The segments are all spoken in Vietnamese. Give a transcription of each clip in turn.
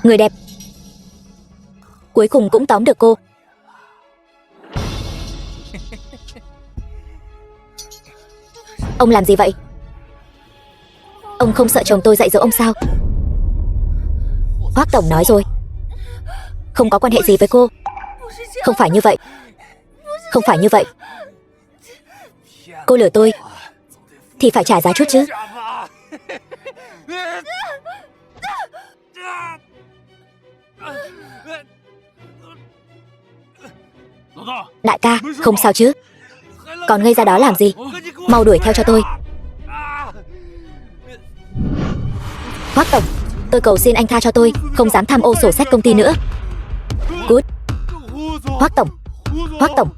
Người đẹp. Cuối cùng cũng tóm được cô. Ông làm gì vậy? Ông không sợ chồng tôi dạy dỗ ông sao? Hoác tổng nói rồi, không có quan hệ gì với cô. Không phải như vậy. Không phải như vậy. Cô lừa tôi thì phải trả giá chút chứ. Đại ca, không sao chứ? Còn ngây ra đó làm gì? Mau đuổi theo cho tôi. Hoác tổng, tôi cầu xin anh tha cho tôi, không dám tham ô sổ sách công ty nữa. Cút. Hoác tổng. Hoác tổng.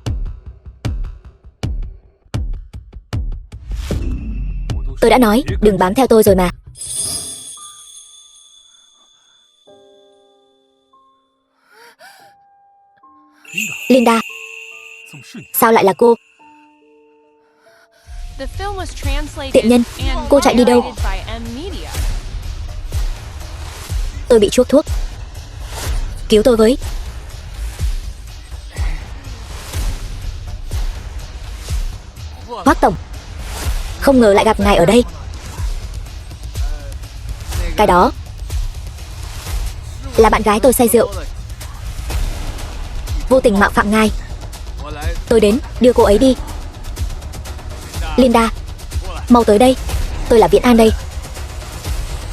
Tôi đã nói đừng bám theo tôi rồi mà. Linda. Sao lại là cô? Tiện nhân, cô chạy đi đâu? Tôi bị chuốc thuốc. Cứu tôi với. Hoác tổng, không ngờ lại gặp ngài ở đây. Cái đó là bạn gái tôi say rượu, vô tình mạo phạm ngài. Tôi đến đưa cô ấy đi. Linda, mau tới đây. Tôi là Viễn An đây.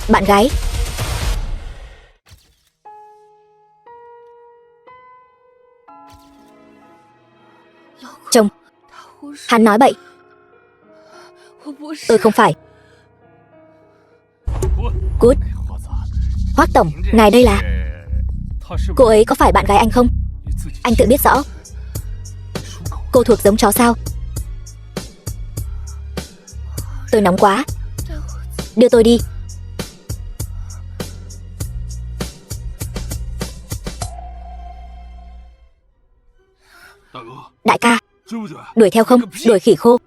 Bạn gái. Chồng, hắn nói bậy. Tôi không phải. Cút. Hoác tổng, ngài đây là... Cô ấy có phải bạn gái anh không? Anh tự biết rõ. Cô thuộc giống chó sao? Tôi nóng quá. Đưa tôi đi. Đại ca, đuổi theo không? Đuổi khỉ khô.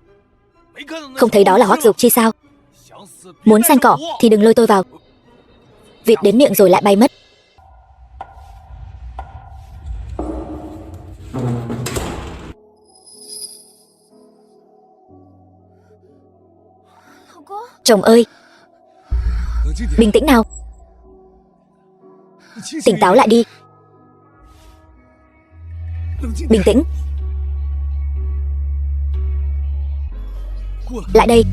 Không thấy đó là Hoắc Dục Chi sao? Muốn xanh cỏ thì đừng lôi tôi vào. Vịt đến miệng rồi lại bay mất. Chồng ơi, bình tĩnh nào. Tỉnh táo lại đi. Bình tĩnh. Lại đây.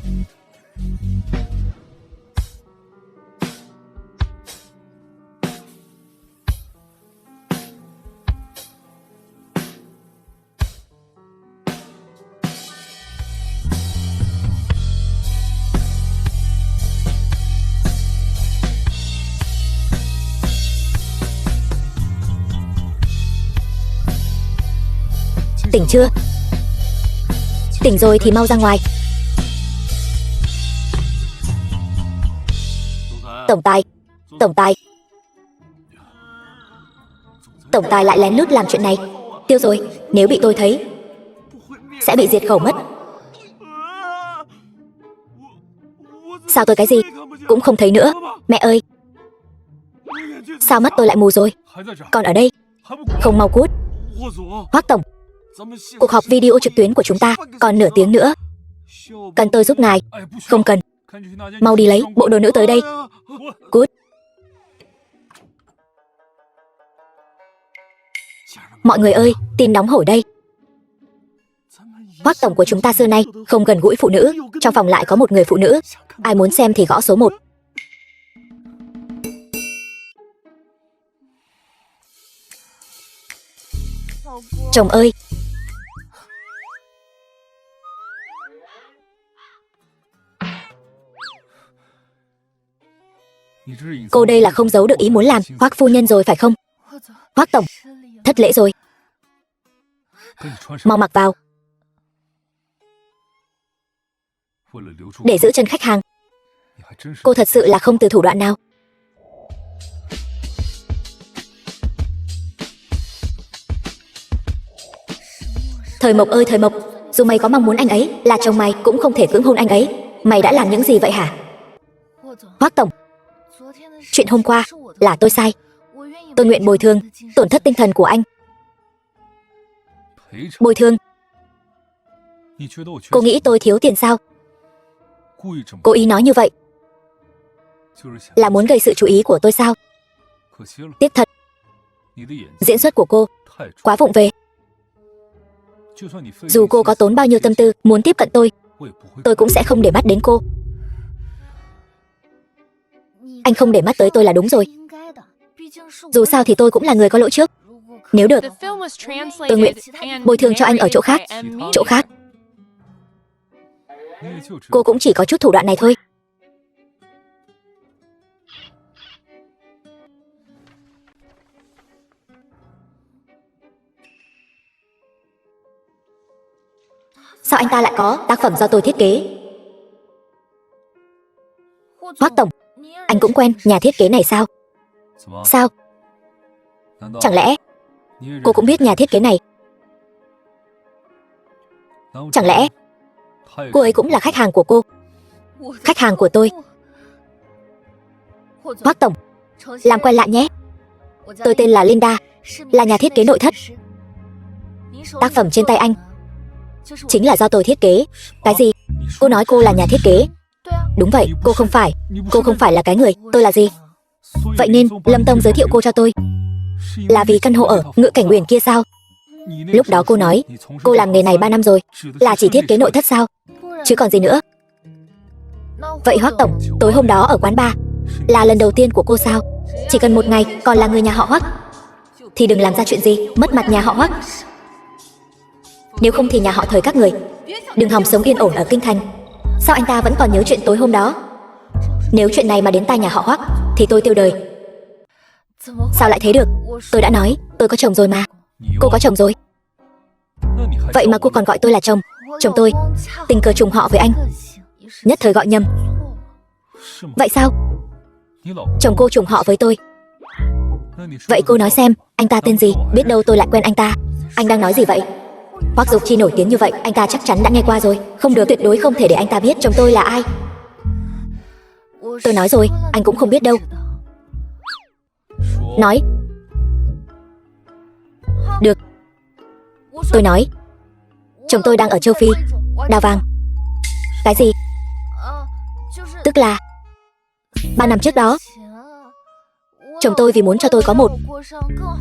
Tỉnh chưa? Tỉnh rồi thì mau ra ngoài. Tổng tài. Tổng tài. Tổng tài lại lén lút làm chuyện này. Tiêu rồi, nếu bị tôi thấy sẽ bị diệt khẩu mất. Sao tôi cái gì cũng không thấy nữa? Mẹ ơi, sao mắt tôi lại mù rồi? Còn ở đây, không mau cút. Hoác tổng, cuộc họp video trực tuyến của chúng ta còn nửa tiếng nữa. Cần tôi giúp ngài? Không cần. Mau đi lấy bộ đồ nữ tới đây. Cút. Mọi người ơi, tin nóng hổi đây. Hoác tổng của chúng ta xưa nay không gần gũi phụ nữ. Trong phòng lại có một người phụ nữ. Ai muốn xem thì gõ số 1. Chồng ơi, cô đây là không giấu được ý muốn làm Hoác phu nhân rồi phải không? Hoác tổng, thất lễ rồi. Mau mặc vào. Để giữ chân khách hàng. Cô thật sự là không từ thủ đoạn nào. Thời Mộc ơi Thời Mộc, dù mày có mong muốn anh ấy là chồng mày cũng không thể cưỡng hôn anh ấy. Mày đã làm những gì vậy hả? Hoác tổng, chuyện hôm qua là tôi sai. Tôi nguyện bồi thường tổn thất tinh thần của anh. Bồi thường? Cô nghĩ tôi thiếu tiền sao? Cố ý nói như vậy là muốn gây sự chú ý của tôi sao? Tiếc thật, diễn xuất của cô quá vụng về. Dù cô có tốn bao nhiêu tâm tư muốn tiếp cận tôi cũng sẽ không để mắt đến cô. Anh không để mắt tới tôi là đúng rồi. Dù sao thì tôi cũng là người có lỗi trước. Nếu được, tôi nguyện bồi thường cho anh ở chỗ khác. Chỗ khác? Cô cũng chỉ có chút thủ đoạn này thôi. Sao anh ta lại có tác phẩm do tôi thiết kế? Hoắc tổng, anh cũng quen nhà thiết kế này sao? Sao? Chẳng lẽ cô cũng biết nhà thiết kế này? Chẳng lẽ cô ấy cũng là khách hàng của cô? Khách hàng của tôi? Hoắc tổng, làm quen lại nhé. Tôi tên là Linda, là nhà thiết kế nội thất. Tác phẩm trên tay anh chính là do tôi thiết kế. Cái gì? Cô nói cô là nhà thiết kế? Đúng vậy, cô không phải là cái người. Tôi là gì? Vậy nên Lâm Tông giới thiệu cô cho tôi là vì căn hộ ở Ngự Cảnh Uyển kia sao? Lúc đó cô nói cô làm nghề này 3 năm rồi, là chỉ thiết kế nội thất sao? Chứ còn gì nữa. Vậy Hoắc tổng, tối hôm đó ở quán bar là lần đầu tiên của cô sao? Chỉ cần 1 ngày còn là người nhà họ Hoắc thì đừng làm ra chuyện gì mất mặt nhà họ Hoắc. Nếu không thì nhà họ Thời các người đừng hòng sống yên ổn ở kinh thành. Sao anh ta vẫn còn nhớ chuyện tối hôm đó? Nếu chuyện này mà đến tai nhà họ Hoắc thì tôi tiêu đời. Sao lại thế được? Tôi đã nói tôi có chồng rồi mà. Cô có chồng rồi. Vậy mà cô còn gọi tôi là chồng. Chồng tôi tình cờ trùng họ với anh, nhất thời gọi nhầm. Vậy sao? Chồng cô trùng họ với tôi. Vậy cô nói xem anh ta tên gì, biết đâu tôi lại quen anh ta. Anh đang nói gì vậy? Hoắc Dục Chi nổi tiếng như vậy, anh ta chắc chắn đã nghe qua rồi. Không được, tuyệt đối không thể để anh ta biết chồng tôi là ai. Tôi nói rồi, anh cũng không biết đâu. Nói. Được. Tôi nói chồng tôi đang ở châu Phi, Đào Vàng. Cái gì? Tức là 3 năm trước đó, chồng tôi vì muốn cho tôi có một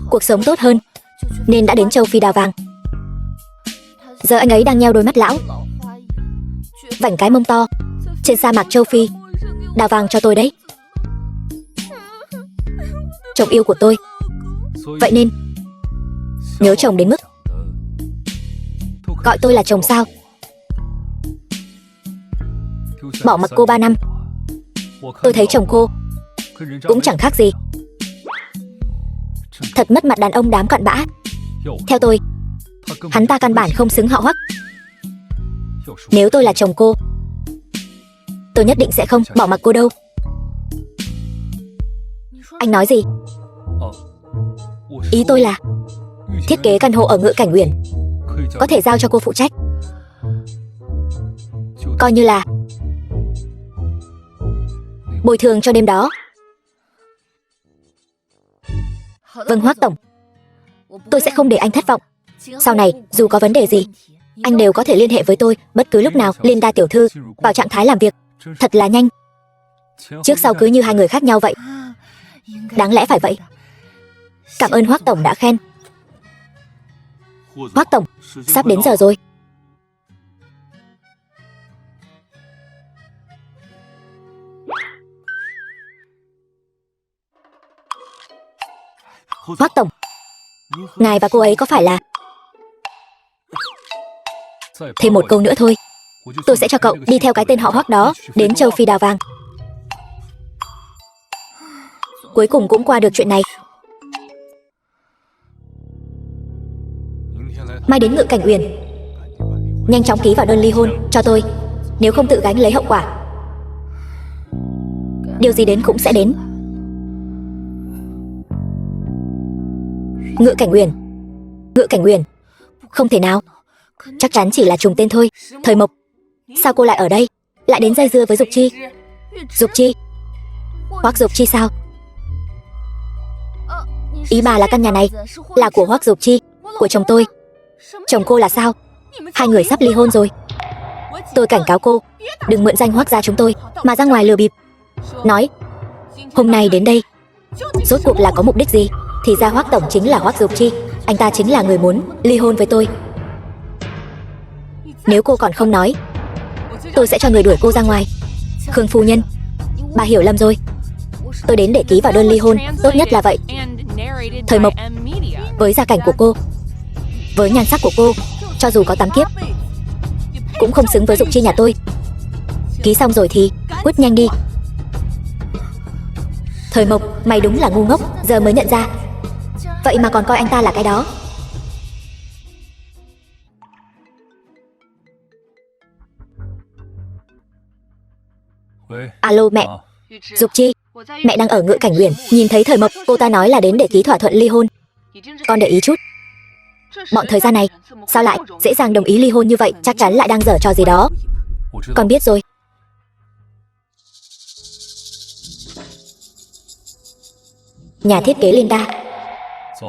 cuộc sống tốt hơn nên đã đến châu Phi đào vàng. Giờ anh ấy đang nheo đôi mắt lão, vảnh cái mông to trên sa mạc châu Phi đào vàng cho tôi đấy. Chồng yêu của tôi. Vậy nên nhớ chồng đến mức gọi tôi là chồng sao? Bỏ mặc cô 3 năm, tôi thấy chồng cô cũng chẳng khác gì. Thật mất mặt đàn ông đám cặn bã. Theo tôi, hắn ta căn bản không xứng họ Hoắc. Nếu tôi là chồng cô, tôi nhất định sẽ không bỏ mặc cô đâu. Anh nói gì? Ý tôi là thiết kế căn hộ ở Ngự Cảnh Uyển có thể giao cho cô phụ trách, coi như là bồi thường cho đêm đó. Vâng Hoắc tổng, tôi sẽ không để anh thất vọng. Sau này dù có vấn đề gì, anh đều có thể liên hệ với tôi bất cứ lúc nào. Linda tiểu thư vào trạng thái làm việc thật là nhanh, trước sau cứ như hai người khác nhau vậy. Đáng lẽ phải vậy. Cảm ơn Hoắc tổng đã khen. Hoắc tổng, sắp đến giờ rồi. Hoắc tổng, ngài và cô ấy có phải là... Thêm một câu nữa thôi, tôi sẽ cho cậu đi theo cái tên họ Hoắc đó đến châu Phi đào vàng. Cuối cùng cũng qua được chuyện này. Mai đến Ngự Cảnh Uyển, nhanh chóng ký vào đơn ly hôn cho tôi, nếu không tự gánh lấy hậu quả. Điều gì đến cũng sẽ đến. Ngự Cảnh Uyển, Ngự Cảnh Uyển, không thể nào. Chắc chắn chỉ là trùng tên thôi. Thời Mộc, sao cô lại ở đây, lại đến dây dưa với Dục Chi? Dục Chi? Hoắc Dục Chi sao? Ý bà là căn nhà này là của Hoắc Dục Chi, của chồng tôi. Chồng cô là sao? Hai người sắp ly hôn rồi. Tôi cảnh cáo cô, đừng mượn danh Hoắc gia chúng tôi mà ra ngoài lừa bịp. Nói, hôm nay đến đây, rốt cuộc là có mục đích gì? Thì ra Hoắc tổng chính là Hoắc Dục Chi, anh ta chính là người muốn ly hôn với tôi. Nếu cô còn không nói, tôi sẽ cho người đuổi cô ra ngoài. Khương phu nhân, bà hiểu lầm rồi. Tôi đến để ký vào đơn ly hôn, tốt nhất là vậy. Thời Mộc, với gia cảnh của cô, với nhan sắc của cô, cho dù có 8 kiếp cũng không xứng với Dục Chi nhà tôi. Ký xong rồi thì cút nhanh đi. Thời Mộc, mày đúng là ngu ngốc, giờ mới nhận ra. Vậy mà còn coi anh ta là cái đó. Alo mẹ. Dục Chi, mẹ đang ở Ngự Cảnh Uyển, nhìn thấy Thời Mộc, cô ta nói là đến để ký thỏa thuận ly hôn. Con để ý chút. Bọn thời gian này, sao lại dễ dàng đồng ý ly hôn như vậy, chắc chắn lại đang giở trò gì đó. Con biết rồi. Nhà thiết kế Linda.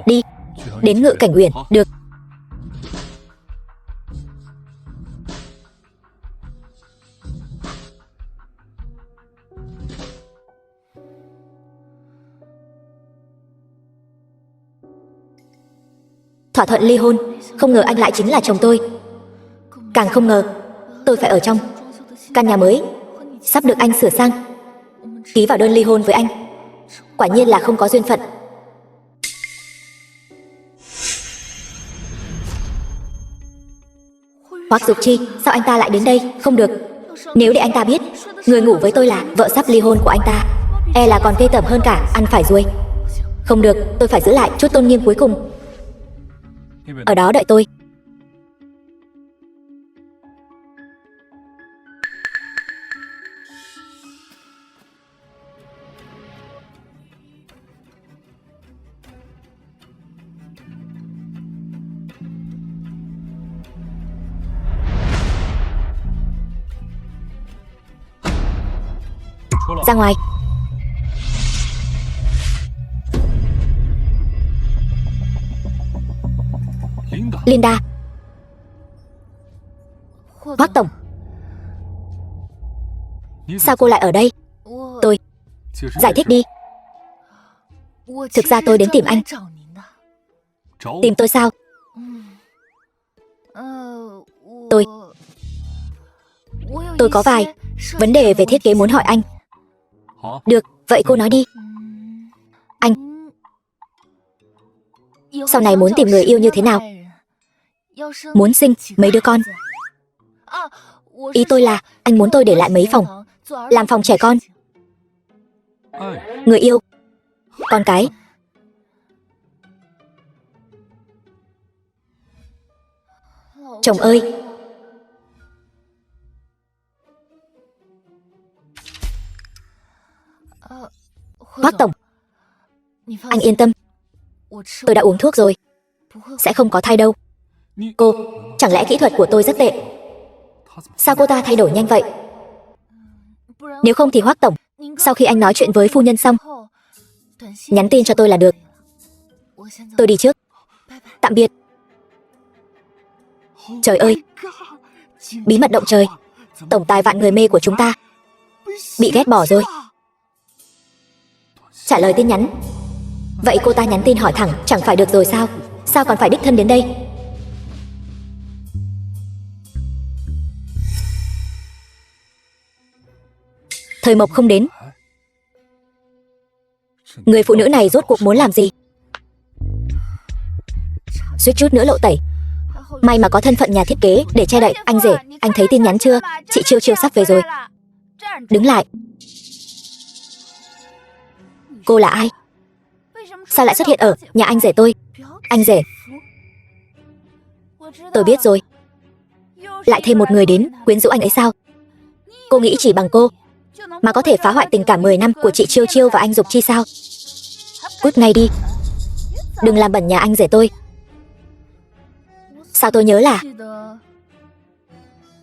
Đi, đến Ngự Cảnh Uyển, được. Thỏa thuận ly hôn, không ngờ anh lại chính là chồng tôi. Càng không ngờ, tôi phải ở trong căn nhà mới sắp được anh sửa sang, ký vào đơn ly hôn với anh. Quả nhiên là không có duyên phận. Hoắc Dục Chi, sao anh ta lại đến đây? Không được, nếu để anh ta biết người ngủ với tôi là vợ sắp ly hôn của anh ta, e là còn ghê tởm hơn cả ăn phải ruồi. Không được, tôi phải giữ lại chút tôn nghiêm cuối cùng. Ở đó đợi tôi. Ra ngoài. Linda. Hoắc tổng, sao cô lại ở đây? Tôi giải thích đi. Thực ra tôi đến tìm anh. Tìm tôi sao? Tôi có vài vấn đề về thiết kế muốn hỏi anh. Được, vậy cô nói đi. Anh sau này muốn tìm người yêu như thế nào? Muốn sinh mấy đứa con. Ý tôi là anh muốn tôi để lại mấy phòng, làm phòng trẻ con. Người yêu, con cái. Chồng ơi, Hoắc tổng, anh yên tâm, tôi đã uống thuốc rồi, sẽ không có thai đâu. Cô, chẳng lẽ kỹ thuật của tôi rất tệ? Sao cô ta thay đổi nhanh vậy? Nếu không thì Hoắc tổng, sau khi anh nói chuyện với phu nhân xong, nhắn tin cho tôi là được. Tôi đi trước. Tạm biệt. Trời ơi, bí mật động trời, tổng tài vạn người mê của chúng ta bị ghét bỏ rồi. Trả lời tin nhắn. Vậy cô ta nhắn tin hỏi thẳng chẳng phải được rồi sao? Sao còn phải đích thân đến đây? Thời Mộc không đến. Người phụ nữ này rốt cuộc muốn làm gì? Suýt chút nữa lộ tẩy. May mà có thân phận nhà thiết kế để che đậy. Anh rể, anh thấy tin nhắn chưa? Chị Chiêu Chiêu sắp về rồi. Đứng lại. Cô là ai? Sao lại xuất hiện ở nhà anh rể tôi? Anh rể. Tôi biết rồi. Lại thêm một người đến quyến rũ anh ấy sao? Cô nghĩ chỉ bằng cô mà có thể phá hoại tình cảm 10 năm của chị Chiêu Chiêu và anh Dục Chi sao? Cút ngay đi. Đừng làm bẩn nhà anh rể tôi. Sao tôi nhớ là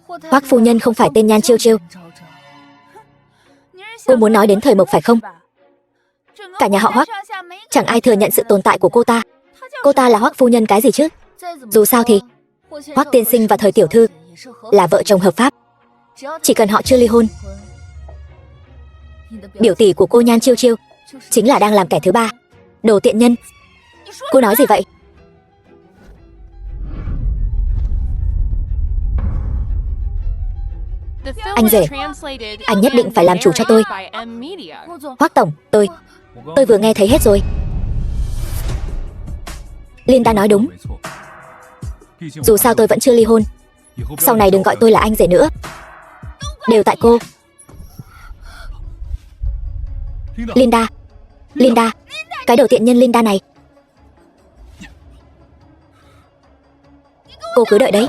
Hoắc phu nhân không phải tên Nhan Chiêu Chiêu. Cô muốn nói đến Thời Mộc phải không? Cả nhà họ Hoắc chẳng ai thừa nhận sự tồn tại của cô ta. Cô ta là Hoắc phu nhân cái gì chứ? Dù sao thì Hoắc tiên sinh và Thời tiểu thư là vợ chồng hợp pháp. Chỉ cần họ chưa ly hôn. Biểu tỷ của cô Nhan Chiêu Chiêu chính là đang làm kẻ thứ ba. Đồ tiện nhân. Cô nói gì vậy? Anh rể, anh nhất định phải làm chủ cho tôi. Hoắc tổng, tôi vừa nghe thấy hết rồi. Linda nói đúng. Dù sao tôi vẫn chưa ly hôn. Sau này đừng gọi tôi là anh rể nữa. Đều tại cô. Linda, cái đồ tiện nhân Linda này. Cô cứ đợi đấy.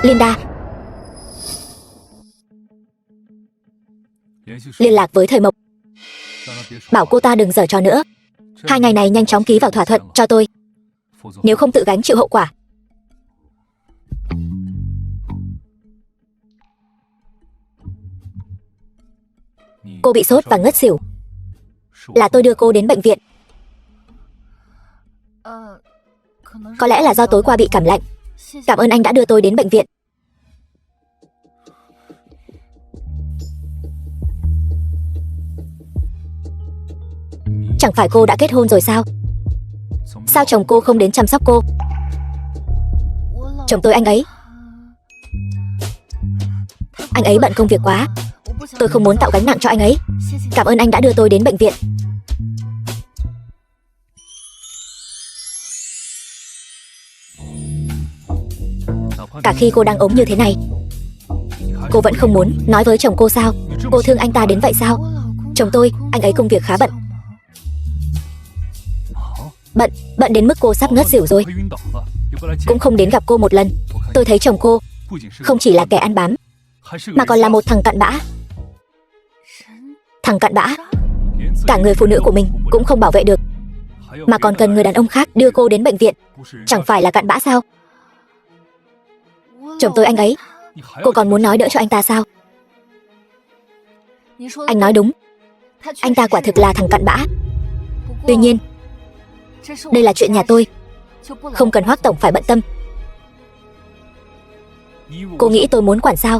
Linda. Liên lạc với Thời Mộc, bảo cô ta đừng giở trò nữa. 2 ngày này nhanh chóng ký vào thỏa thuận cho tôi, nếu không tự gánh chịu hậu quả. Cô bị sốt và ngất xỉu. Là tôi đưa cô đến bệnh viện. Có lẽ là do tối qua bị cảm lạnh. Cảm ơn anh đã đưa tôi đến bệnh viện. Chẳng phải cô đã kết hôn rồi sao? Sao chồng cô không đến chăm sóc cô? Chồng tôi anh ấy bận công việc quá. Tôi không muốn tạo gánh nặng cho anh ấy. Cảm ơn anh đã đưa tôi đến bệnh viện. Cả khi cô đang ốm như thế này, cô vẫn không muốn nói với chồng cô sao? Cô thương anh ta đến vậy sao? Chồng tôi, anh ấy công việc khá bận. Bận đến mức cô sắp ngất xỉu rồi. Cũng không đến gặp cô một lần. Tôi thấy chồng cô không chỉ là kẻ ăn bám, mà còn là một thằng cặn bã. Thằng cặn bã. Cả người phụ nữ của mình cũng không bảo vệ được, mà còn cần người đàn ông khác đưa cô đến bệnh viện. Chẳng phải là cặn bã sao? Chồng tôi anh ấy, cô còn muốn nói đỡ cho anh ta sao? Anh nói đúng. Anh ta quả thực là thằng cặn bã. Tuy nhiên, đây là chuyện nhà tôi, không cần Hoắc tổng phải bận tâm. Cô nghĩ tôi muốn quản sao?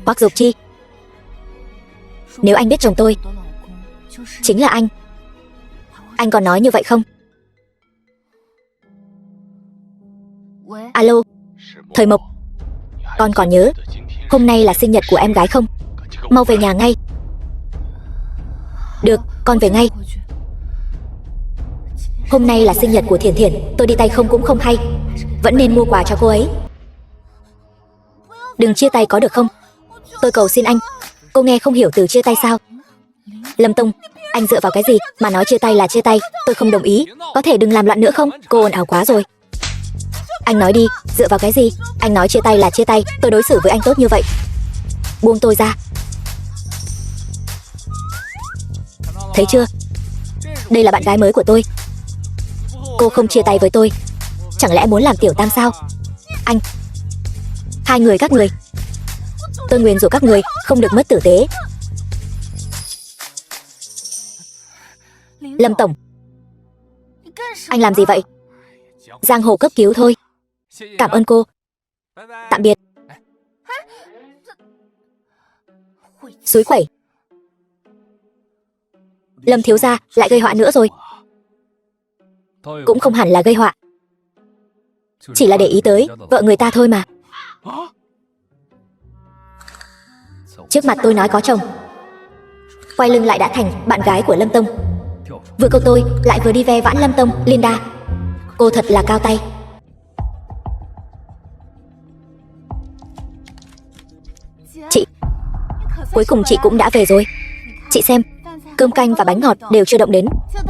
Hoắc Dục Chi, nếu anh biết chồng tôi chính là anh còn nói như vậy không? Alo, Thời Mộc, con còn nhớ hôm nay là sinh nhật của em gái không? Mau về nhà ngay. Được, con về ngay. Hôm nay là sinh nhật của Thiển Thiển, tôi đi tay không cũng không hay. Vẫn nên mua quà cho cô ấy. Đừng chia tay có được không? Tôi cầu xin anh. Cô nghe không hiểu từ chia tay sao? Lâm Tông, anh dựa vào cái gì mà nói chia tay là chia tay? Tôi không đồng ý. Có thể đừng làm loạn nữa không? Cô ồn ào quá rồi. Anh nói đi, dựa vào cái gì? Anh nói chia tay là chia tay. Tôi đối xử với anh tốt như vậy. Buông tôi ra. Thấy chưa? Đây là bạn gái mới của tôi. Cô không chia tay với tôi, chẳng lẽ muốn làm tiểu tam sao? Anh, hai người các người, tôi nguyền rủa các người không được mất tử tế. Lâm tổng, anh làm gì vậy? Giang hồ cấp cứu thôi. Cảm ơn cô. Tạm biệt. Xúi quẩy. Lâm thiếu gia lại gây họa nữa rồi. Cũng không hẳn là gây họa, chỉ là để ý tới vợ người ta thôi mà. Trước mặt tôi nói có chồng, quay lưng lại đã thành bạn gái của Lâm Tông. Vừa câu tôi lại vừa đi ve vãn Lâm Tông. Linda, cô thật là cao tay. Chị, cuối cùng chị cũng đã về rồi. Chị xem, cơm canh và bánh ngọt đều chưa động đến,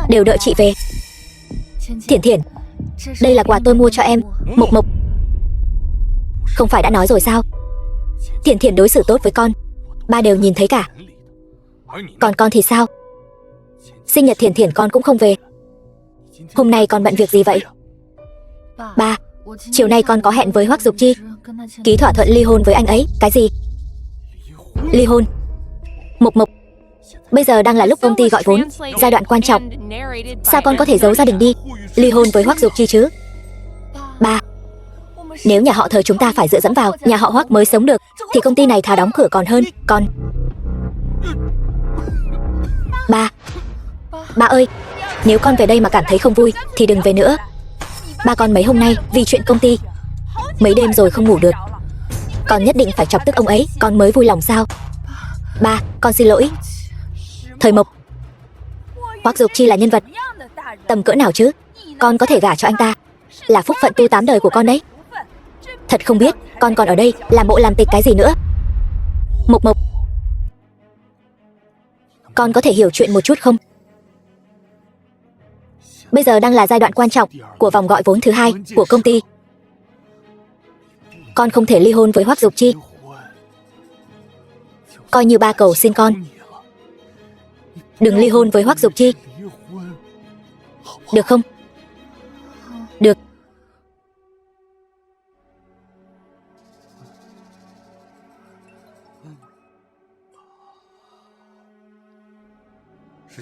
đều đợi chị về. Thiển Thiển, đây là quà tôi mua cho em. Mộc Mộc, không phải đã nói rồi sao? Thiển Thiển đối xử tốt với con, ba đều nhìn thấy cả. Còn con thì sao? Sinh nhật Thiển Thiển con cũng không về. Hôm nay con bận việc gì vậy? Ba, Chiều nay con có hẹn với Hoắc Dục Chi, ký thỏa thuận ly hôn với anh ấy. Cái gì? Ly hôn? Mộc Mộc, bây giờ đang là lúc công ty gọi vốn, giai đoạn quan trọng. Sao con có thể giấu gia đình đi, ly hôn với Hoắc Dục Chi chứ? Ba, nếu nhà họ Thời chúng ta phải dựa dẫm vào nhà họ Hoắc mới sống được, thì công ty này thà đóng cửa còn hơn. Con... Ba ơi, nếu con về đây mà cảm thấy không vui thì đừng về nữa. Ba con mấy hôm nay vì chuyện công ty, mấy đêm rồi không ngủ được. Con nhất định phải chọc tức ông ấy, con mới vui lòng sao? Ba, con xin lỗi. Thời Mộc, Hoắc Dục Chi là nhân vật tầm cỡ nào chứ? Con có thể gả cho anh ta là phúc phận tu 8 đời của con đấy. Thật không biết con còn ở đây làm bộ làm tịch cái gì nữa. Mộc Mộc, con có thể hiểu chuyện một chút không? Bây giờ đang là giai đoạn quan trọng của vòng gọi vốn thứ 2 của công ty. Con không thể ly hôn với Hoắc Dục Chi. Coi như ba cầu xin con, đừng ly hôn với Hoắc Dục Chi, được không? Được.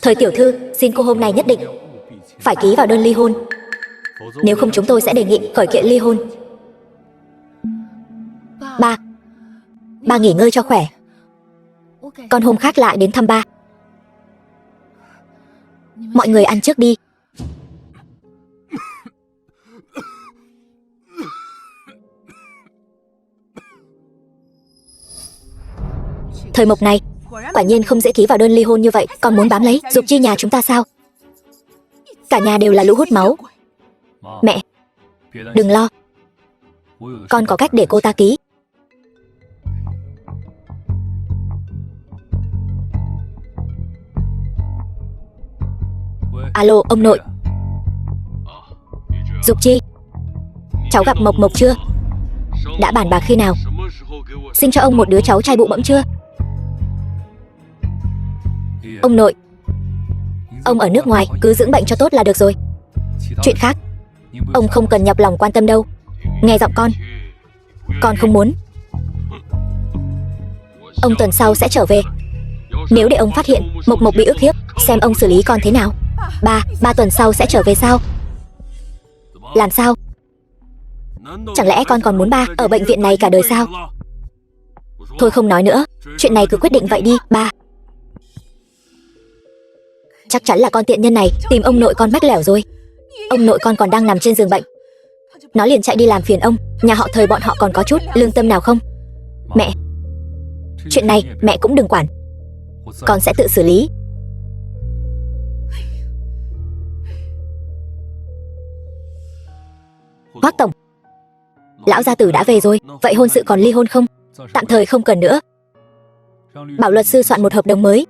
Thời tiểu thư, xin cô hôm nay nhất định phải ký vào đơn ly hôn, nếu không chúng tôi sẽ đề nghị khởi kiện ly hôn. Ba nghỉ ngơi cho khỏe, con hôm khác lại đến thăm ba. Mọi người ăn trước đi. Thời Mộc này, quả nhiên không dễ ký vào đơn ly hôn như vậy. Còn muốn bám lấy Dục Chi nhà chúng ta sao? Cả nhà đều là lũ hút máu. Mẹ, đừng lo, con có cách để cô ta ký. Alo, ông nội. Dục Chi, cháu gặp Mộc Mộc chưa? Đã bàn bạc khi nào sinh cho ông một đứa cháu trai bụ bẫm chưa? Ông nội, ông ở nước ngoài cứ dưỡng bệnh cho tốt là được rồi. Chuyện khác ông không cần nhọc lòng quan tâm đâu. Nghe giọng con không muốn. Ông tuần sau sẽ trở về. Nếu để ông phát hiện Mộc Mộc bị ức hiếp, xem ông xử lý con thế nào. Ba tuần sau sẽ trở về sao? Làm sao? Chẳng lẽ con còn muốn ba ở bệnh viện này cả đời sao? Thôi không nói nữa, chuyện này cứ quyết định vậy đi. Ba, chắc chắn là con tiện nhân này tìm ông nội con mách lẻo rồi. Ông nội con còn đang nằm trên giường bệnh, nó liền chạy đi làm phiền ông. Nhà họ Thời bọn họ còn có chút lương tâm nào không? Mẹ, chuyện này mẹ cũng đừng quản, con sẽ tự xử lý. Hoắc tổng, lão gia tử đã về rồi, vậy hôn sự còn ly hôn không? Tạm thời không cần nữa. Bảo luật sư soạn một hợp đồng mới,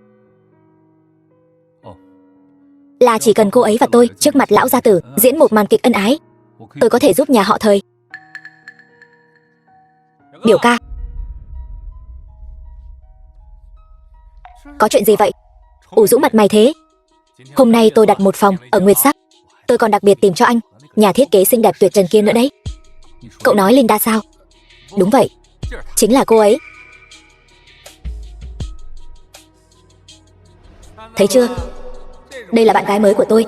là chỉ cần cô ấy và tôi trước mặt lão gia tử diễn một màn kịch ân ái, tôi có thể giúp nhà họ Thời. Biểu ca, có chuyện gì vậy? Ủ rũ mặt mày thế. Hôm nay tôi đặt một phòng ở Nguyệt Sắc, tôi còn đặc biệt tìm cho anh nhà thiết kế xinh đẹp tuyệt trần kia nữa đấy. Cậu nói Linda sao? Đúng vậy, chính là cô ấy. Thấy chưa, đây là bạn gái mới của tôi.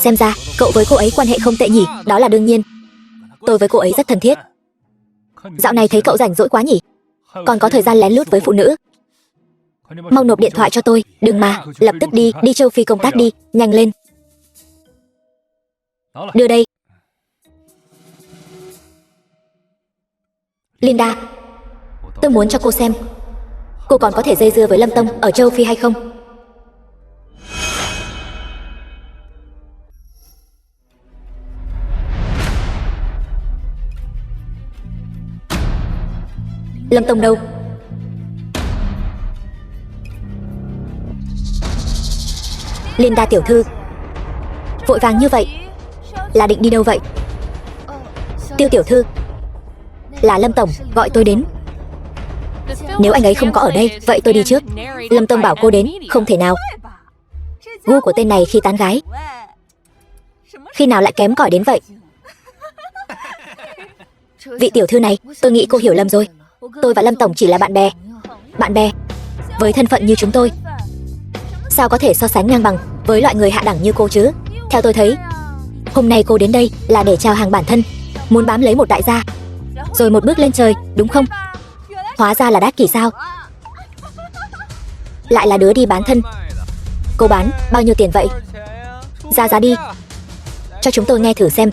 Xem ra cậu với cô ấy quan hệ không tệ nhỉ? Đó là đương nhiên, tôi với cô ấy rất thân thiết. Dạo này thấy cậu rảnh rỗi quá nhỉ? Còn có thời gian lén lút với phụ nữ. Mau nộp điện thoại cho tôi, đừng mà, lập tức đi châu Phi công tác đi, nhanh lên. Đưa đây. Linda, tôi muốn cho cô xem cô còn có thể dây dưa với Lâm Tông ở châu Phi hay không. Lâm Tông đâu? Linda tiểu thư, vội vàng như vậy là định đi đâu vậy? Tiêu tiểu thư, là Lâm tổng gọi tôi đến. Nếu anh ấy không có ở đây, vậy tôi đi trước. Lâm Tông bảo cô đến, không thể nào. Gu của tên này khi tán gái Khi nào lại kém cỏi đến vậy? Vị tiểu thư này, tôi nghĩ cô hiểu lầm rồi. Tôi và Lâm tổng chỉ là bạn bè. Bạn bè? Với thân phận như chúng tôi, sao có thể so sánh ngang bằng với loại người hạ đẳng như cô chứ? Theo tôi thấy, hôm nay cô đến đây là để trao hàng bản thân, muốn bám lấy một đại gia, rồi một bước lên trời, đúng không? Hóa ra là Đát Kỷ sao? Lại là đứa đi bán thân. Cô bán bao nhiêu tiền vậy? Ra giá đi, cho chúng tôi nghe thử xem.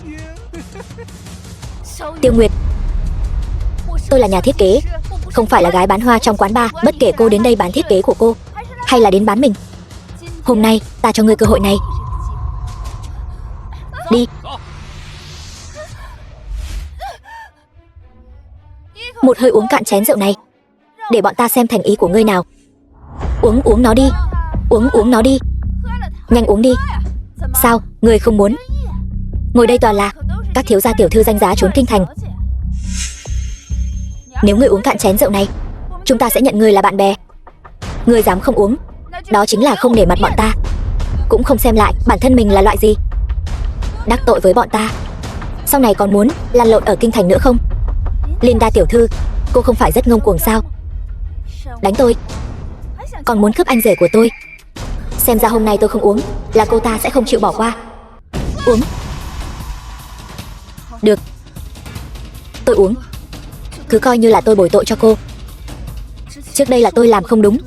Tiêu Nguyệt, tôi là nhà thiết kế, không phải là gái bán hoa trong quán bar. Bất kể cô đến đây bán thiết kế của cô, hay là đến bán mình, hôm nay ta cho ngươi cơ hội này. Đi. Một hơi uống cạn chén rượu này, để bọn ta xem thành ý của ngươi nào. Uống nó đi. Uống nó đi. Nhanh uống đi. Sao, ngươi không muốn? Ngồi đây toàn là các thiếu gia tiểu thư danh giá trốn kinh thành. Nếu ngươi uống cạn chén rượu này, chúng ta sẽ nhận ngươi là bạn bè. Ngươi dám không uống, đó chính là không nể mặt bọn ta, cũng không xem lại bản thân mình là loại gì. Đắc tội với bọn ta, sau này còn muốn lăn lộn ở kinh thành nữa không? Linda tiểu thư, cô không phải rất ngông cuồng sao? Đánh tôi, còn muốn cướp anh rể của tôi. Xem ra hôm nay tôi không uống là cô ta sẽ không chịu bỏ qua. Uống. Được, tôi uống. Cứ coi như là tôi bồi tội cho cô. Trước đây là tôi làm không đúng.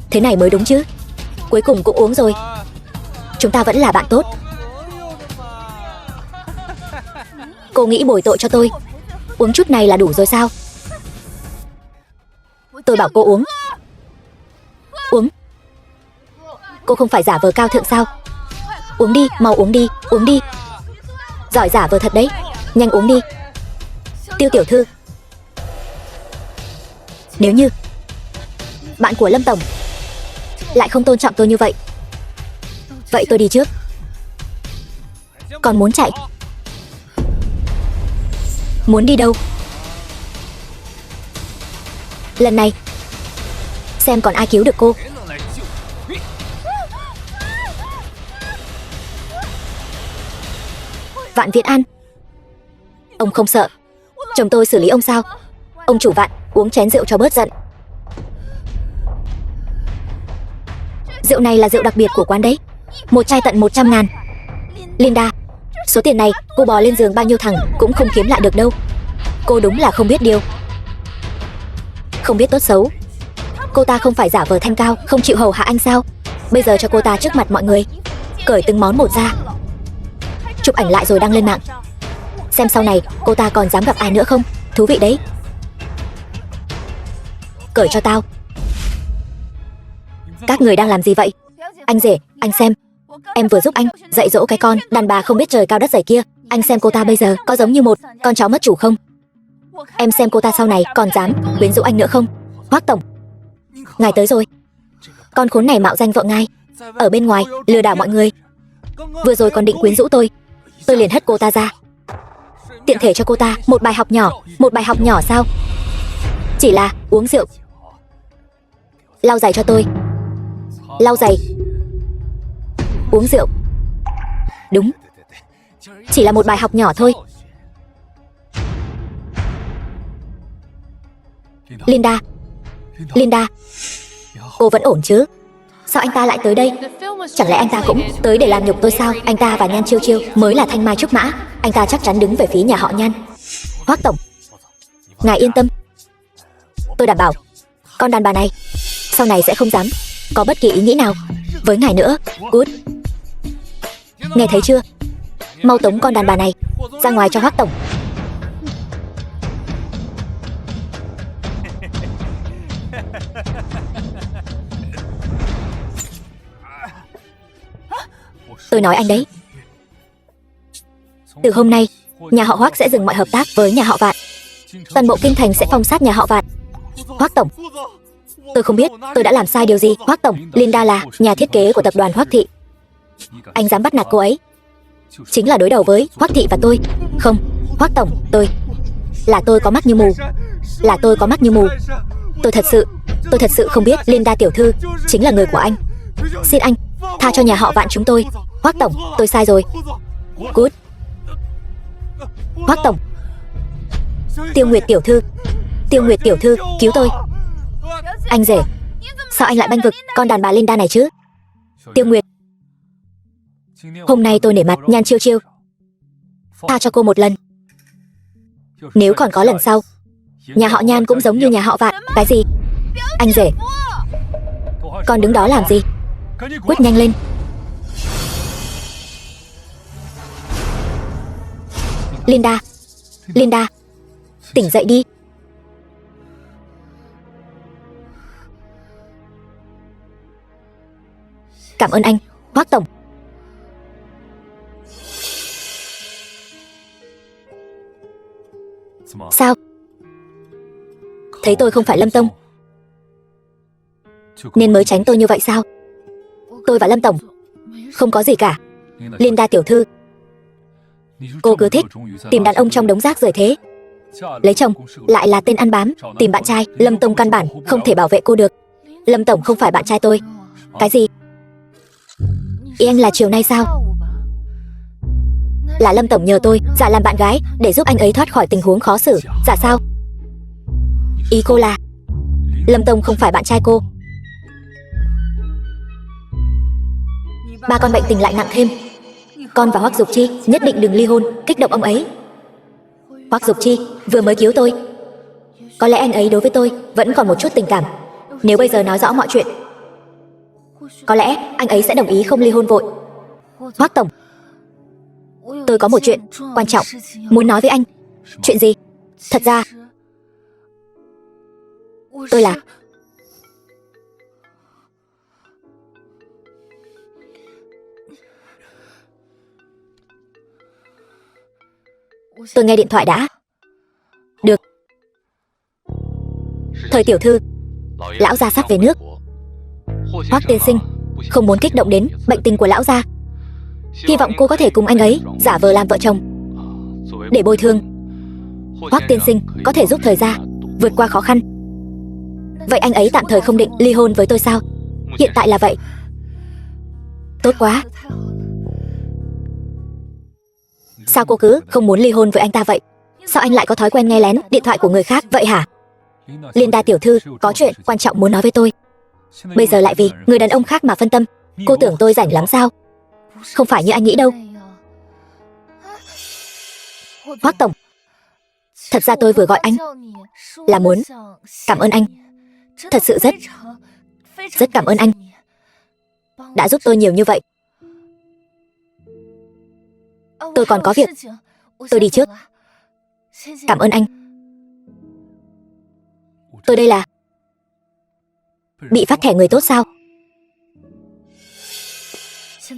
Thế này mới đúng chứ. Cuối cùng cũng uống rồi. Chúng ta vẫn là bạn tốt. Cô nghĩ bồi tội cho tôi, uống chút này là đủ rồi sao? Tôi bảo cô uống. Uống. Cô không phải giả vờ cao thượng sao? Uống đi, mau uống đi, uống đi. Giỏi giả vờ thật đấy. Nhanh uống đi. Tiêu tiểu thư, nếu như bạn của Lâm tổng lại không tôn trọng tôi như vậy, vậy tôi đi trước. Còn muốn chạy? Muốn đi đâu? Lần này xem còn ai cứu được cô. Vạn Viễn An, ông không sợ chồng tôi xử lý ông sao? Ông chủ Vạn, uống chén rượu cho bớt giận. Rượu này là rượu đặc biệt của quán đấy, một chai tận 100.000. Linda, số tiền này cô bò lên giường bao nhiêu thằng cũng không kiếm lại được đâu. Cô đúng là không biết điều, không biết tốt xấu. Cô ta không phải giả vờ thanh cao, không chịu hầu hạ anh sao? Bây giờ cho cô ta trước mặt mọi người cởi từng món một ra, chụp ảnh lại rồi đăng lên mạng, xem sau này cô ta còn dám gặp ai nữa không. Thú vị đấy. Cởi cho tao. Các người đang làm gì vậy? Anh rể, anh xem, em vừa giúp anh dạy dỗ cái con đàn bà không biết trời cao đất dày kia. Anh xem cô ta bây giờ có giống như một con chó mất chủ không? Em xem cô ta sau này còn dám quyến rũ anh nữa không? Hoắc tổng, ngài tới rồi. Con khốn này mạo danh vợ ngài, ở bên ngoài lừa đảo mọi người. Vừa rồi còn định quyến rũ tôi liền hất cô ta ra. Tiện thể cho cô ta một bài học nhỏ. Một bài học nhỏ sao? Chỉ là uống rượu. Lau giày cho tôi. Lau giày. Uống rượu. Đúng, chỉ là một bài học nhỏ thôi. Linda, Linda, cô vẫn ổn chứ? Sao anh ta lại tới đây? Chẳng lẽ anh ta cũng tới để làm nhục tôi sao? Anh ta và Nhan Chiêu Chiêu mới là thanh mai trúc mã, anh ta chắc chắn đứng về phía nhà họ Nhan. Hoắc tổng, ngài yên tâm, tôi đảm bảo con đàn bà này sau này sẽ không dám có bất kỳ ý nghĩ nào với ngài nữa. Good. Nghe thấy chưa? Mau tống con đàn bà này ra ngoài cho Hoắc tổng. Tôi nói anh đấy, từ hôm nay nhà họ Hoắc sẽ dừng mọi hợp tác với nhà họ Vạn. Toàn bộ kinh thành sẽ phong sát nhà họ Vạn. Hoắc tổng, tôi không biết tôi đã làm sai điều gì. Hoắc tổng, Linda là nhà thiết kế của tập đoàn Hoắc thị. Anh dám bắt nạt cô ấy, chính là đối đầu với Hoắc thị và tôi. Không, Hoắc tổng, tôi có mắt như mù. Là tôi có mắt như mù. Tôi thật sự Tôi thật sự không biết Linda tiểu thư chính là người của anh. Xin anh, tha cho nhà họ Vạn chúng tôi. Hoắc tổng, tôi sai rồi. Cút. Hoắc tổng. Tiêu Nguyệt tiểu thư. Tiêu Nguyệt tiểu thư, cứu tôi. Anh rể, sao anh lại bênh vực con đàn bà Linda này chứ? Tiêu Nguyệt, hôm nay tôi nể mặt Nhan Chiêu Chiêu, tha cho cô một lần. Nếu còn có lần sau, nhà họ Nhan cũng giống như nhà họ Vạn. Cái gì? Anh rể, con đứng đó làm gì? Quyết nhanh lên. Linda, Linda, tỉnh dậy đi. Cảm ơn anh, Hoắc tổng. Sao? Thấy tôi không phải Lâm Tông nên mới tránh tôi như vậy sao? Tôi và Lâm tổng không có gì cả. Linda tiểu thư, cô cứ thích tìm đàn ông trong đống rác rưởi thế. Lấy chồng lại là tên ăn bám, tìm bạn trai. Lâm Tông căn bản không thể bảo vệ cô được. Lâm tổng không phải bạn trai tôi. Cái gì? Ý anh là chiều nay sao? Là Lâm tổng nhờ tôi giả làm bạn gái để giúp anh ấy thoát khỏi tình huống khó xử. Giả sao? Ý cô là Lâm Tông không phải bạn trai cô. Ba con bệnh tình lại nặng thêm. Con và Hoắc Dục Chi nhất định đừng ly hôn, kích động ông ấy. Hoắc Dục Chi vừa mới cứu tôi. Có lẽ anh ấy đối với tôi vẫn còn một chút tình cảm. Nếu bây giờ nói rõ mọi chuyện, có lẽ anh ấy sẽ đồng ý không ly hôn vội. Hoắc tổng, tôi có một chuyện quan trọng muốn nói với anh. Chuyện gì? Thật ra tôi là... Tôi nghe điện thoại đã. Được. Thời tiểu thư, lão gia sắp về nước. Hoắc tiên sinh không muốn kích động đến bệnh tình của lão gia. Hy vọng cô có thể cùng anh ấy giả vờ làm vợ chồng để bồi thường. Hoắc tiên sinh có thể giúp thời gia vượt qua khó khăn. Vậy anh ấy tạm thời không định ly hôn với tôi sao? Hiện tại là vậy. Tốt quá. Sao cô cứ không muốn ly hôn với anh ta vậy? Sao anh lại có thói quen nghe lén điện thoại của người khác vậy hả? Linda tiểu thư có chuyện quan trọng muốn nói với tôi. Bây giờ lại vì người đàn ông khác mà phân tâm. Cô tưởng tôi rảnh lắm sao? Không phải như anh nghĩ đâu. Hoắc tổng, thật ra tôi vừa gọi anh là muốn cảm ơn anh. Thật sự rất cảm ơn anh đã giúp tôi nhiều như vậy. Tôi còn có việc, tôi đi trước. Cảm ơn anh. Tôi đây là bị phát thẻ người tốt sao?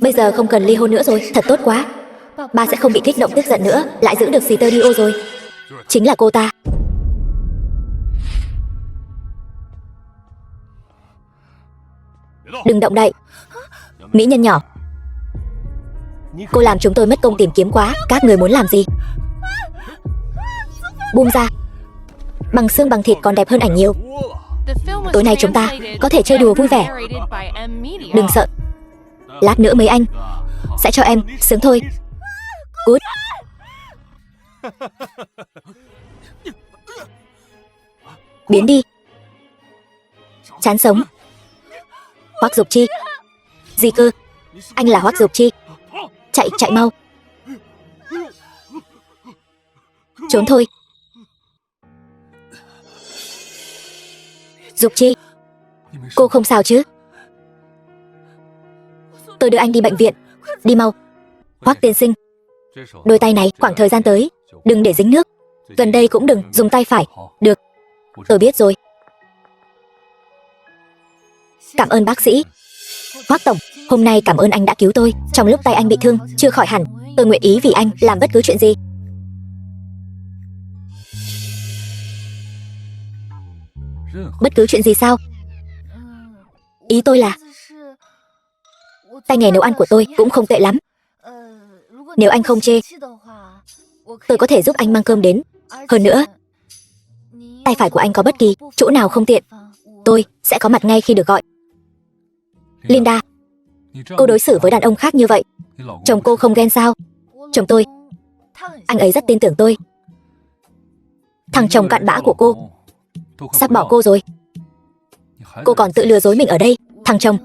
Bây giờ không cần ly hôn nữa rồi, thật tốt quá. Ba sẽ không bị kích động tức giận nữa, lại giữ được Studio rồi. Chính là cô ta. Đừng động đậy, mỹ nhân nhỏ. Cô làm chúng tôi mất công tìm kiếm quá. Các người muốn làm gì? Buông ra. Bằng xương bằng thịt còn đẹp hơn ảnh nhiều. Tối nay chúng ta có thể chơi đùa vui vẻ. Đừng sợ, lát nữa mấy anh sẽ cho em sướng thôi. Cút. Biến đi. Chán sống. Hoắc Dục Chi. Gì cơ? Anh là Hoắc Dục Chi? Chạy mau. Trốn thôi. Dục Chi, cô không sao chứ? Tôi đưa anh đi bệnh viện. Đi mau. Hoắc tiên sinh, đôi tay này khoảng thời gian tới đừng để dính nước. Gần đây cũng đừng dùng tay phải. Được, tôi biết rồi. Cảm ơn bác sĩ. Hoắc tổng, hôm nay cảm ơn anh đã cứu tôi. Trong lúc tay anh bị thương chưa khỏi hẳn, tôi nguyện ý vì anh làm bất cứ chuyện gì. Bất cứ chuyện gì sao? Ý tôi là tay nghề nấu ăn của tôi cũng không tệ lắm. Nếu anh không chê, tôi có thể giúp anh mang cơm đến. Hơn nữa, tay phải của anh có bất kỳ chỗ nào không tiện tôi sẽ có mặt ngay khi được gọi. Linda, cô đối xử với đàn ông khác như vậy, chồng cô không ghen sao? Chồng tôi, anh ấy rất tin tưởng tôi. Thằng chồng cặn bã của cô sắp bỏ cô rồi. Cô còn tự lừa dối mình ở đây. Thằng chồng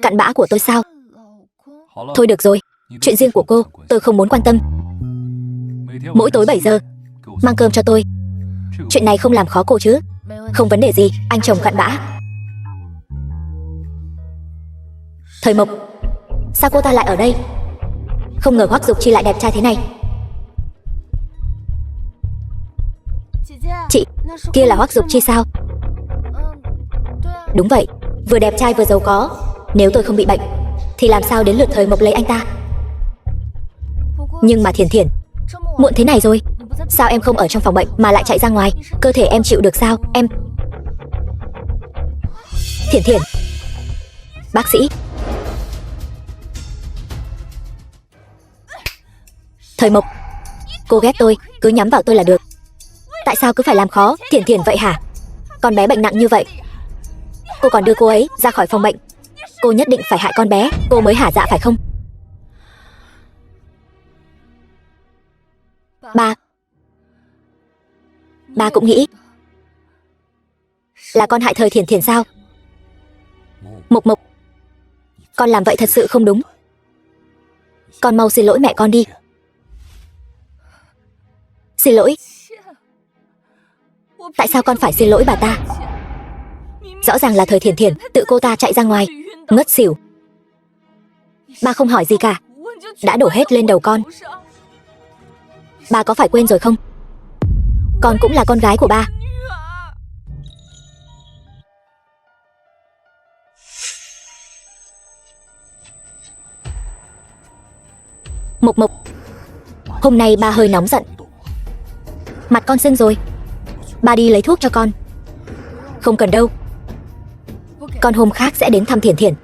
cặn bã của tôi sao? Thôi được rồi, chuyện riêng của cô tôi không muốn quan tâm. Mỗi tối 7 giờ mang cơm cho tôi. Chuyện này không làm khó cô chứ? Không vấn đề gì, anh chồng cặn bã. Thời Mộc, sao cô ta lại ở đây? Không ngờ Hoắc Dục Chi lại đẹp trai thế này. Chị, kia là Hoắc Dục Chi sao? Đúng vậy, vừa đẹp trai vừa giàu có. Nếu tôi không bị bệnh thì làm sao đến lượt Thời Mộc lấy anh ta? Nhưng mà Thiển Thiển, muộn thế này rồi, sao em không ở trong phòng bệnh mà lại chạy ra ngoài? Cơ thể em chịu được sao? Em... Thiển Thiển, bác sĩ. Thời Mộc, cô ghét tôi, cứ nhắm vào tôi là được. Tại sao cứ phải làm khó Thiển Thiển vậy hả? Con bé bệnh nặng như vậy, cô còn đưa cô ấy ra khỏi phòng bệnh. Cô nhất định phải hại con bé, cô mới hả dạ phải không? Ba cũng nghĩ là con hại Thời Thiển Thiển sao? Mộc Mộc, con làm vậy thật sự không đúng. Con mau xin lỗi mẹ con đi. Xin lỗi? Tại sao con phải xin lỗi bà ta? Rõ ràng là Thời Thiển Thiển tự cô ta chạy ra ngoài, ngất xỉu. Ba không hỏi gì cả, đã đổ hết lên đầu con. Ba có phải quên rồi không? Con cũng là con gái của ba. Mộc Mộc, hôm nay ba hơi nóng giận. Mặt con sưng rồi. Ba đi lấy thuốc cho con. Không cần đâu, con hôm khác sẽ đến thăm Thiển Thiển.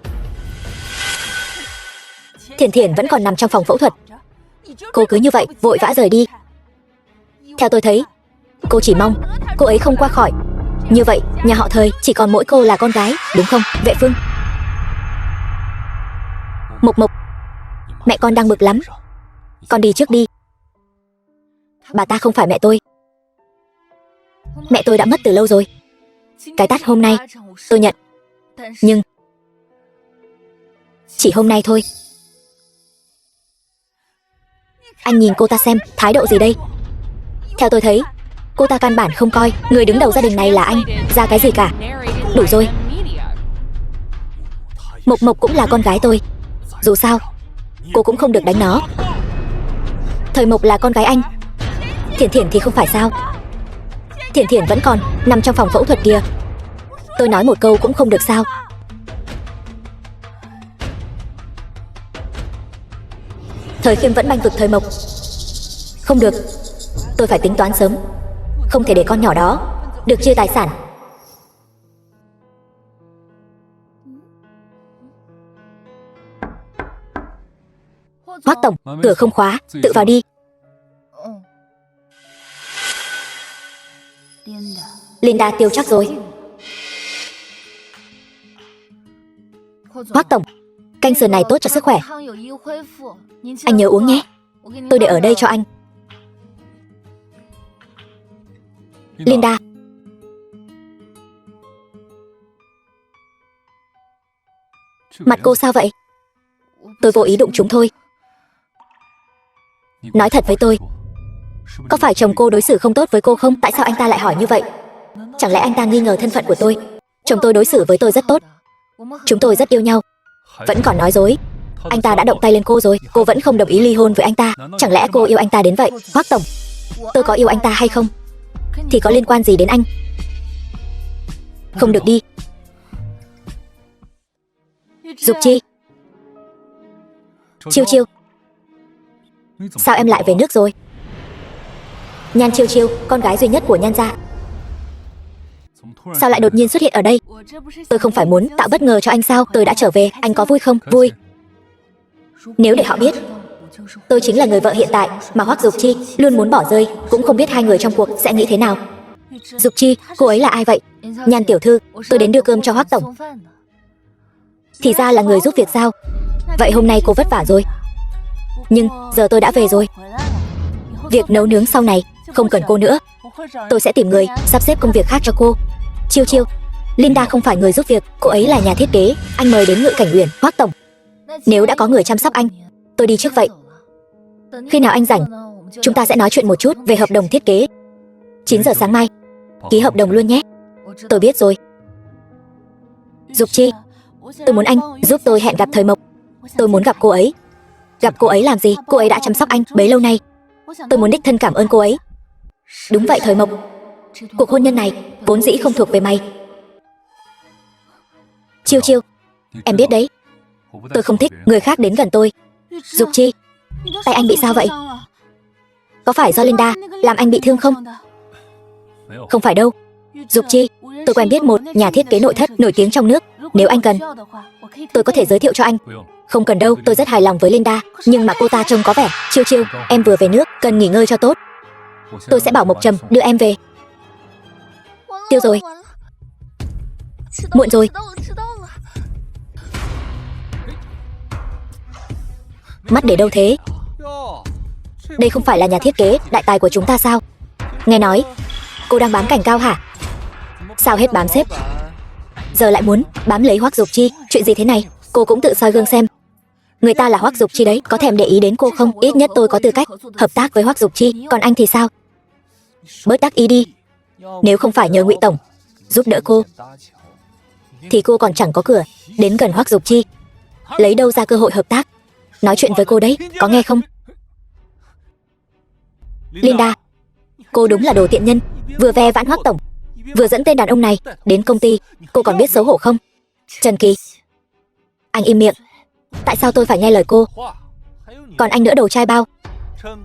Thiển Thiển vẫn còn nằm trong phòng phẫu thuật. Cô cứ như vậy vội vã rời đi. Theo tôi thấy, cô chỉ mong cô ấy không qua khỏi. Như vậy nhà họ Thời chỉ còn mỗi cô là con gái, đúng không Vệ Phương? Mộc Mộc, mẹ con đang bực lắm. Con đi trước đi. Bà ta không phải mẹ tôi. Mẹ tôi đã mất từ lâu rồi. Cái tát hôm nay tôi nhận, nhưng chỉ hôm nay thôi. Anh nhìn cô ta xem, thái độ gì đây? Theo tôi thấy, cô ta căn bản không coi người đứng đầu gia đình này là anh ra cái gì cả. Đủ rồi. Mộc Mộc cũng là con gái tôi. Dù sao, cô cũng không được đánh nó. Thời Mộc là con gái anh. Thiển Thiển thì không phải sao? Thiển Thiển vẫn còn nằm trong phòng phẫu thuật kìa. Tôi nói một câu cũng không được sao? Thời Khiêm vẫn banh vực Thời Mộc. Không được, tôi phải tính toán sớm. Không thể để con nhỏ đó được chia tài sản. Hoắc tổng, cửa không khóa, tự vào đi. Linda tiêu chắc rồi. Hoắc tổng, canh sườn này tốt cho sức khỏe. Anh nhớ uống nhé. Tôi để ở đây cho anh. Linda, mặt cô sao vậy? Tôi vô ý đụng chúng thôi. Nói thật với tôi, có phải chồng cô đối xử không tốt với cô không? Tại sao anh ta lại hỏi như vậy? Chẳng lẽ anh ta nghi ngờ thân phận của tôi? Chồng tôi đối xử với tôi rất tốt. Chúng tôi rất yêu nhau. Vẫn còn nói dối. Anh ta đã động tay lên cô rồi. Cô vẫn không đồng ý ly hôn với anh ta. Chẳng lẽ cô yêu anh ta đến vậy? Hoắc tổng, tôi có yêu anh ta hay không thì có liên quan gì đến anh? Không được đi. Dục Chi, Chiêu Chiêu, sao em lại về nước rồi? Nhan Chiêu Chiêu, con gái duy nhất của Nhan gia, sao lại đột nhiên xuất hiện ở đây? Tôi không phải muốn tạo bất ngờ cho anh sao? Tôi đã trở về, anh có vui không? Vui. Nếu để họ biết tôi chính là người vợ hiện tại mà Hoắc Dục Chi luôn muốn bỏ rơi, cũng không biết hai người trong cuộc sẽ nghĩ thế nào. Dục Chi, cô ấy là ai vậy? Nhan tiểu thư, tôi đến đưa cơm cho Hoắc tổng. Thì ra là người giúp việc sao? Vậy hôm nay cô vất vả rồi. Nhưng giờ tôi đã về rồi. Việc nấu nướng sau này không cần cô nữa. Tôi sẽ tìm người sắp xếp công việc khác cho cô. Chiêu chiêu, Linda không phải người giúp việc, cô ấy là nhà thiết kế. Anh mời đến Ngự Cảnh Uyển. Hoắc tổng, nếu đã có người chăm sóc anh, tôi đi trước vậy. Khi nào anh rảnh, chúng ta sẽ nói chuyện một chút về hợp đồng thiết kế. 9 giờ sáng mai, ký hợp đồng luôn nhé. Tôi biết rồi. Dục Chi, tôi muốn anh giúp tôi hẹn gặp Thời Mộc. Tôi muốn gặp cô ấy. Gặp cô ấy làm gì? Cô ấy đã chăm sóc anh bấy lâu nay. Tôi muốn đích thân cảm ơn cô ấy. Đúng vậy Thời Mộc, cuộc hôn nhân này vốn dĩ không thuộc về mày. Chiêu chiêu, em biết đấy, tôi không thích người khác đến gần tôi. Dục Chi, tay anh bị sao vậy? Có phải do Linda làm anh bị thương không? Không phải đâu. Dục Chi, tôi quen biết một nhà thiết kế nội thất nổi tiếng trong nước. Nếu anh cần, tôi có thể giới thiệu cho anh. Không cần đâu, tôi rất hài lòng với Linda. Nhưng mà cô ta trông có vẻ... Chiêu chiêu, em vừa về nước, cần nghỉ ngơi cho tốt. Tôi sẽ bảo Mộc Trầm đưa em về. Tiêu rồi. Muộn rồi. Mắt để đâu thế? Đây không phải là nhà thiết kế đại tài của chúng ta sao? Nghe nói cô đang bám cảnh cao hả? Sao hết bám sếp, giờ lại muốn bám lấy Hoắc Dục Chi? Chuyện gì thế này? Cô cũng tự soi gương xem. Người ta là Hoắc Dục Chi đấy, có thèm để ý đến cô không? Ít nhất tôi có tư cách hợp tác với Hoắc Dục Chi. Còn anh thì sao? Bớt đắc ý đi. Nếu không phải nhờ Ngụy tổng giúp đỡ cô, thì cô còn chẳng có cửa đến gần Hoắc Dục Chi. Lấy đâu ra cơ hội hợp tác? Nói chuyện với cô đấy, có nghe không? Linda, cô đúng là đồ tiện nhân. Vừa ve vãn Hoắc tổng, vừa dẫn tên đàn ông này đến công ty. Cô còn biết xấu hổ không? Trần Kỳ, anh im miệng. Tại sao tôi phải nghe lời cô? Còn anh nữa, đồ trai bao.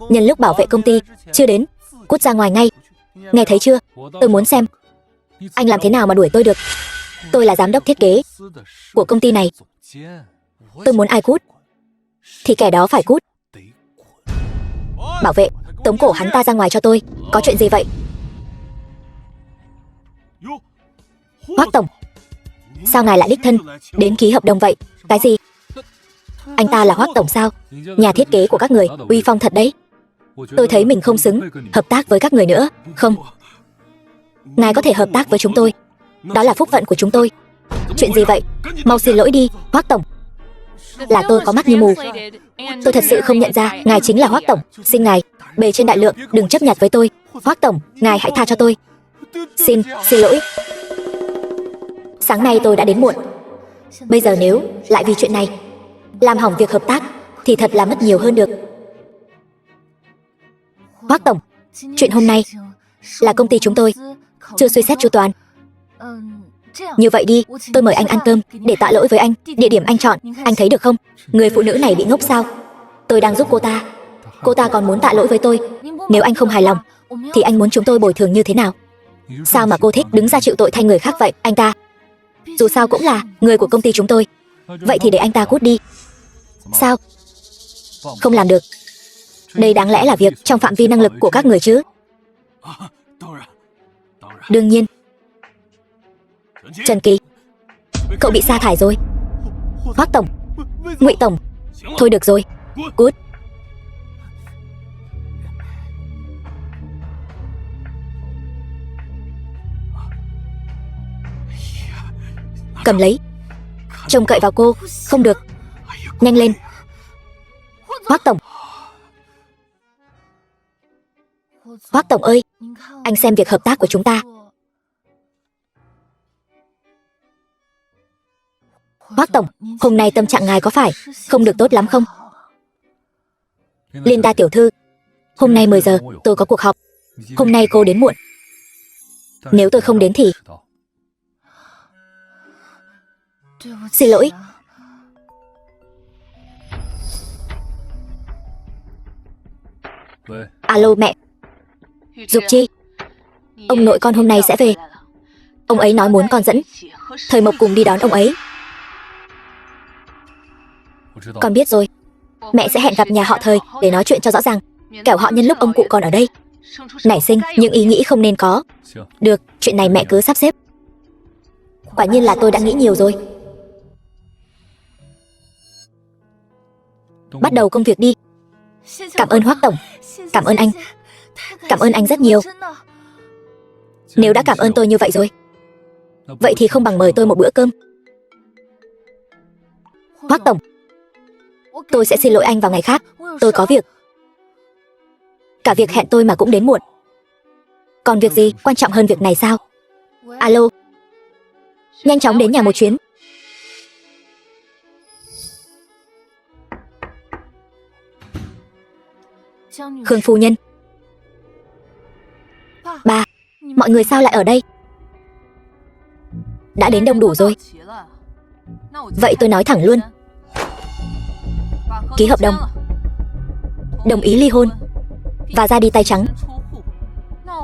Nhân lúc bảo vệ công ty chưa đến, cút ra ngoài ngay. Nghe thấy chưa? Tôi muốn xem anh làm thế nào mà đuổi tôi được. Tôi là giám đốc thiết kế của công ty này. Tôi muốn ai cút thì kẻ đó phải cút. Bảo vệ, tống cổ hắn ta ra ngoài cho tôi. Có chuyện gì vậy? Hoắc tổng, sao ngài lại đích thân đến ký hợp đồng vậy? Cái gì? Anh ta là Hoắc tổng sao? Nhà thiết kế của các người uy phong thật đấy. Tôi thấy mình không xứng hợp tác với các người nữa. Không, ngài có thể hợp tác với chúng tôi, đó là phúc phận của chúng tôi. Chuyện gì vậy? Mau xin lỗi đi, Hoắc tổng. Là tôi có mắt như mù. Tôi thật sự không nhận ra ngài chính là Hoắc tổng. Xin ngài bề trên đại lượng đừng chấp nhặt với tôi. Hoắc tổng, ngài hãy tha cho tôi. Xin lỗi. Sáng nay tôi đã đến muộn. Bây giờ nếu lại vì chuyện này làm hỏng việc hợp tác thì thật là mất nhiều hơn được. Hoắc tổng, chuyện hôm nay là công ty chúng tôi chưa suy xét chu toàn. Như vậy đi, tôi mời anh ăn cơm để tạ lỗi với anh. Địa điểm anh chọn, anh thấy được không? Người phụ nữ này bị ngốc sao? Tôi đang giúp cô ta còn muốn tạ lỗi với tôi. Nếu anh không hài lòng thì anh muốn chúng tôi bồi thường như thế nào? Sao mà cô thích đứng ra chịu tội thay người khác vậy? Anh ta dù sao cũng là người của công ty chúng tôi. Vậy thì để anh ta cút đi. Sao? Không làm được. Đây đáng lẽ là việc trong phạm vi năng lực của các người chứ. Đương nhiên. Trần Kỳ, cậu bị sa thải rồi. Hoắc tổng, Ngụy tổng, thôi được rồi, cút. Cầm lấy. Trông cậy vào cô không được. Nhanh lên. Hoắc tổng. Hoắc tổng ơi, anh xem việc hợp tác của chúng ta. Hoắc tổng, hôm nay tâm trạng ngài có phải không được tốt lắm không? Linda tiểu thư, hôm nay 10 giờ tôi có cuộc họp. Hôm nay cô đến muộn. Nếu tôi không đến thì... Xin lỗi. Alo mẹ. Dục Chi, ông nội con hôm nay sẽ về. Ông ấy nói muốn con dẫn Thời Mộc cùng đi đón ông ấy. Con biết rồi. Mẹ sẽ hẹn gặp nhà họ Thời để nói chuyện cho rõ ràng, kẻo họ nhân lúc ông cụ còn ở đây nảy sinh những ý nghĩ không nên có. Được, chuyện này mẹ cứ sắp xếp. Quả nhiên là tôi đã nghĩ nhiều rồi. Bắt đầu công việc đi. Cảm ơn Hoắc tổng. Cảm ơn anh. Cảm ơn anh rất nhiều. Nếu đã cảm ơn tôi như vậy rồi, vậy thì không bằng mời tôi một bữa cơm. Hoắc tổng, tôi sẽ xin lỗi anh vào ngày khác. Tôi có việc. Cả việc hẹn tôi mà cũng đến muộn. Còn việc gì quan trọng hơn việc này sao? Alo. Nhanh chóng đến nhà một chuyến. Khương phu nhân. Ba, mọi người sao lại ở đây? Đã đến đông đủ rồi. Vậy tôi nói thẳng luôn. Ký hợp đồng, đồng ý ly hôn và ra đi tay trắng.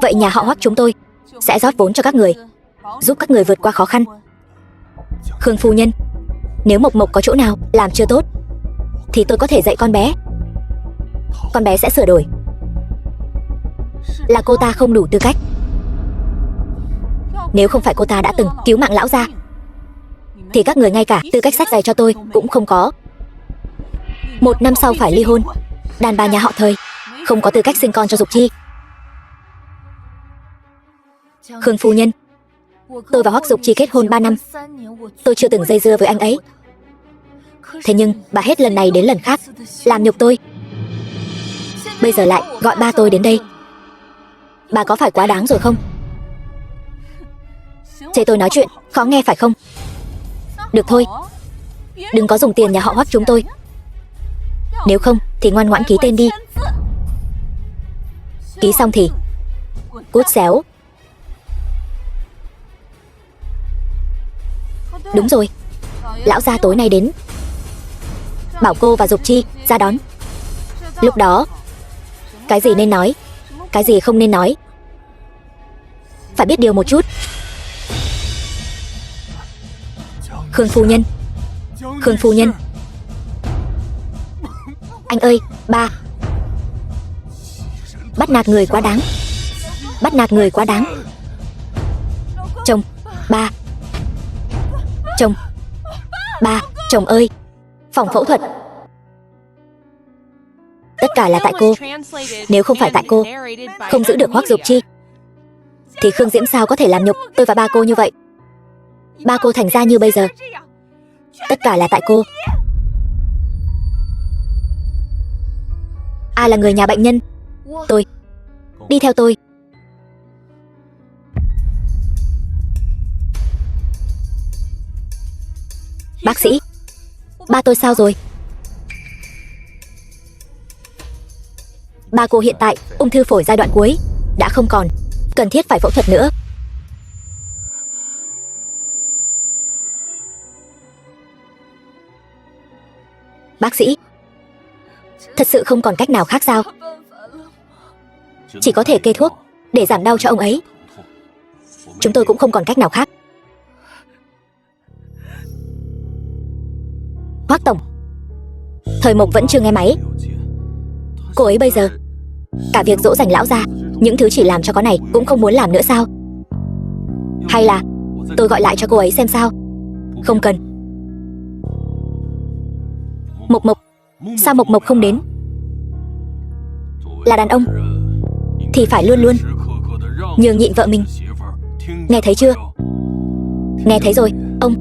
Vậy nhà họ Hoắc chúng tôi sẽ rót vốn cho các người, giúp các người vượt qua khó khăn. Khương phu nhân, nếu Mộc Mộc có chỗ nào làm chưa tốt thì tôi có thể dạy con bé. Con bé sẽ sửa đổi. Là cô ta không đủ tư cách. Nếu không phải cô ta đã từng cứu mạng lão gia thì các người ngay cả tư cách sách giày cho tôi cũng không có. 1 năm sau phải ly hôn. Đàn bà nhà họ Thời không có tư cách sinh con cho Dục Chi. Khương phu nhân, tôi và Hoắc Dục Chi kết hôn 3 năm. Tôi chưa từng dây dưa với anh ấy. Thế nhưng bà hết lần này đến lần khác làm nhục tôi. Bây giờ lại gọi ba tôi đến đây. Bà có phải quá đáng rồi không? Chê tôi nói chuyện khó nghe phải không? Được thôi, đừng có dùng tiền nhà họ Hoắc chúng tôi. Nếu không thì ngoan ngoãn ký tên đi. Ký xong thì cút xéo. Đúng rồi, lão gia tối nay đến. Bảo cô và Dục Chi ra đón. Lúc đó cái gì nên nói, cái gì không nên nói, phải biết điều một chút. Khương phu nhân. Khương phu nhân. Anh ơi, ba. Bắt nạt người quá đáng. Bắt nạt người quá đáng. Chồng, ba. Chồng. Ba, chồng ơi. Phòng phẫu thuật. Tất cả là tại cô. Nếu không phải tại cô không giữ được Hoắc Dục Chi thì Khương Diễm sao có thể làm nhục tôi và ba cô như vậy. Ba cô thành ra như bây giờ, tất cả là tại cô. A là người nhà bệnh nhân. Tôi. Đi theo tôi. Bác sĩ, ba tôi sao rồi? Ba cô hiện tại ung thư phổi giai đoạn cuối, đã không còn cần thiết phải phẫu thuật nữa. Bác sĩ, thật sự không còn cách nào khác sao? Chỉ có thể kê thuốc để giảm đau cho ông ấy. Chúng tôi cũng không còn cách nào khác. Hoắc tổng, Thời Mộc vẫn chưa nghe máy. Cô ấy bây giờ cả việc dỗ dành lão gia, những thứ chỉ làm cho có này cũng không muốn làm nữa sao? Hay là tôi gọi lại cho cô ấy xem sao? Không cần. Mộc Mộc, sao Mộc Mộc không đến? Là đàn ông thì phải luôn luôn nhường nhịn vợ mình. Nghe thấy chưa? Nghe thấy rồi, ông.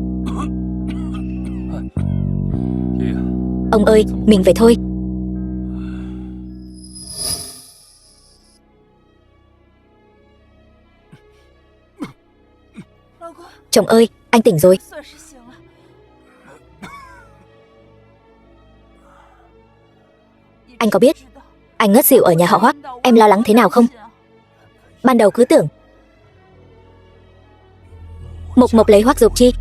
Ông ơi, mình về thôi. Chồng ơi, anh tỉnh rồi. Anh có biết anh ngất xỉu ở nhà họ Hoắc, em lo lắng thế nào không? Ban đầu cứ tưởng Mộc Mộc lấy Hoắc Dục Chi,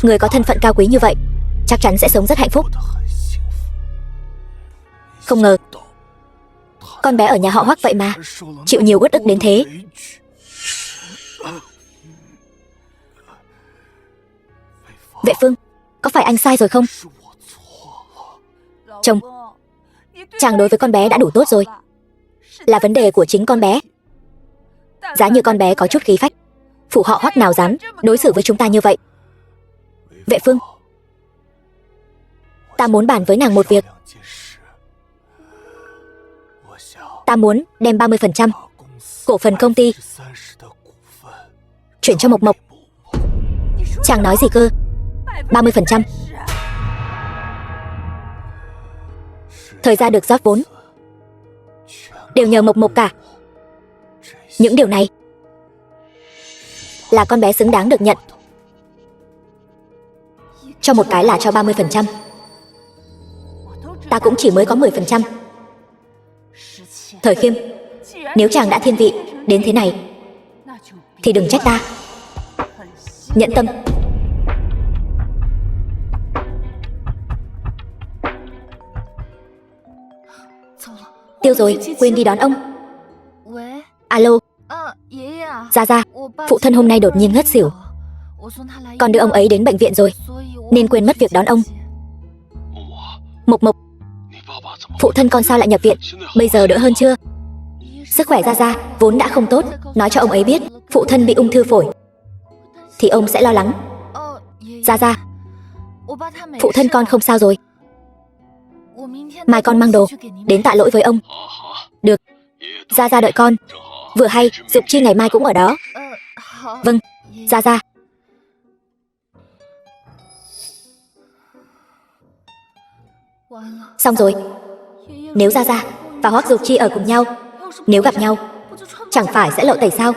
người có thân phận cao quý như vậy, chắc chắn sẽ sống rất hạnh phúc. Không ngờ con bé ở nhà họ Hoắc vậy mà chịu nhiều uất ức đến thế. Vệ Phương, có phải anh sai rồi không? Chồng, chàng đối với con bé đã đủ tốt rồi. Là vấn đề của chính con bé. Giá như con bé có chút khí phách Phủ họ Hoắc nào dám đối xử với chúng ta như vậy? Vệ Phương, ta muốn bàn với nàng một việc. Ta muốn đem 30% cổ phần công ty chuyển cho Mộc Mộc. Chàng nói gì cơ? 30%? Thời gian được rót vốn đều nhờ Mộc Mộc cả. Những điều này là con bé xứng đáng được nhận. Cho một cái là cho 30%. Ta cũng chỉ mới có 10%. Thời Khiêm, nếu chàng đã thiên vị đến thế này thì đừng trách ta. Nhẫn tâm. Tiêu rồi, quên đi đón ông. Alo. Gia Gia, phụ thân hôm nay đột nhiên ngất xỉu. Con đưa ông ấy đến bệnh viện rồi, nên quên mất việc đón ông. Mộc Mộc, phụ thân con sao lại nhập viện? Bây giờ đỡ hơn chưa? Sức khỏe Gia Gia vốn đã không tốt. Nói cho ông ấy biết phụ thân bị ung thư phổi thì ông sẽ lo lắng. Gia Gia, phụ thân con không sao rồi. Mai con mang đồ đến tạ lỗi với ông. Được, Gia Gia đợi con. Vừa hay Dục Chi ngày mai cũng ở đó. Vâng, Gia Gia. Xong rồi. Nếu Gia Gia và Hoắc Dục Chi ở cùng nhau, nếu gặp nhau, chẳng phải sẽ lộ tẩy sao?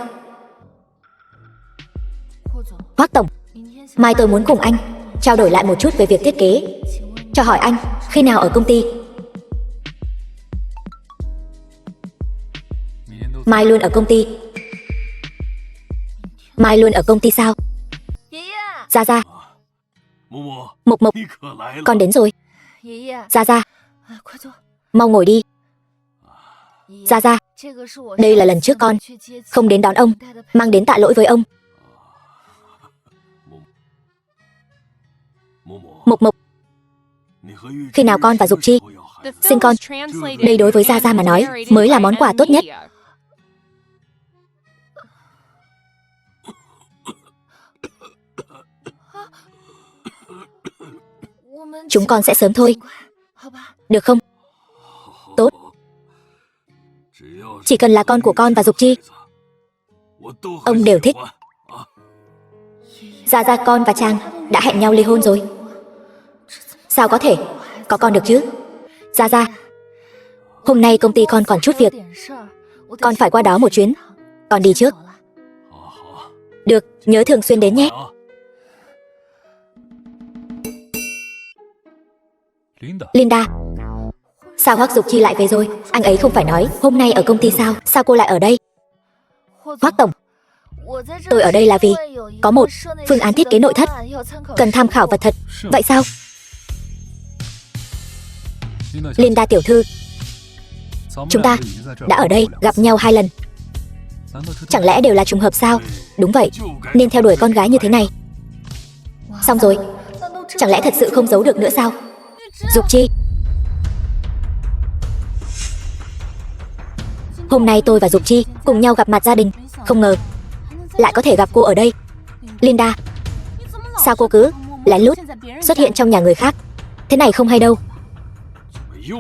Hoắc tổng, mai tôi muốn cùng anh trao đổi lại một chút về việc thiết kế. Cho hỏi anh, khi nào ở công ty? Mai luôn ở công ty. Mai luôn ở công ty sao? Gia Gia. Mộc Mộc, con đến rồi. Gia Gia, mau ngồi đi. Gia Gia, đây là lần trước con không đến đón ông, mang đến tạ lỗi với ông. Mộc Mộc, khi nào con và Dục Chi sinh con, đây đối với Gia Gia mà nói mới là món quà tốt nhất. Chúng con sẽ sớm thôi, được không? Tốt. Chỉ cần là con của con và Dục Chi, ông đều thích. Gia Gia, con và chàng đã hẹn nhau ly hôn rồi. Sao có thể có con được chứ? Gia Gia, hôm nay công ty con còn chút việc, con phải qua đó một chuyến. Con đi trước. Được, nhớ thường xuyên đến nhé. Linda, sao Hoắc Dục Chi lại về rồi? Anh ấy không phải nói hôm nay ở công ty sao? Sao cô lại ở đây? Hoắc tổng, tôi ở đây là vì có một phương án thiết kế nội thất cần tham khảo vật thật. Vậy sao? Linda tiểu thư, chúng ta đã ở đây gặp nhau 2 lần. Chẳng lẽ đều là trùng hợp sao? Đúng vậy, nên theo đuổi con gái như thế này. Xong rồi, chẳng lẽ thật sự không giấu được nữa sao? Dục Chi, hôm nay tôi và Dục Chi cùng nhau gặp mặt gia đình, không ngờ lại có thể gặp cô ở đây. Linda, sao cô cứ lén lút xuất hiện trong nhà người khác? Thế này không hay đâu.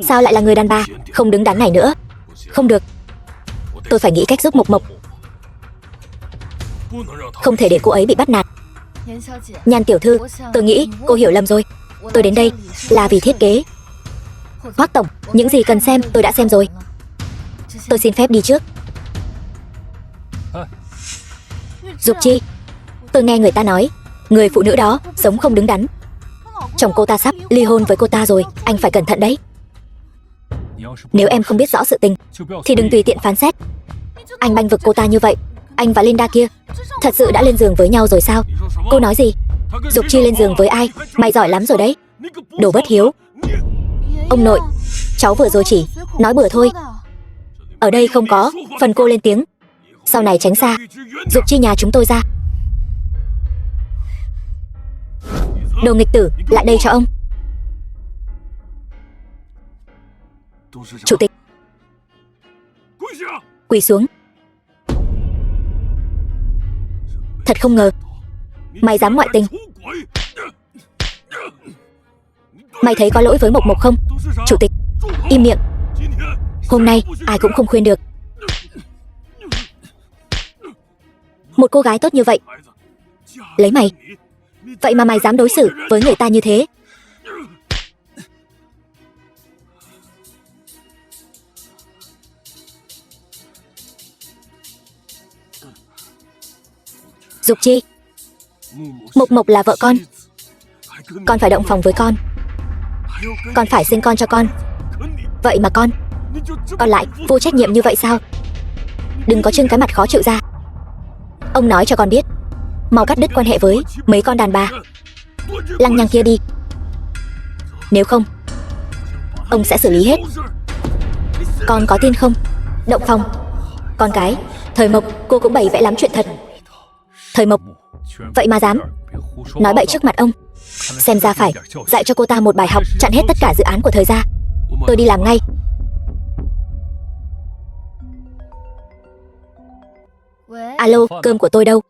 Sao lại là người đàn bà không đứng đắn này nữa? Không được, tôi phải nghĩ cách giúp Mộc Mộc. Không thể để cô ấy bị bắt nạt. Nhan tiểu thư, tôi nghĩ cô hiểu lầm rồi. Tôi đến đây là vì thiết kế. Hoắc tổng, những gì cần xem tôi đã xem rồi. Tôi xin phép đi trước. Dục Chi, tôi nghe người ta nói người phụ nữ đó sống không đứng đắn. Chồng cô ta sắp ly hôn với cô ta rồi. Anh phải cẩn thận đấy. Nếu em không biết rõ sự tình thì đừng tùy tiện phán xét. Anh banh vực cô ta như vậy. Anh và Linda kia thật sự đã lên giường với nhau rồi sao? Cô nói gì? Dục Chi lên giường với ai? Mày giỏi lắm rồi đấy. Đồ bất hiếu. Ông nội, cháu vừa rồi chỉ nói bừa thôi. Ở đây không có phần cô lên tiếng. Sau này tránh xa Dục Chi nhà chúng tôi ra. Đồ nghịch tử, lại đây cho ông. Chủ tịch, quỳ xuống. Thật không ngờ mày dám ngoại tình. Mày thấy có lỗi với Mộc Mộc không? Chủ tịch, im miệng. Hôm nay ai cũng không khuyên được. Một cô gái tốt như vậy lấy mày, vậy mà mày dám đối xử với người ta như thế. Dục Chi, Mộc Mộc là vợ con phải động phòng với con phải sinh con cho con. Vậy mà con lại vô trách nhiệm như vậy sao? Đừng có trưng cái mặt khó chịu ra. Ông nói cho con biết, mau cắt đứt quan hệ với mấy con đàn bà lăng nhăng kia đi. Nếu không, ông sẽ xử lý hết. Con có tin không? Động phòng. Con cái Thời Mộc, cô cũng bày vẽ lắm chuyện thật. Thời Mộc, vậy mà dám nói bậy trước mặt ông. Xem ra phải dạy cho cô ta một bài học, chặn hết tất cả dự án của Thời gia. Tôi đi làm ngay. Alo, cơm của tôi đâu?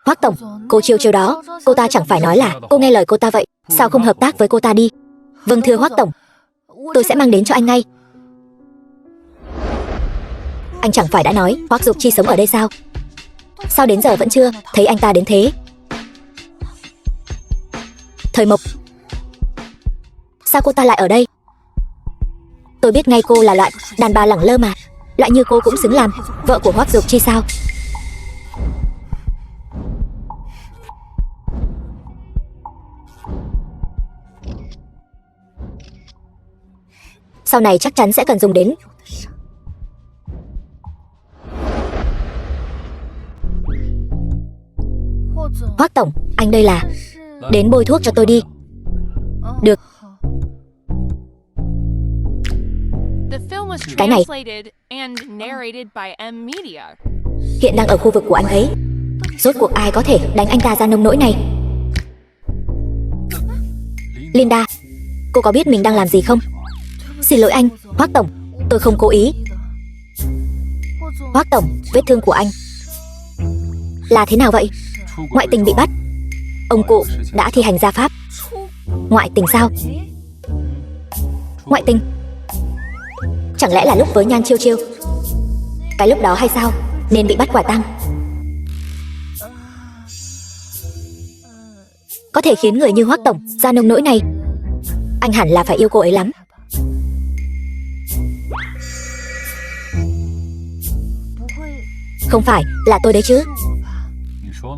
Hoắc tổng, cô chiêu đó, cô ta chẳng phải nói là cô nghe lời cô ta vậy, sao không hợp tác với cô ta đi? Vâng thưa Hoắc tổng, tôi sẽ mang đến cho anh ngay. Anh chẳng phải đã nói Hoắc Dục Chi sống ở đây sao? Sao đến giờ vẫn chưa thấy anh ta đến thế? Thời Mộc, sao cô ta lại ở đây? Tôi biết ngay cô là loại đàn bà lẳng lơ mà. Loại như cô cũng xứng làm vợ của Hoắc Dục Chi sao? Sau này chắc chắn sẽ cần dùng đến. Hoắc tổng, anh đây là đến bôi thuốc cho tôi đi. Được. Cái này hiện đang ở khu vực của anh ấy. Rốt cuộc ai có thể đánh anh ta ra nông nỗi này? Linda, cô có biết mình đang làm gì không? Xin lỗi anh, Hoắc tổng, tôi không cố ý. Hoắc tổng, vết thương của anh là thế nào vậy? Ngoại tình bị bắt. Ông cụ đã thi hành gia pháp. Ngoại tình sao? Ngoại tình? Chẳng lẽ là lúc với Nhan Chiêu Chiêu? Cái lúc đó hay sao nên bị bắt quả tang? Có thể khiến người như Hoắc tổng ra nông nỗi này, anh hẳn là phải yêu cô ấy lắm. Không phải là tôi đấy chứ?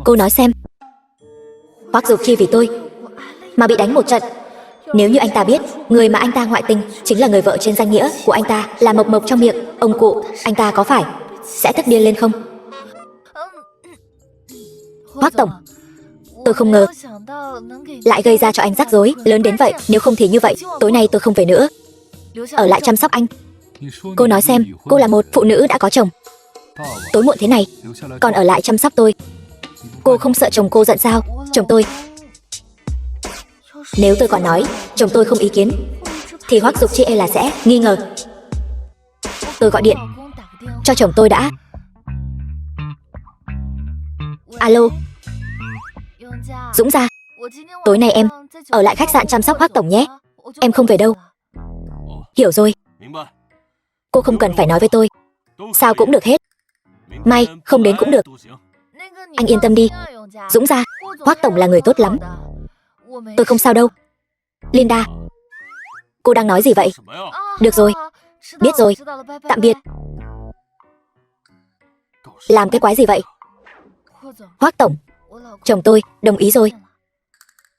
Cô nói xem. Hoắc Dục Chi vì tôi mà bị đánh một trận. Nếu như anh ta biết người mà anh ta ngoại tình chính là người vợ trên danh nghĩa của anh ta là Mộc Mộc trong miệng ông cụ, anh ta có phải sẽ tức điên lên không? Hoắc tổng, tôi không ngờ lại gây ra cho anh rắc rối lớn đến vậy. Nếu không thì như vậy, tối nay tôi không về nữa, ở lại chăm sóc anh. Cô nói xem, cô là một phụ nữ đã có chồng, tối muộn thế này còn ở lại chăm sóc tôi. Cô không sợ chồng cô giận sao? Chồng tôi, nếu tôi còn nói chồng tôi không ý kiến thì Hoắc Dục Chi e là sẽ nghi ngờ. Tôi gọi điện cho chồng tôi đã. Alo, Dũng gia, tối nay em ở lại khách sạn chăm sóc Hoắc tổng nhé. Em không về đâu. Hiểu rồi. Cô không cần phải nói với tôi. Sao cũng được hết. May không đến cũng được. Anh yên tâm đi, Dũng gia, Hoắc tổng là người tốt lắm. Tôi không sao đâu. Linda, cô đang nói gì vậy? Được rồi, biết rồi, tạm biệt. Làm cái quái gì vậy? Hoắc tổng, chồng tôi đồng ý rồi.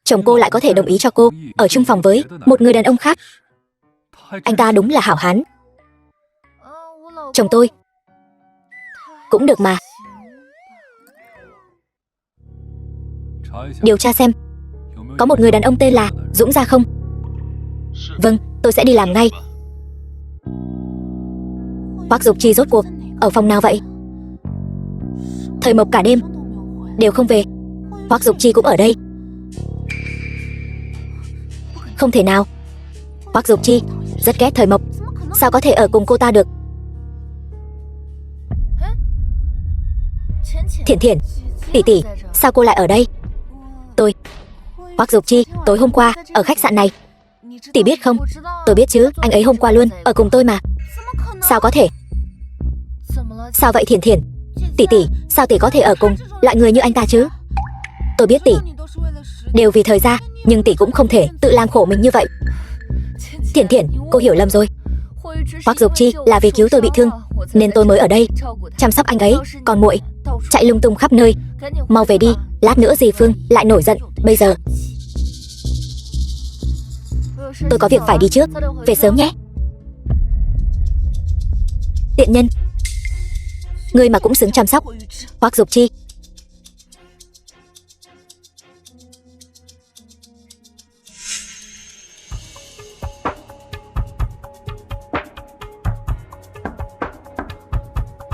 Chồng cô lại có thể đồng ý cho cô ở chung phòng với một người đàn ông khác. Anh ta đúng là hảo hán. Chồng tôi cũng được mà. Điều tra xem có một người đàn ông tên là Dũng gia không? Vâng, tôi sẽ đi làm ngay. Hoắc Dục Chi rốt cuộc ở phòng nào vậy? Thời Mộc cả đêm đều không về, Hoắc Dục Chi cũng ở đây. Không thể nào. Hoắc Dục Chi rất ghét Thời Mộc, sao có thể ở cùng cô ta được? Thiển Thiển, Tỷ tỷ, sao cô lại ở đây? Hoắc Dục Chi, tối hôm qua, ở khách sạn này. Tỷ biết không? Tôi biết chứ, anh ấy hôm qua luôn, ở cùng tôi mà. Sao có thể? Sao vậy Thiển Thiển? Tỷ tỷ, sao tỷ có thể ở cùng loại người như anh ta chứ? Tôi biết tỷ, đều vì thời gian, nhưng tỷ cũng không thể tự làm khổ mình như vậy. Thiển Thiển, cô hiểu lầm rồi. Hoắc Dục Chi là vì cứu tôi bị thương, nên tôi mới ở đây chăm sóc anh ấy. Còn muội chạy lung tung khắp nơi. Mau về đi, lát nữa dì Phương lại nổi giận. Bây giờ tôi có việc phải đi trước, về sớm nhé. Tiện nhân, ngươi mà cũng xứng chăm sóc. Hoắc Dục Chi.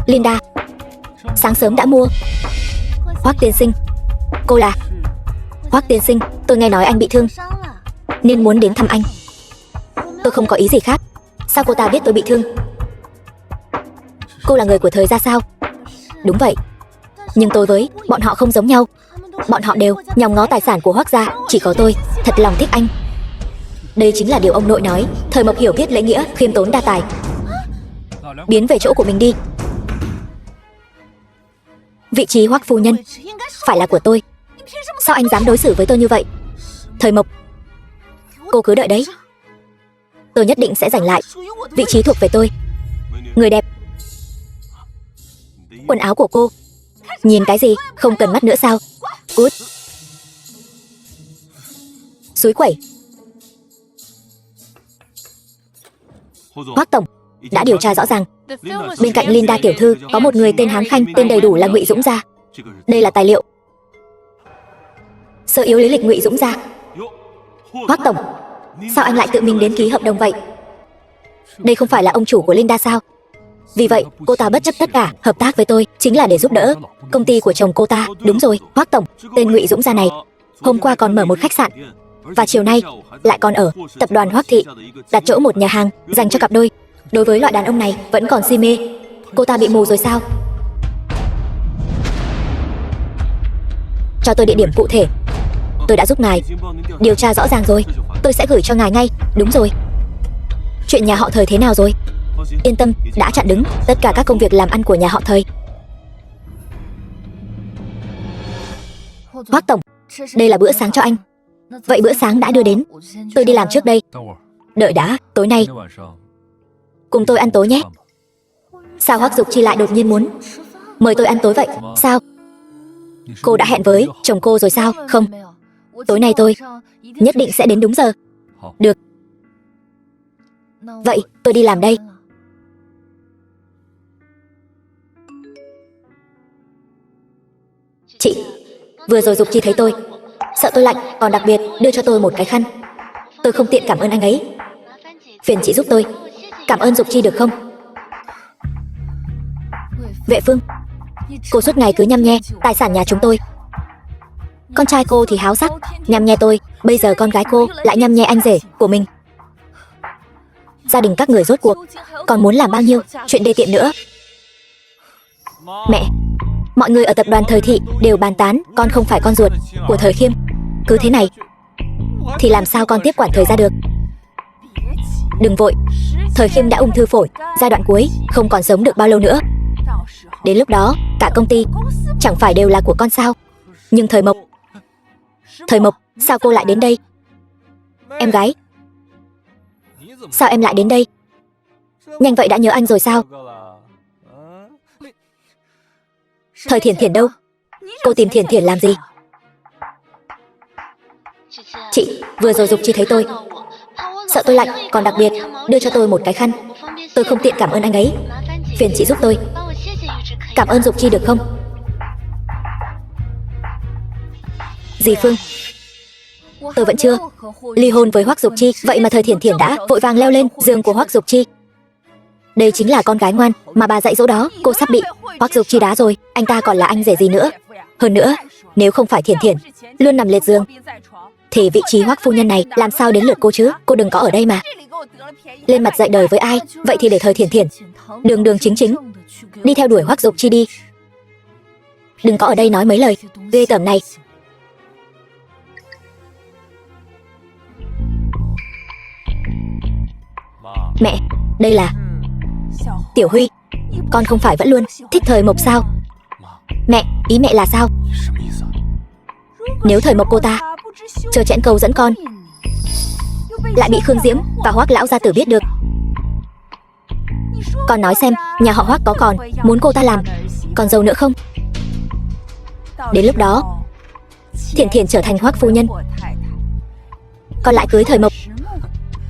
Linda, sáng sớm đã mua. Hoắc tiên sinh, cô là? Hoắc tiên sinh, tôi nghe nói anh bị thương nên muốn đến thăm anh. Tôi không có ý gì khác. Sao cô ta biết tôi bị thương? Cô là người của Thời gia sao? Đúng vậy, nhưng tôi với bọn họ không giống nhau. Bọn họ đều nhòm ngó tài sản của Hoắc gia, chỉ có tôi thật lòng thích anh. Đây chính là điều ông nội nói, Thời Mộc hiểu biết lễ nghĩa, khiêm tốn đa tài. Biến về chỗ của mình đi. Vị trí Hoắc phu nhân phải là của tôi. Sao anh dám đối xử với tôi như vậy? Thời Mộc, cô cứ đợi đấy. Tôi nhất định sẽ giành lại vị trí thuộc về tôi. Người đẹp, quần áo của cô nhìn cái gì, không cần mắt nữa sao? Cút. Xúi quẩy. Hoắc tổng đã điều tra rõ ràng, bên cạnh Linda tiểu thư có một người tên Hán Khanh, tên đầy đủ là Ngụy Dũng Gia. Đây là tài liệu sơ yếu lý lịch Ngụy Dũng Gia. Hoắc tổng, sao anh lại tự mình đến ký hợp đồng vậy? Đây không phải là ông chủ của Linda sao? Vì vậy cô ta bất chấp tất cả hợp tác với tôi chính là để giúp đỡ công ty của chồng cô ta. Đúng rồi, Hoắc tổng, tên Ngụy Dũng Gia này hôm qua còn mở một khách sạn, và chiều nay lại còn ở tập đoàn Hoắc Thị đặt chỗ một nhà hàng dành cho cặp đôi. Đối với loại đàn ông này vẫn còn si mê. Cô ta bị mù rồi sao? Cho tôi địa điểm cụ thể. Tôi đã giúp ngài điều tra rõ ràng rồi, tôi sẽ gửi cho ngài ngay. Đúng rồi. Chuyện nhà họ Thời thế nào rồi? Yên tâm, đã chặn đứng tất cả các công việc làm ăn của nhà họ Thời. Hoắc tổng, đây là bữa sáng cho anh. Vậy bữa sáng đã đưa đến, tôi đi làm trước đây. Đợi đã, tối nay cùng tôi ăn tối nhé. Sao Hoắc Dục Chi lại đột nhiên muốn mời tôi ăn tối vậy? Sao? Cô đã hẹn với chồng cô rồi sao? Không, tối nay tôi nhất định sẽ đến đúng giờ. Được. Vậy tôi đi làm đây. Chị, vừa rồi Dục Chi thấy tôi sợ tôi lạnh, còn đặc biệt đưa cho tôi một cái khăn. Tôi không tiện cảm ơn anh ấy. Phiền chị giúp tôi cảm ơn Dục Chi được không? Vệ Phương, cô suốt ngày cứ nhăm nhe tài sản nhà chúng tôi. Con trai cô thì háo sắc nhăm nhe tôi, bây giờ con gái cô lại nhăm nhe anh rể của mình. Gia đình các người rốt cuộc còn muốn làm bao nhiêu chuyện đê tiện nữa? Mẹ, mọi người ở tập đoàn Thời Thị đều bàn tán con không phải con ruột của Thời Khiêm. Cứ thế này thì làm sao con tiếp quản Thời gia được? Đừng vội, Thời Khiêm đã ung thư phổi giai đoạn cuối, không còn sống được bao lâu nữa. Đến lúc đó cả công ty chẳng phải đều là của con sao? Nhưng Thời Mộc, sao cô lại đến đây? Em gái, sao em lại đến đây? Nhanh vậy đã nhớ anh rồi sao? Thời Thiển Thiển đâu? Cô tìm Thiển Thiển làm gì? Chị, vừa rồi Dục Chi thấy tôi sợ tôi lạnh, còn đặc biệt đưa cho tôi một cái khăn. Tôi không tiện cảm ơn anh ấy. Phiền chị giúp tôi cảm ơn Dục Chi được không? Dì Phương, tôi vẫn chưa ly hôn với Hoắc Dục Chi. Vậy mà Thời Thiển Thiển đã vội vàng leo lên giường của Hoắc Dục Chi. Đây chính là con gái ngoan mà bà dạy dỗ đó. Cô sắp bị Hoắc Dục Chi đá rồi. Anh ta còn là anh rể gì nữa? Hơn nữa, nếu không phải Thiển Thiển luôn nằm liệt giường thì vị trí Hoắc phu nhân này làm sao đến lượt cô chứ? Cô đừng có ở đây mà lên mặt dạy đời với ai. Vậy thì để Thời Thiển Thiển đường đường chính chính đi theo đuổi Hoắc Dục Chi đi. Đừng có ở đây nói mấy lời ghê tởm này. Mẹ, đây là Tiểu Huy. Con không phải vẫn luôn thích Thời Mộc sao? Mẹ, ý mẹ là sao? Nếu Thời Mộc cô ta chờ chẽn câu dẫn con, lại bị Khương Diễm và Hoác lão gia tử biết được, con nói xem, nhà họ Hoác có còn muốn cô ta làm con dâu nữa không? Đến lúc đó, Thiển Thiển trở thành Hoác phu nhân, còn lại cưới Thời Mộc,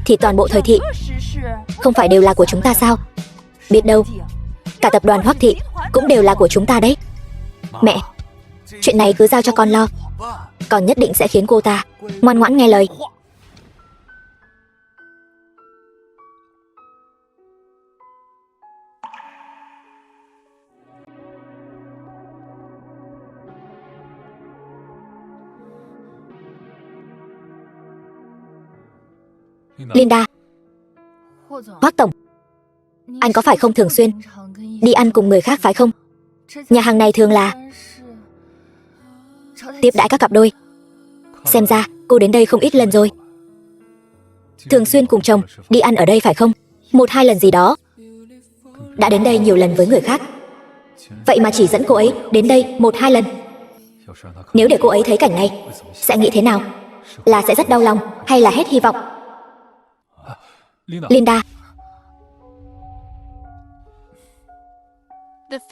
thì toàn bộ Thời thị không phải đều là của chúng ta sao? Biết đâu, cả tập đoàn Hoác thị cũng đều là của chúng ta đấy. Mẹ, chuyện này cứ giao cho con lo. Con nhất định sẽ khiến cô ta ngoan ngoãn nghe lời. Linda, Hoác tổng, anh có phải không thường xuyên đi ăn cùng người khác phải không? Nhà hàng này thường là tiếp đãi các cặp đôi. Xem ra cô đến đây không ít lần rồi. Thường xuyên cùng chồng đi ăn ở đây phải không? 1-2 lần gì đó. Đã đến đây nhiều lần với người khác, vậy mà chỉ dẫn cô ấy đến đây 1-2 lần. Nếu để cô ấy thấy cảnh này, sẽ nghĩ thế nào? Là sẽ rất đau lòng hay là hết hy vọng? Linda,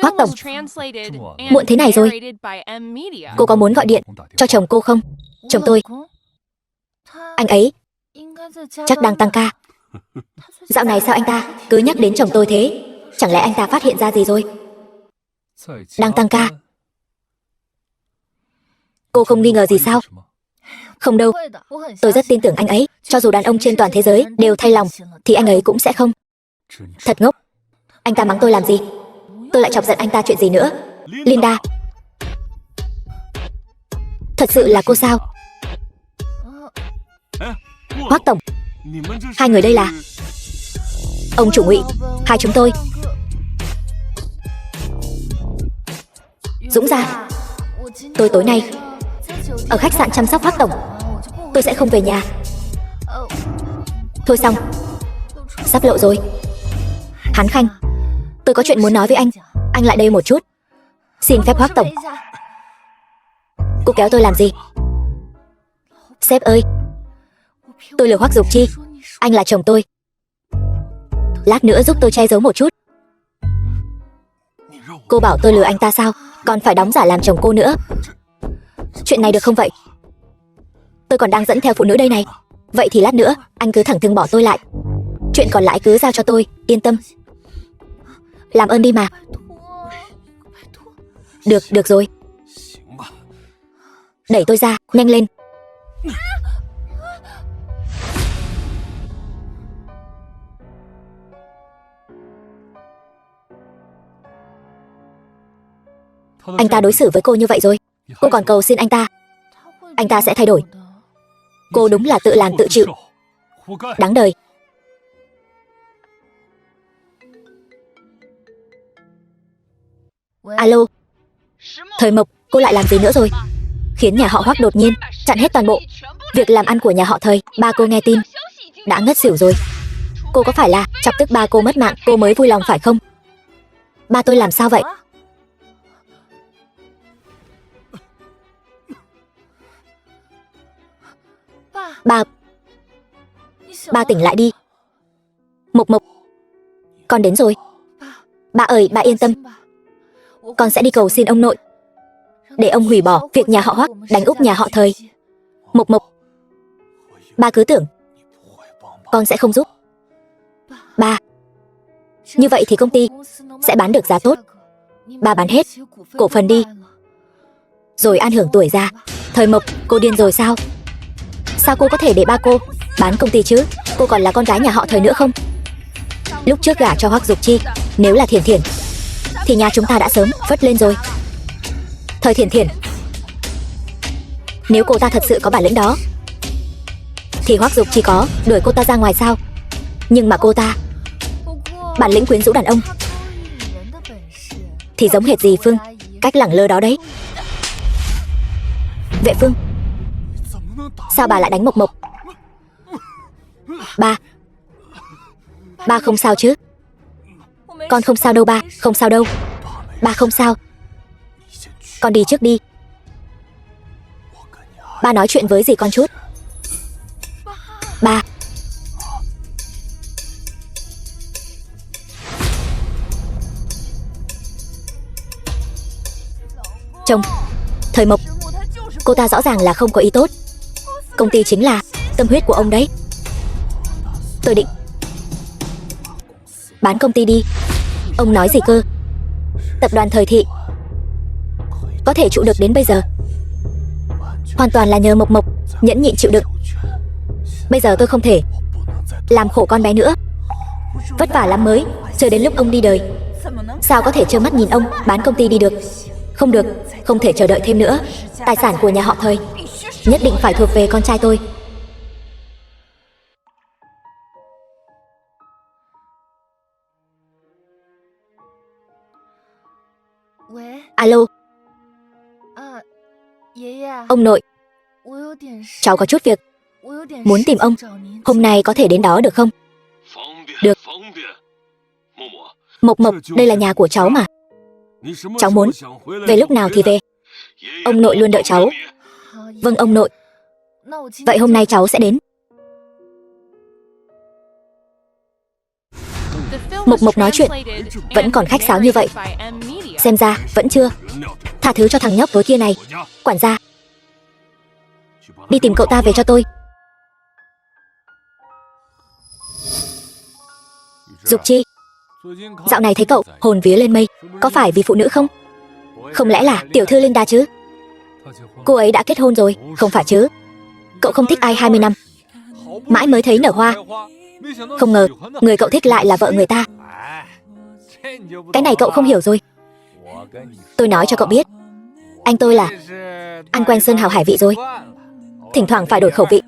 Hoác tổng, muộn thế này rồi, cô có muốn gọi điện cho chồng cô không? Chồng tôi, anh ấy chắc đang tăng ca. Dạo này sao anh ta cứ nhắc đến chồng tôi thế? Chẳng lẽ anh ta phát hiện ra gì rồi? Đang tăng ca? Cô không nghi ngờ gì sao? Không đâu, tôi rất tin tưởng anh ấy. Cho dù đàn ông trên toàn thế giới đều thay lòng, thì anh ấy cũng sẽ không. Thật ngốc. Anh ta mắng tôi làm gì? Tôi lại chọc giận anh ta chuyện gì nữa? Linda, thật sự là cô sao? Hoác tổng, hai người đây là ông chủ Ngụy, hai chúng tôi. Dũng ra, tôi tối nay ở khách sạn chăm sóc Hoác tổng, tôi sẽ không về nhà. Thôi xong, sắp lộ rồi. Hán Khanh, tôi có chuyện muốn nói với anh lại đây một chút. Xin phép Hoác tổng. Cô kéo tôi làm gì? Sếp ơi, tôi là Hoác Dục Chi, anh là chồng tôi. Lát nữa giúp tôi che giấu một chút. Cô bảo tôi lừa anh ta sao? Còn phải đóng giả làm chồng cô nữa. Chuyện này được không vậy? Tôi còn đang dẫn theo phụ nữ đây này. Vậy thì lát nữa anh cứ thẳng thừng bỏ tôi lại. Chuyện còn lại cứ giao cho tôi, yên tâm. Làm ơn đi mà. Được rồi. Đẩy tôi ra, nhanh lên. Anh ta đối xử với cô như vậy rồi, cô còn cầu xin anh ta sẽ thay đổi. Cô đúng là tự làm tự chịu, đáng đời. Alo, Thời Mộc, cô lại làm gì nữa rồi? Khiến nhà họ Hoác đột nhiên chặn hết toàn bộ việc làm ăn của nhà họ Thời. Ba cô nghe tin đã ngất xỉu rồi. Cô có phải là chọc tức ba cô mất mạng cô mới vui lòng phải không? Ba tôi làm sao vậy? Ba tỉnh lại đi. Mộc, con đến rồi. Ba ơi, ba yên tâm, con sẽ đi cầu xin ông nội để ông hủy bỏ việc nhà họ Hoác đánh úp nhà họ Thời. Mộc, ba cứ tưởng con sẽ không giúp. Ba, như vậy thì công ty sẽ bán được giá tốt. Ba bán hết cổ phần đi, rồi an hưởng tuổi già. Thời Mộc, cô điên rồi sao? Sao cô có thể để ba cô bán công ty chứ? Cô còn là con gái nhà họ Thời nữa không? Lúc trước gả cho Hoác Dục Chi, nếu là Thiển Thiển thì nhà chúng ta đã sớm phất lên rồi. Thời Thiển Thiển, nếu cô ta thật sự có bản lĩnh đó thì Hoác Dục Chi có đuổi cô ta ra ngoài sao? Nhưng mà cô ta bản lĩnh quyến rũ đàn ông thì giống hệt gì Phương cách lẳng lơ đó đấy. Vệ Phương, sao bà lại đánh Mộc Mộc? Ba không sao chứ? Con không sao đâu ba, không sao đâu. Ba không sao. Con đi trước đi. Ba nói chuyện với dì con chút. Ba. Chồng, Thời Mộc, cô ta rõ ràng là không có ý tốt. Công ty chính là tâm huyết của ông đấy. Tôi định bán công ty đi. Ông nói gì cơ? Tập đoàn Thời Thị có thể trụ được đến bây giờ hoàn toàn là nhờ Mộc Mộc nhẫn nhịn chịu đựng. Bây giờ tôi không thể làm khổ con bé nữa. Vất vả lắm mới chờ đến lúc ông đi đời. Sao có thể trơ mắt nhìn ông bán công ty đi được? Không được, không thể chờ đợi thêm nữa. Tài sản của nhà họ Thời nhất định phải thuộc về con trai tôi. Alo. Ông nội, cháu có chút việc muốn tìm ông. Hôm nay có thể đến đó được không? Được. Mộc Mộc, đây là nhà của cháu mà. Cháu muốn về lúc nào thì về. Ông nội luôn đợi cháu. Vâng ông nội. Vậy hôm nay cháu sẽ đến. Mộc Mộc nói chuyện vẫn còn khách sáo như vậy. Xem ra vẫn chưa tha thứ cho thằng nhóc tối kia này. Quản gia, đi tìm cậu ta về cho tôi. Dục Chi, dạo này thấy cậu hồn vía lên mây. Có phải vì phụ nữ không? Không lẽ là tiểu thư Linda chứ? Cô ấy đã kết hôn rồi, không phải chứ? Cậu không thích ai 20 năm mãi mới thấy nở hoa. Không ngờ người cậu thích lại là vợ người ta. Cái này cậu không hiểu rồi. Tôi nói cho cậu biết, anh tôi là ăn quen sơn hào hải vị rồi, thỉnh thoảng phải đổi khẩu vị.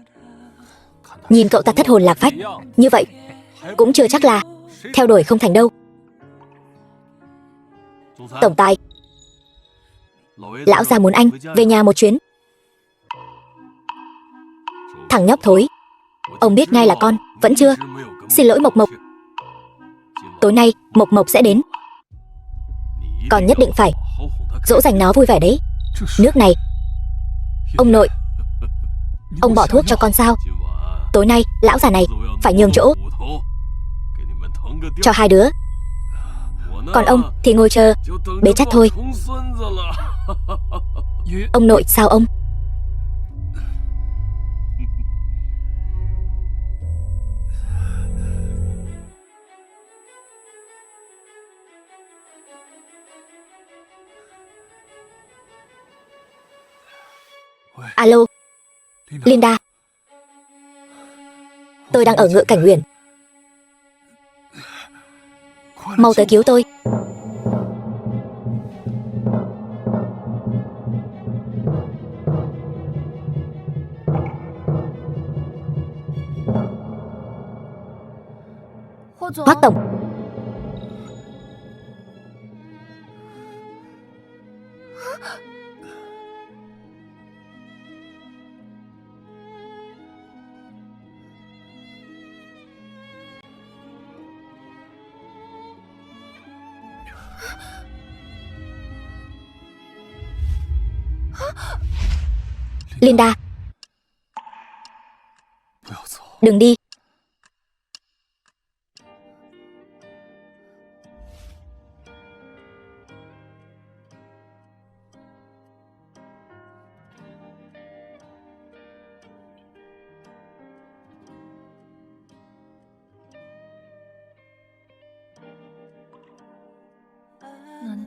Nhìn cậu ta thất hồn lạc phách như vậy cũng chưa chắc là theo đuổi không thành đâu. Tổng tài, lão gia muốn anh về nhà một chuyến. Thằng nhóc thối, ông biết ngay là con vẫn chưa xin lỗi Mộc Mộc. Tối nay Mộc Mộc sẽ đến, con nhất định phải dỗ dành nó vui vẻ đấy. Nước này, ông nội, ông bỏ thuốc cho con sao? Tối nay lão già này phải nhường chỗ cho hai đứa. Còn ông thì ngồi chờ bế chắc thôi. Ông nội sao ông? Alo, Linda, tôi đang ở Ngự Cảnh Uyển, mau tới cứu tôi. Hoắc tổng, Linda, đừng đi.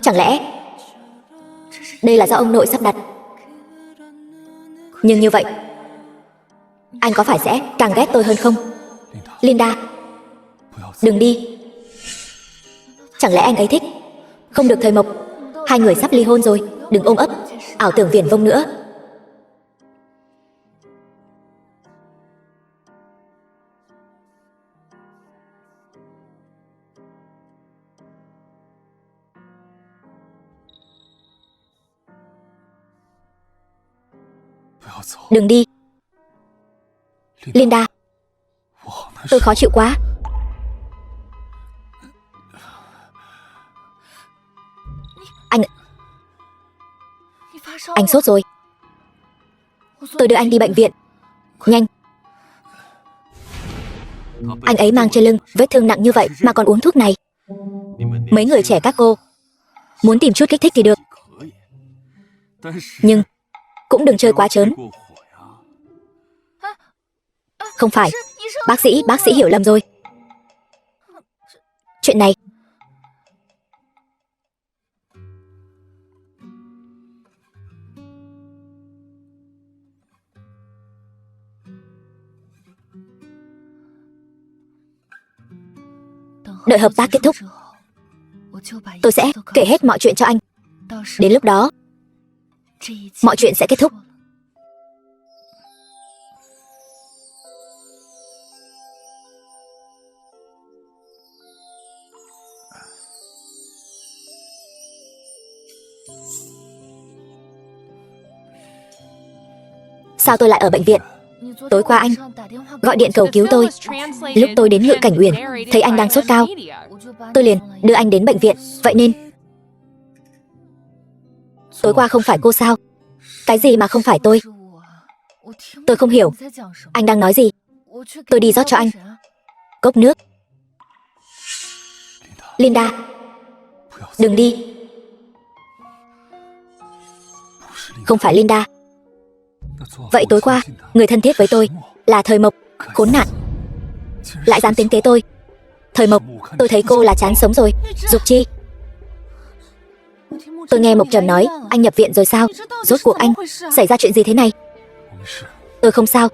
Chẳng lẽ đây là do ông nội sắp đặt? Nhưng như vậy anh có phải sẽ càng ghét tôi hơn không? Linda, đừng đi. Chẳng lẽ anh ấy thích không được Thời Mộc? Hai người sắp ly hôn rồi, đừng ôm ấp ảo tưởng viển vông nữa. Đừng đi. Linda, tôi khó chịu quá. Anh sốt rồi. Tôi đưa anh đi bệnh viện. Nhanh. Anh ấy mang trên lưng vết thương nặng như vậy mà còn uống thuốc này. Mấy người trẻ các cô muốn tìm chút kích thích thì được, nhưng cũng đừng chơi quá trớn. Không phải, bác sĩ hiểu lầm rồi. Chuyện này đợi hợp tác kết thúc, tôi sẽ kể hết mọi chuyện cho anh. Đến lúc đó, mọi chuyện sẽ kết thúc. Sao tôi lại ở bệnh viện? Tối qua anh gọi điện cầu cứu tôi. Lúc tôi đến Ngự Cảnh Uyển, thấy anh đang sốt cao, tôi liền đưa anh đến bệnh viện. Vậy nên tối qua không phải cô sao? Cái gì mà không phải tôi? Tôi không hiểu anh đang nói gì. Tôi đi rót cho anh cốc nước. Linda, đừng đi. Không phải Linda. Vậy tối qua, người thân thiết với tôi là Thời Mộc, khốn nạn, lại dám tính kế tôi. Thời Mộc, tôi thấy cô là chán sống rồi. Dục Chi, tôi nghe Mộc Trầm nói anh nhập viện rồi sao? Rốt cuộc anh xảy ra chuyện gì thế này? Tôi không sao.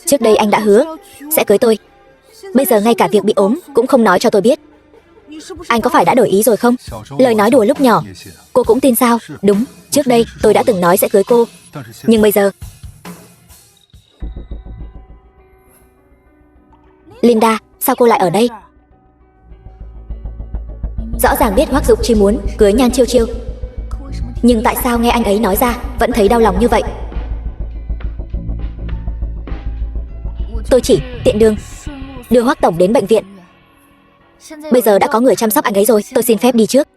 Trước đây anh đã hứa sẽ cưới tôi. Bây giờ ngay cả việc bị ốm cũng không nói cho tôi biết. Anh có phải đã đổi ý rồi không? Lời nói đùa lúc nhỏ cô cũng tin sao? Đúng, trước đây tôi đã từng nói sẽ cưới cô, nhưng bây giờ... Linda, sao cô lại ở đây? Rõ ràng biết Hoắc Dục Chi muốn cưới Nhan Chiêu Chiêu, nhưng tại sao nghe anh ấy nói ra vẫn thấy đau lòng như vậy? Tôi chỉ tiện đường đưa Hoắc tổng đến bệnh viện. Bây giờ đã có người chăm sóc anh ấy rồi. Tôi xin phép đi trước.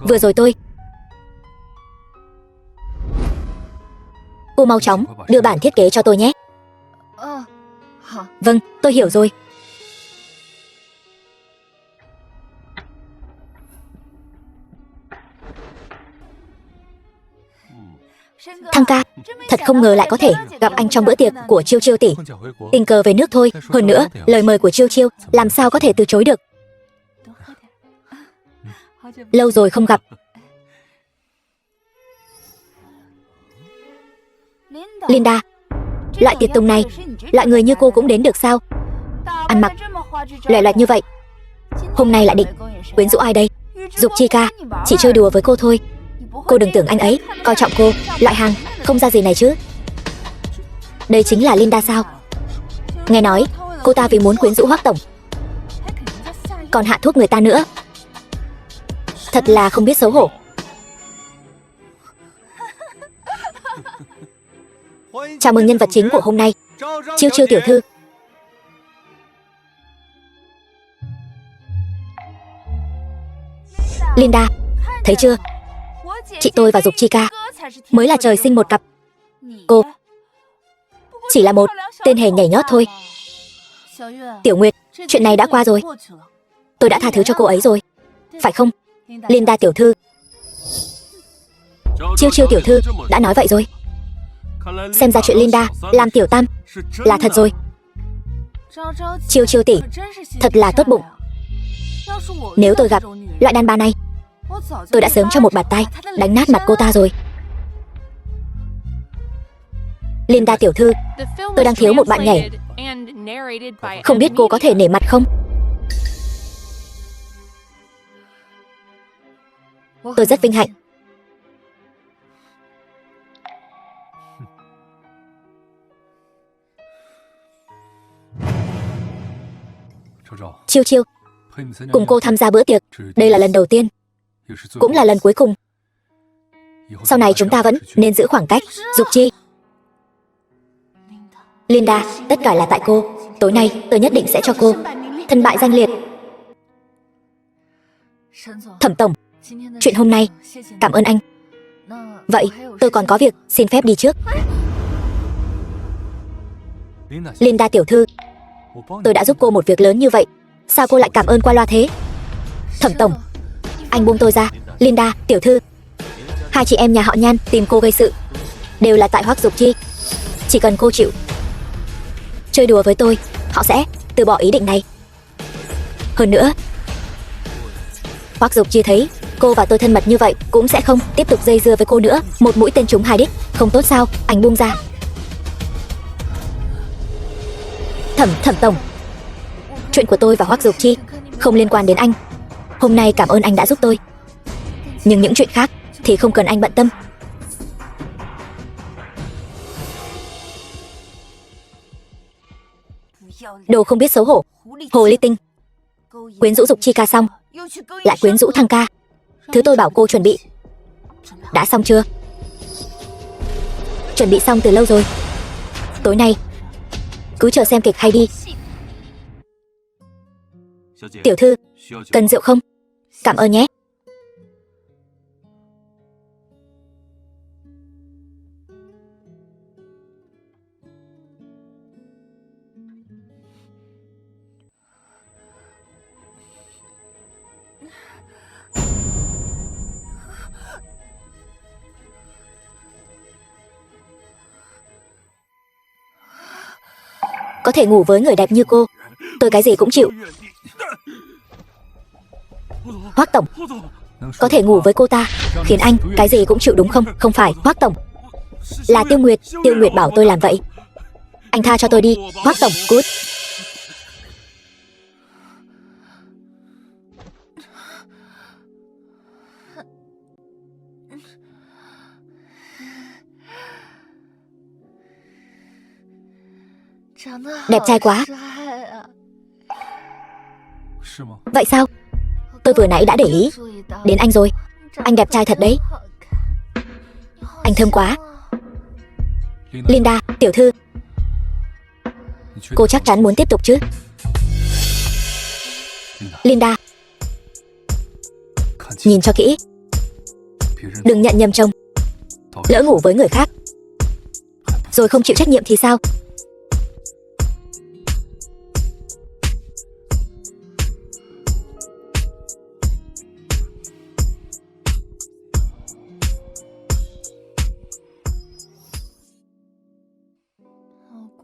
Vừa rồi tôi... Cô mau chóng đưa bản thiết kế cho tôi nhé. Vâng, tôi hiểu rồi. Thăng ca, thật không ngờ lại có thể gặp anh trong bữa tiệc của Chiêu Chiêu tỷ. Tình cờ về nước thôi. Hơn nữa, lời mời của Chiêu Chiêu làm sao có thể từ chối được. Lâu rồi không gặp. Linda, loại tiệc tùng này, loại người như cô cũng đến được sao? Ăn mặc loè loẹt như vậy, hôm nay lại định quyến rũ ai đây? Dục Chi ca chỉ chơi đùa với cô thôi. Cô đừng tưởng anh ấy coi trọng cô, loại hàng không ra gì này chứ. Đây chính là Linda sao? Nghe nói cô ta vì muốn quyến rũ Hoắc tổng còn hạ thuốc người ta nữa. Thật là không biết xấu hổ. Chào mừng nhân vật chính của hôm nay, Chiêu Chiêu tiểu thư. Linda, thấy chưa? Chị tôi và Dục Chi ca mới là trời sinh một cặp. Cô chỉ là một tên hề nhảy nhót thôi. Tiểu Nguyệt, chuyện này đã qua rồi. Tôi đã tha thứ cho cô ấy rồi, phải không, Linda tiểu thư? Chiêu Chiêu tiểu thư đã nói vậy rồi. Xem ra chuyện Linda làm tiểu tam là thật rồi. Chiêu Chiêu tỷ thật là tốt bụng. Nếu tôi gặp loại đàn bà này, tôi đã sớm cho một bạt tai đánh nát mặt cô ta rồi. Linda tiểu thư, tôi đang thiếu một bạn nhảy. Không biết cô có thể nể mặt không? Tôi rất vinh hạnh. Chiêu Chiêu, cùng cô tham gia bữa tiệc, đây là lần đầu tiên, cũng là lần cuối cùng. Sau này chúng ta vẫn nên giữ khoảng cách. Dục Chi. Linda, tất cả là tại cô. Tối nay tôi nhất định sẽ cho cô thân bại danh liệt. Thẩm tổng, chuyện hôm nay cảm ơn anh. Vậy tôi còn có việc, xin phép đi trước. Linda tiểu thư, tôi đã giúp cô một việc lớn như vậy, sao cô lại cảm ơn qua loa thế? Thẩm tổng, anh buông tôi ra. Linda tiểu thư, hai chị em nhà họ Nhan tìm cô gây sự đều là tại Hoắc Dục Chi. Chỉ cần cô chịu chơi đùa với tôi, họ sẽ từ bỏ ý định này. Hơn nữa, Hoắc Dục Chi thấy cô và tôi thân mật như vậy cũng sẽ không tiếp tục dây dưa với cô nữa. Một mũi tên trúng hai đích, không tốt sao? Anh buông ra. Thẩm tổng, chuyện của tôi và Hoắc Dục Chi không liên quan đến anh. Hôm nay cảm ơn anh đã giúp tôi, nhưng những chuyện khác thì không cần anh bận tâm. Đồ không biết xấu hổ, hồ ly tinh. Quyến rũ Dục Chi ca xong lại quyến rũ Thăng ca. Thứ tôi bảo cô chuẩn bị đã xong chưa? Chuẩn bị xong từ lâu rồi. Tối nay cứ chờ xem kịch hay đi. Tiểu thư, cần rượu không? Cảm ơn nhé. Có thể ngủ với người đẹp như cô, tôi cái gì cũng chịu. Hoắc tổng, có thể ngủ với cô ta khiến anh cái gì cũng chịu đúng không? Không phải, Hoắc tổng, là Tiêu Nguyệt. Tiêu Nguyệt bảo tôi làm vậy. Anh tha cho tôi đi. Hoắc tổng, cút. Đẹp trai quá. Vậy sao? Tôi vừa nãy đã để ý đến anh rồi. Anh đẹp trai thật đấy. Anh thơm quá. Linda, tiểu thư, cô chắc chắn muốn tiếp tục chứ? Linda, nhìn cho kỹ, đừng nhận nhầm chồng. Lỡ ngủ với người khác rồi không chịu trách nhiệm thì sao?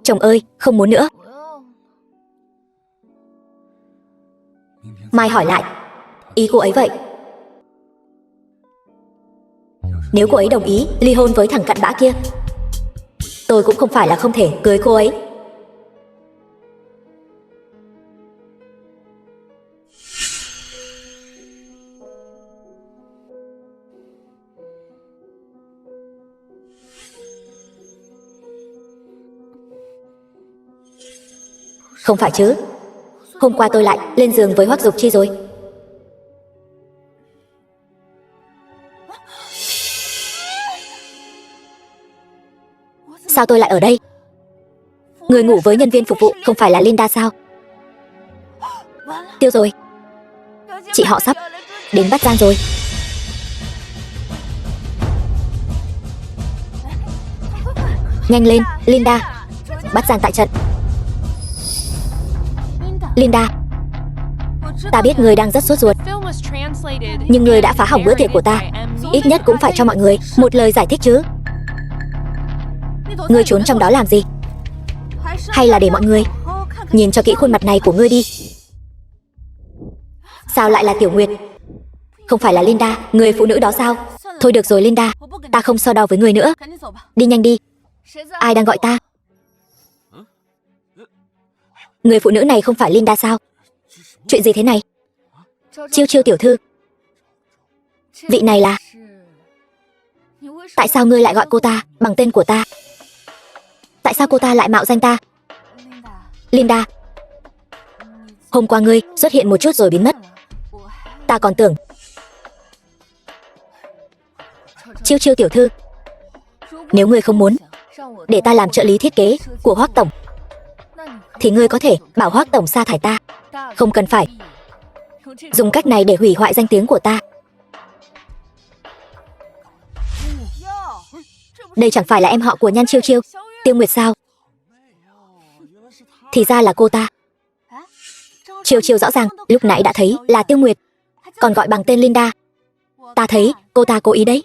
Chồng ơi, không muốn nữa. Mai hỏi lại. Ý cô ấy vậy. Nếu cô ấy đồng ý ly hôn với thằng cặn bã kia, tôi cũng không phải là không thể cưới cô ấy. Không phải chứ? Hôm qua tôi lại lên giường với Hoắc Dục Chi rồi. Sao tôi lại ở đây? Người ngủ với nhân viên phục vụ không phải là Linda sao? Tiêu rồi. Chị họ sắp đến bắt Giang rồi. Nhanh lên, Linda. Bắt Giang tại trận. Linda, ta biết người đang rất sốt ruột, nhưng người đã phá hỏng bữa tiệc của ta. Ít nhất cũng phải cho mọi người một lời giải thích chứ. Ngươi trốn trong đó làm gì? Hay là để mọi người nhìn cho kỹ khuôn mặt này của ngươi đi. Sao lại là Tiểu Nguyệt? Không phải là Linda, người phụ nữ đó sao? Thôi được rồi Linda, ta không so đo với người nữa. Đi nhanh đi. Ai đang gọi ta? Người phụ nữ này không phải Linda sao? Chuyện gì thế này? Chiêu Chiêu tiểu thư. Vị này là... Tại sao ngươi lại gọi cô ta bằng tên của ta? Tại sao cô ta lại mạo danh ta? Linda, hôm qua ngươi xuất hiện một chút rồi biến mất. Ta còn tưởng Chiêu Chiêu tiểu thư, nếu ngươi không muốn để ta làm trợ lý thiết kế của Hoắc tổng, thì ngươi có thể bảo Hoắc tổng sa thải ta, không cần phải dùng cách này để hủy hoại danh tiếng của ta. Đây chẳng phải là em họ của Nhan Chiêu Chiêu, Tiêu Nguyệt sao? Thì ra là cô ta. Chiêu Chiêu rõ ràng lúc nãy đã thấy là Tiêu Nguyệt, còn gọi bằng tên Linda. Ta thấy cô ta cố ý đấy.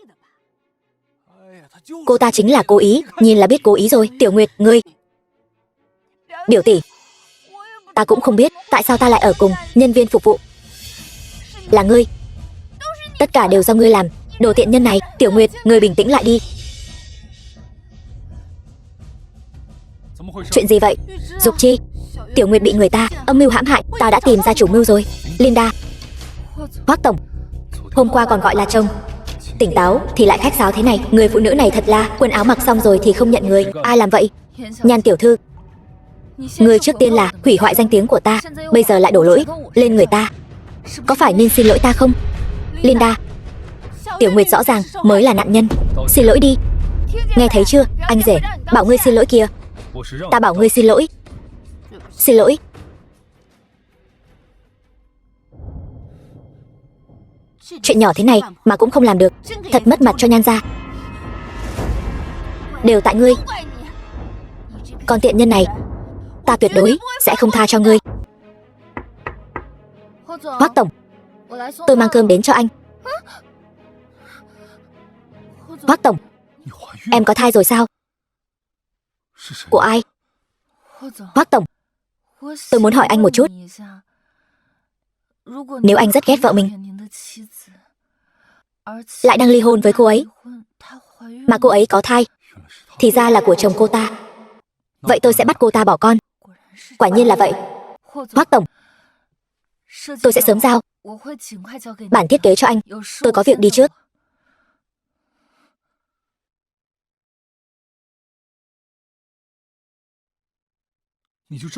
Cô ta chính là cố ý, nhìn là biết cố ý rồi. Tiểu Nguyệt, ngươi. Biểu tỷ, ta cũng không biết tại sao ta lại ở cùng nhân viên phục vụ. Là ngươi. Tất cả đều do ngươi làm, đồ tiện nhân này. Tiểu Nguyệt, ngươi bình tĩnh lại đi. Chuyện gì vậy? Dục Chi, Tiểu Nguyệt bị người ta âm mưu hãm hại. Ta đã tìm ra chủ mưu rồi. Linda. Hoắc tổng, hôm qua còn gọi là chồng, tỉnh táo thì lại khách sáo thế này. Người phụ nữ này thật là quần áo mặc xong rồi thì không nhận người. Ai làm vậy? Nhan tiểu thư, người trước tiên là hủy hoại danh tiếng của ta, bây giờ lại đổ lỗi lên người ta, có phải nên xin lỗi ta không? Linda, Tiểu Nguyệt rõ ràng mới là nạn nhân. Xin lỗi đi. Nghe thấy chưa? Anh rể bảo ngươi xin lỗi kìa. Ta bảo ngươi xin lỗi. Xin lỗi. Chuyện nhỏ thế này mà cũng không làm được, thật mất mặt cho Nhan gia. Đều tại ngươi. Con tiện nhân này, ta tuyệt đối sẽ không tha cho ngươi. Hoắc tổng, tôi mang cơm đến cho anh. Hoắc tổng, em có thai rồi sao? Của ai? Hoắc tổng, tôi muốn hỏi anh một chút. Nếu anh rất ghét vợ mình, lại đang ly hôn với cô ấy, mà cô ấy có thai, thì ra là của chồng cô ta, vậy tôi sẽ bắt cô ta bỏ con. Quả nhiên là vậy. Hoắc tổng, tôi sẽ sớm giao bản thiết kế cho anh. Tôi có việc đi trước.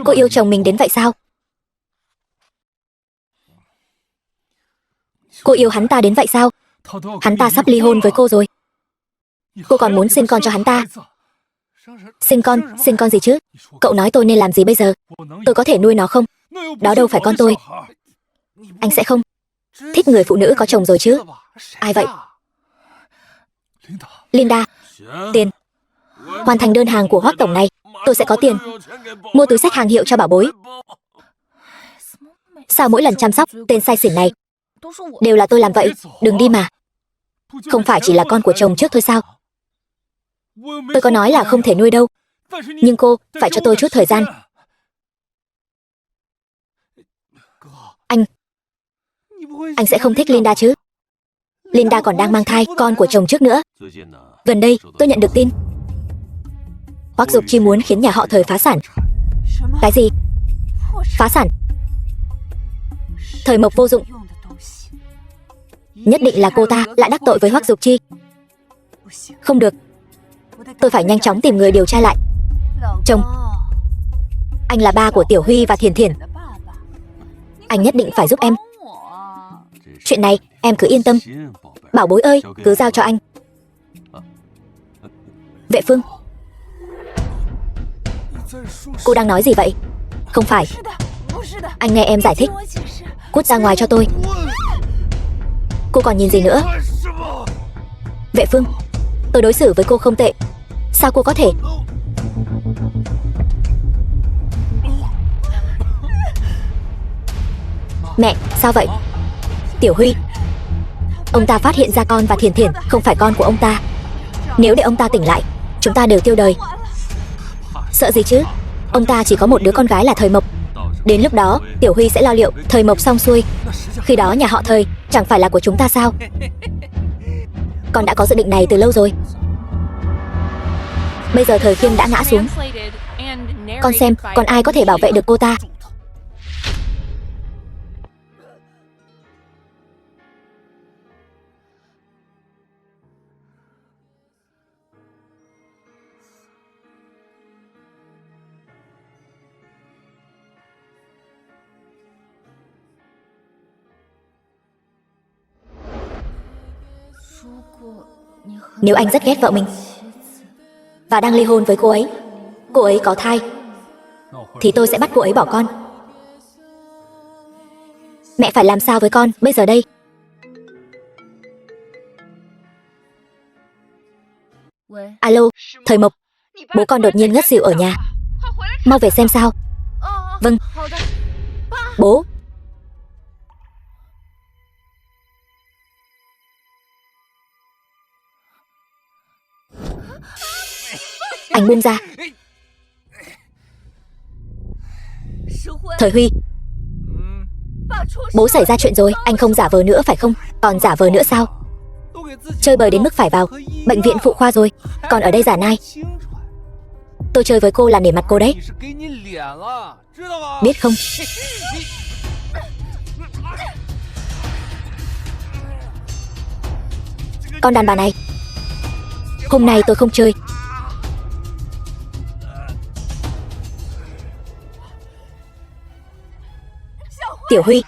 Cô yêu chồng mình đến vậy sao? Cô yêu hắn ta đến vậy sao? Hắn ta sắp ly hôn với cô rồi, cô còn muốn sinh con cho hắn ta. Sinh con gì chứ? Cậu nói tôi nên làm gì bây giờ? Tôi có thể nuôi nó không? Đó đâu phải con tôi. Anh sẽ không thích người phụ nữ có chồng rồi chứ? Ai vậy? Linda, tiền. Hoàn thành đơn hàng của Hoắc tổng này, tôi sẽ có tiền mua túi xách hàng hiệu cho bảo bối. Sao mỗi lần chăm sóc tên sai xỉn này đều là tôi làm vậy? Đừng đi mà. Không phải chỉ là con của chồng trước thôi sao? Tôi có nói là không thể nuôi đâu, nhưng cô phải cho tôi chút thời gian. Anh sẽ không thích Linda chứ? Linda còn đang mang thai con của chồng trước nữa. Gần đây tôi nhận được tin Hoắc Dục Chi muốn khiến nhà họ Thời phá sản. Cái gì? Phá sản? Thời Mộc vô dụng. Nhất định là cô ta lại đắc tội với Hoắc Dục Chi. Không được, tôi phải nhanh chóng tìm người điều tra lại. Chồng, anh là ba của Tiểu Huy và Thiền Thiền, anh nhất định phải giúp em. Chuyện này em cứ yên tâm, bảo bối ơi, cứ giao cho anh. Vệ Phương, cô đang nói gì vậy? Không phải, anh nghe em giải thích. Cút ra ngoài cho tôi. Cô còn nhìn gì nữa? Vệ Phương, tôi đối xử với cô không tệ, sao cô có thể? Mẹ, sao vậy? Tiểu Huy, ông ta phát hiện ra con và Thiền Thiền không phải con của ông ta. Nếu để ông ta tỉnh lại, chúng ta đều tiêu đời. Sợ gì chứ? Ông ta chỉ có một đứa con gái là Thời Mộc. Đến lúc đó Tiểu Huy sẽ lo liệu Thời Mộc xong xuôi, khi đó nhà họ Thời chẳng phải là của chúng ta sao? Con đã có dự định này từ lâu rồi. Bây giờ Thời Khiêm đã ngã xuống, con xem còn ai có thể bảo vệ được cô ta. Nếu anh rất ghét vợ mình và đang ly hôn với cô ấy có thai, thì tôi sẽ bắt cô ấy bỏ con. Mẹ phải làm sao với con bây giờ đây? Alo, Thời Mộc, bố con đột nhiên ngất xỉu ở nhà, mau về xem sao. Vâng. Bố. Anh buông ra. Thời Huy, bố xảy ra chuyện rồi, anh không giả vờ nữa phải không? Còn giả vờ nữa sao? Chơi bời đến mức phải vào bệnh viện phụ khoa rồi, còn ở đây giả nai. Tôi chơi với cô là nể mặt cô đấy, biết không? Con đàn bà này, hôm nay tôi không chơi. Tiểu Huy,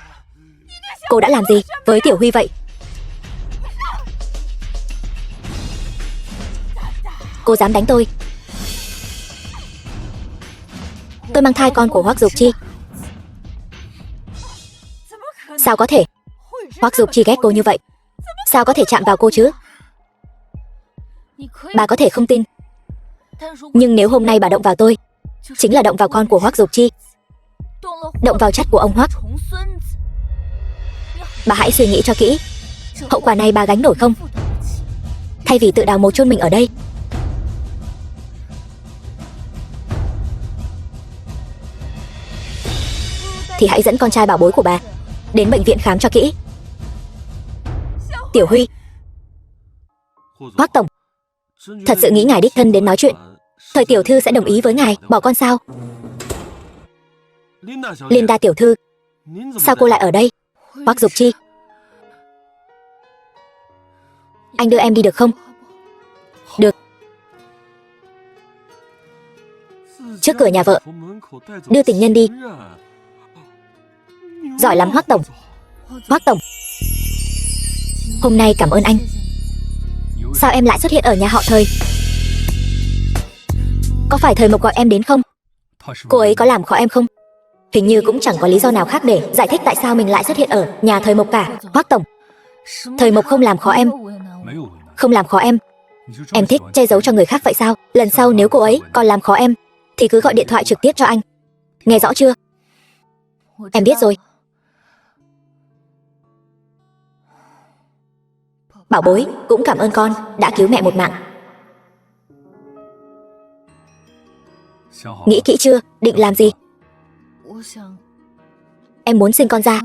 cô đã làm gì với Tiểu Huy vậy? Cô dám đánh tôi? Tôi mang thai con của Hoắc Dục Chi. Sao có thể? Hoắc Dục Chi ghét cô như vậy, sao có thể chạm vào cô chứ? Bà có thể không tin, nhưng nếu hôm nay bà động vào tôi, chính là động vào con của Hoắc Dục Chi, động vào chất của ông Hoắc. Bà hãy suy nghĩ cho kỹ, hậu quả này bà gánh nổi không? Thay vì tự đào mồ chôn mình ở đây, thì hãy dẫn con trai bảo bối của bà đến bệnh viện khám cho kỹ. Tiểu Huy. Hoắc tổng, thật sự nghĩ ngài đích thân đến nói chuyện, Thời tiểu thư sẽ đồng ý với ngài bỏ con sao? Linda tiểu thư, sao cô lại ở đây? Hoắc Dục Chi, anh đưa em đi được không? Được. Trước cửa nhà vợ, đưa tình nhân đi. Giỏi lắm Hoắc tổng. Hoắc tổng, hôm nay cảm ơn anh. Sao em lại xuất hiện ở nhà họ Thời? Có phải Thời Mộc gọi em đến không? Cô ấy có làm khó em không? Hình như cũng chẳng có lý do nào khác để giải thích tại sao mình lại xuất hiện ở nhà Thời Mộc cả. Hoắc tổng, Thời Mộc không làm khó em. Không làm khó em. Em thích che giấu cho người khác vậy sao? Lần sau nếu cô ấy còn làm khó em, thì cứ gọi điện thoại trực tiếp cho anh. Nghe rõ chưa? Em biết rồi. Bảo bối, cũng cảm ơn con đã cứu mẹ một mạng. Nghĩ kỹ chưa? Định làm gì? Em muốn sinh con ra,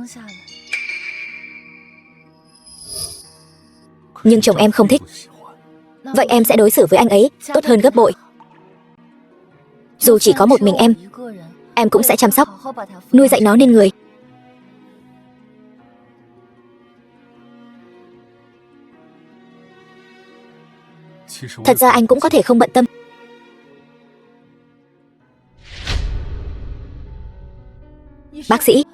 nhưng chồng em không thích. Vậy em sẽ đối xử với anh ấy tốt hơn gấp bội. Dù chỉ có một mình em cũng sẽ chăm sóc, nuôi dạy nó nên người. Thật ra anh cũng có thể không bận tâm. Bác sĩ,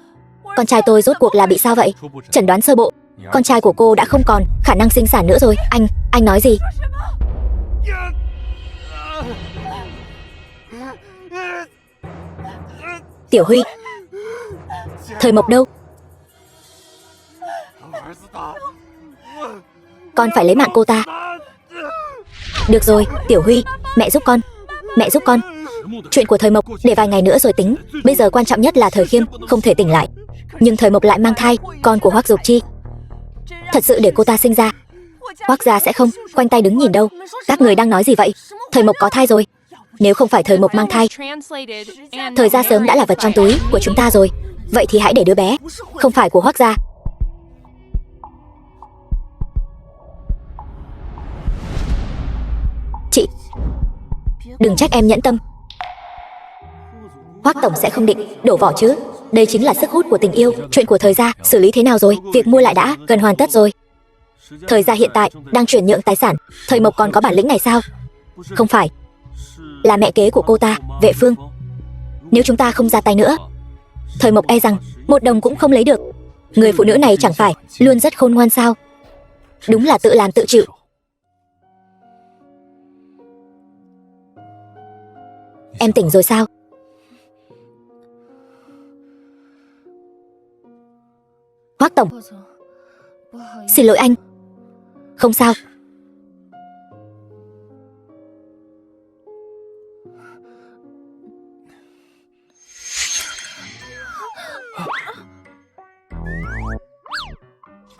con trai tôi rốt cuộc là bị sao vậy? Chẩn đoán sơ bộ, con trai của cô đã không còn khả năng sinh sản nữa rồi. Anh nói gì? Tiểu Huy, Thời Mộc đâu? Con phải lấy mạng cô ta. Được rồi, Tiểu Huy, mẹ giúp con. Mẹ giúp con. Chuyện của Thời Mộc để vài ngày nữa rồi tính. Bây giờ quan trọng nhất là Thời Khiêm không thể tỉnh lại. Nhưng Thời Mộc lại mang thai con của Hoắc Dục Chi. Thật sự để cô ta sinh ra, Hoắc gia sẽ không khoanh tay đứng nhìn đâu. Các người đang nói gì vậy? Thời Mộc có thai rồi. Nếu không phải Thời Mộc mang thai, Thời gia sớm đã là vật trong túi của chúng ta rồi. Vậy thì hãy để đứa bé không phải của Hoắc gia. Chị, đừng trách em nhẫn tâm. Hoắc tổng sẽ không định đổ vỏ chứ? Đây chính là sức hút của tình yêu. Chuyện của Thời gia xử lý thế nào rồi? Việc mua lại đã gần hoàn tất rồi. Thời gia hiện tại đang chuyển nhượng tài sản. Thời Mộc còn có bản lĩnh này sao? Không phải, là mẹ kế của cô ta, Vệ Phương. Nếu chúng ta không ra tay nữa, Thời Mộc e rằng một đồng cũng không lấy được. Người phụ nữ này chẳng phải luôn rất khôn ngoan sao? Đúng là tự làm tự chịu. Em tỉnh rồi sao? Hoắc tổng, xin lỗi anh. Không sao.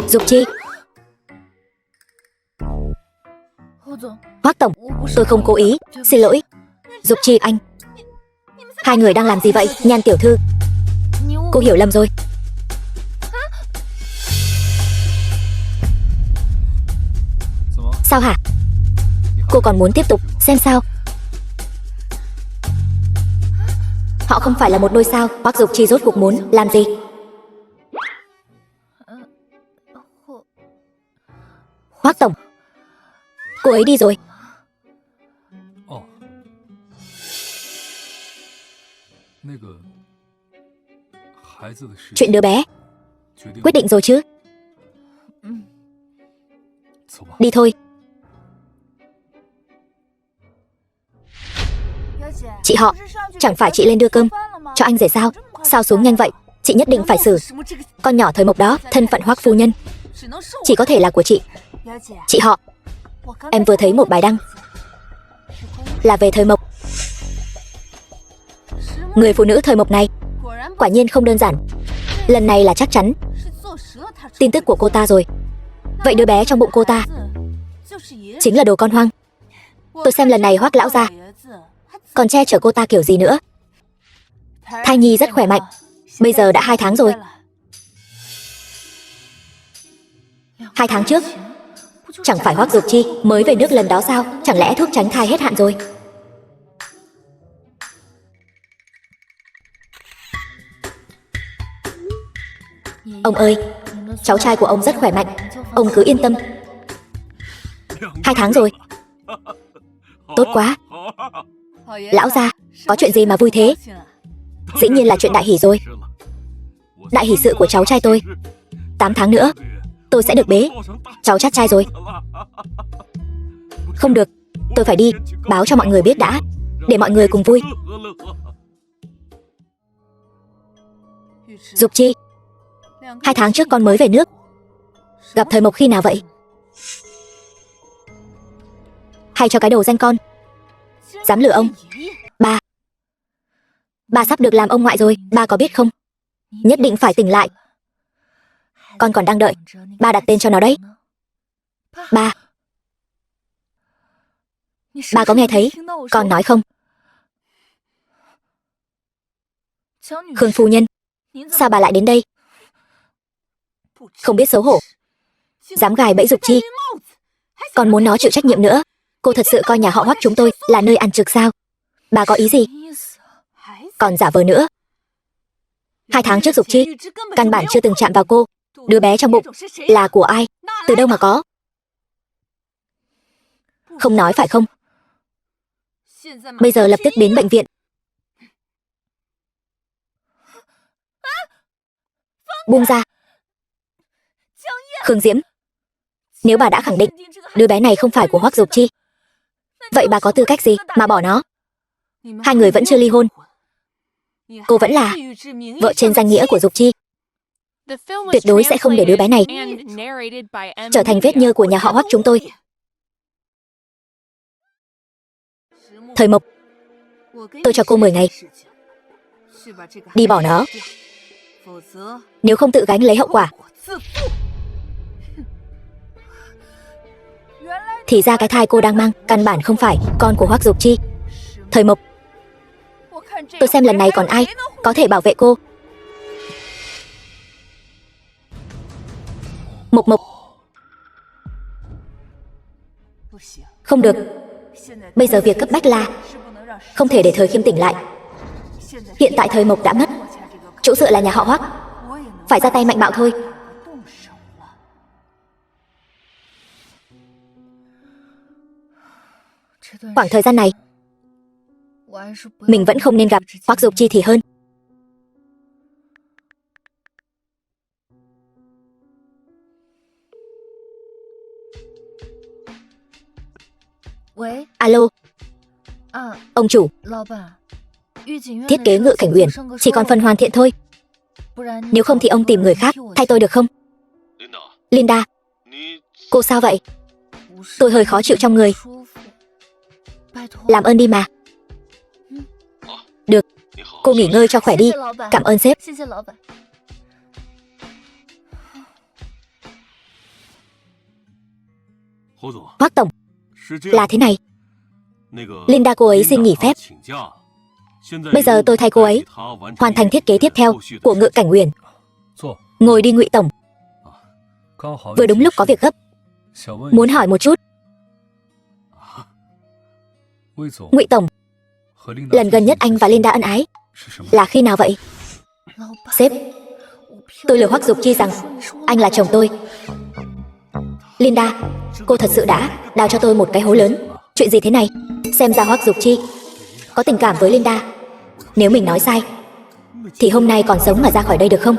Dục Chi. Hoắc tổng, tôi không cố ý, xin lỗi. Dục Chi anh. Hai người đang làm gì vậy? Nhan tiểu thư, cô hiểu lầm rồi. Sao hả? Cô còn muốn tiếp tục xem sao? Họ không phải là một đôi sao? Hoắc Dục Chi rốt cuộc muốn làm gì? Hoắc tổng, cô ấy đi rồi. Chuyện đứa bé quyết định rồi chứ? Đi thôi. Chị họ, chẳng phải chị lên đưa cơm cho anh rể sao? Sao xuống nhanh vậy? Chị nhất định phải xử con nhỏ Thời Mộc đó. Thân phận Hoắc phu nhân chỉ có thể là của chị. Chị họ, em vừa thấy một bài đăng là về Thời Mộc. Người phụ nữ Thời Mộc này quả nhiên không đơn giản. Lần này là chắc chắn tin tức của cô ta rồi. Vậy đứa bé trong bụng cô ta chính là đồ con hoang. Tôi xem lần này Hoắc lão gia còn che chở cô ta kiểu gì nữa. Thai nhi rất khỏe mạnh, bây giờ đã 2 tháng rồi. 2 tháng trước, chẳng phải Hoắc Dục Chi mới về nước lần đó sao? Chẳng lẽ thuốc tránh thai hết hạn rồi? Ông ơi, cháu trai của ông rất khỏe mạnh, ông cứ yên tâm. 2 tháng rồi. Tốt quá. Lão gia, có chuyện gì mà vui thế? Dĩ nhiên là chuyện đại hỷ rồi. Đại hỷ sự của cháu trai tôi. 8 tháng nữa tôi sẽ được bế cháu chắt trai rồi. Không được, tôi phải đi báo cho mọi người biết đã, để mọi người cùng vui. Dục Chi, 2 tháng trước con mới về nước. Gặp Thời Mộc khi nào vậy? Hay cho cái đầu danh con dám lừa ông. Bà sắp được làm ông ngoại rồi, bà có biết không? Nhất định phải tỉnh lại. Con còn đang đợi bà đặt tên cho nó đấy. Bà có nghe thấy con nói không? Khương phu nhân, sao bà lại đến đây? Không biết xấu hổ, dám gài bẫy Dục Chi, còn muốn nó chịu trách nhiệm nữa. Cô thật sự coi nhà họ Hoắc chúng tôi là nơi ăn trực sao? Bà có ý gì? Còn giả vờ nữa. 2 tháng trước Dục Chi căn bản chưa từng chạm vào cô. Đứa bé trong bụng là của ai? Từ đâu mà có? Không nói phải không? Bây giờ lập tức đến bệnh viện. Buông ra. Khương Diễm, nếu bà đã khẳng định đứa bé này không phải của Hoắc Dục Chi, vậy bà có tư cách gì mà bỏ nó? Hai người vẫn chưa ly hôn, cô vẫn là vợ trên danh nghĩa của Dục Chi. Tuyệt đối sẽ không để đứa bé này trở thành vết nhơ của nhà họ Hoắc chúng tôi. Thời Mộc, tôi cho cô 10 ngày đi bỏ nó, nếu không tự gánh lấy hậu quả. Thì ra cái thai cô đang mang căn bản không phải con của Hoắc Dục Chi. Thời Mộc, tôi xem lần này còn ai có thể bảo vệ cô. Mộc Mộc, không được. Bây giờ việc cấp bách là không thể để Thời Khiêm tỉnh lại. Hiện tại Thời Mộc đã mất, chỗ dựa là nhà họ Hoắc, phải ra tay mạnh bạo thôi. Khoảng thời gian này mình vẫn không nên gặp Hoắc Dục Chi thì hơn. Alo, Ông chủ, thiết kế Ngự Cảnh Uyển chỉ còn phần hoàn thiện thôi. Nếu không thì ông tìm người khác thay tôi được không? Linda, cô sao vậy? Tôi hơi khó chịu trong người. Làm ơn đi mà. Được, cô nghỉ ngơi cho khỏe đi. Cảm ơn sếp. Hoắc tổng, là thế này. Linda cô ấy xin nghỉ phép. Bây giờ tôi thay cô ấy hoàn thành thiết kế tiếp theo của Ngự Cảnh Uyển. Ngồi đi Ngụy tổng. Vừa đúng lúc có việc gấp. Muốn hỏi một chút. Ngụy tổng, lần gần nhất anh và Linda ân ái là khi nào vậy? Sếp, tôi lừa Hoắc Dục Chi rằng anh là chồng tôi. Linda, cô thật sự đã đào cho tôi một cái hố lớn. Chuyện gì thế này? Xem ra Hoắc Dục Chi có tình cảm với Linda. Nếu mình nói sai thì hôm nay còn sống mà ra khỏi đây được không?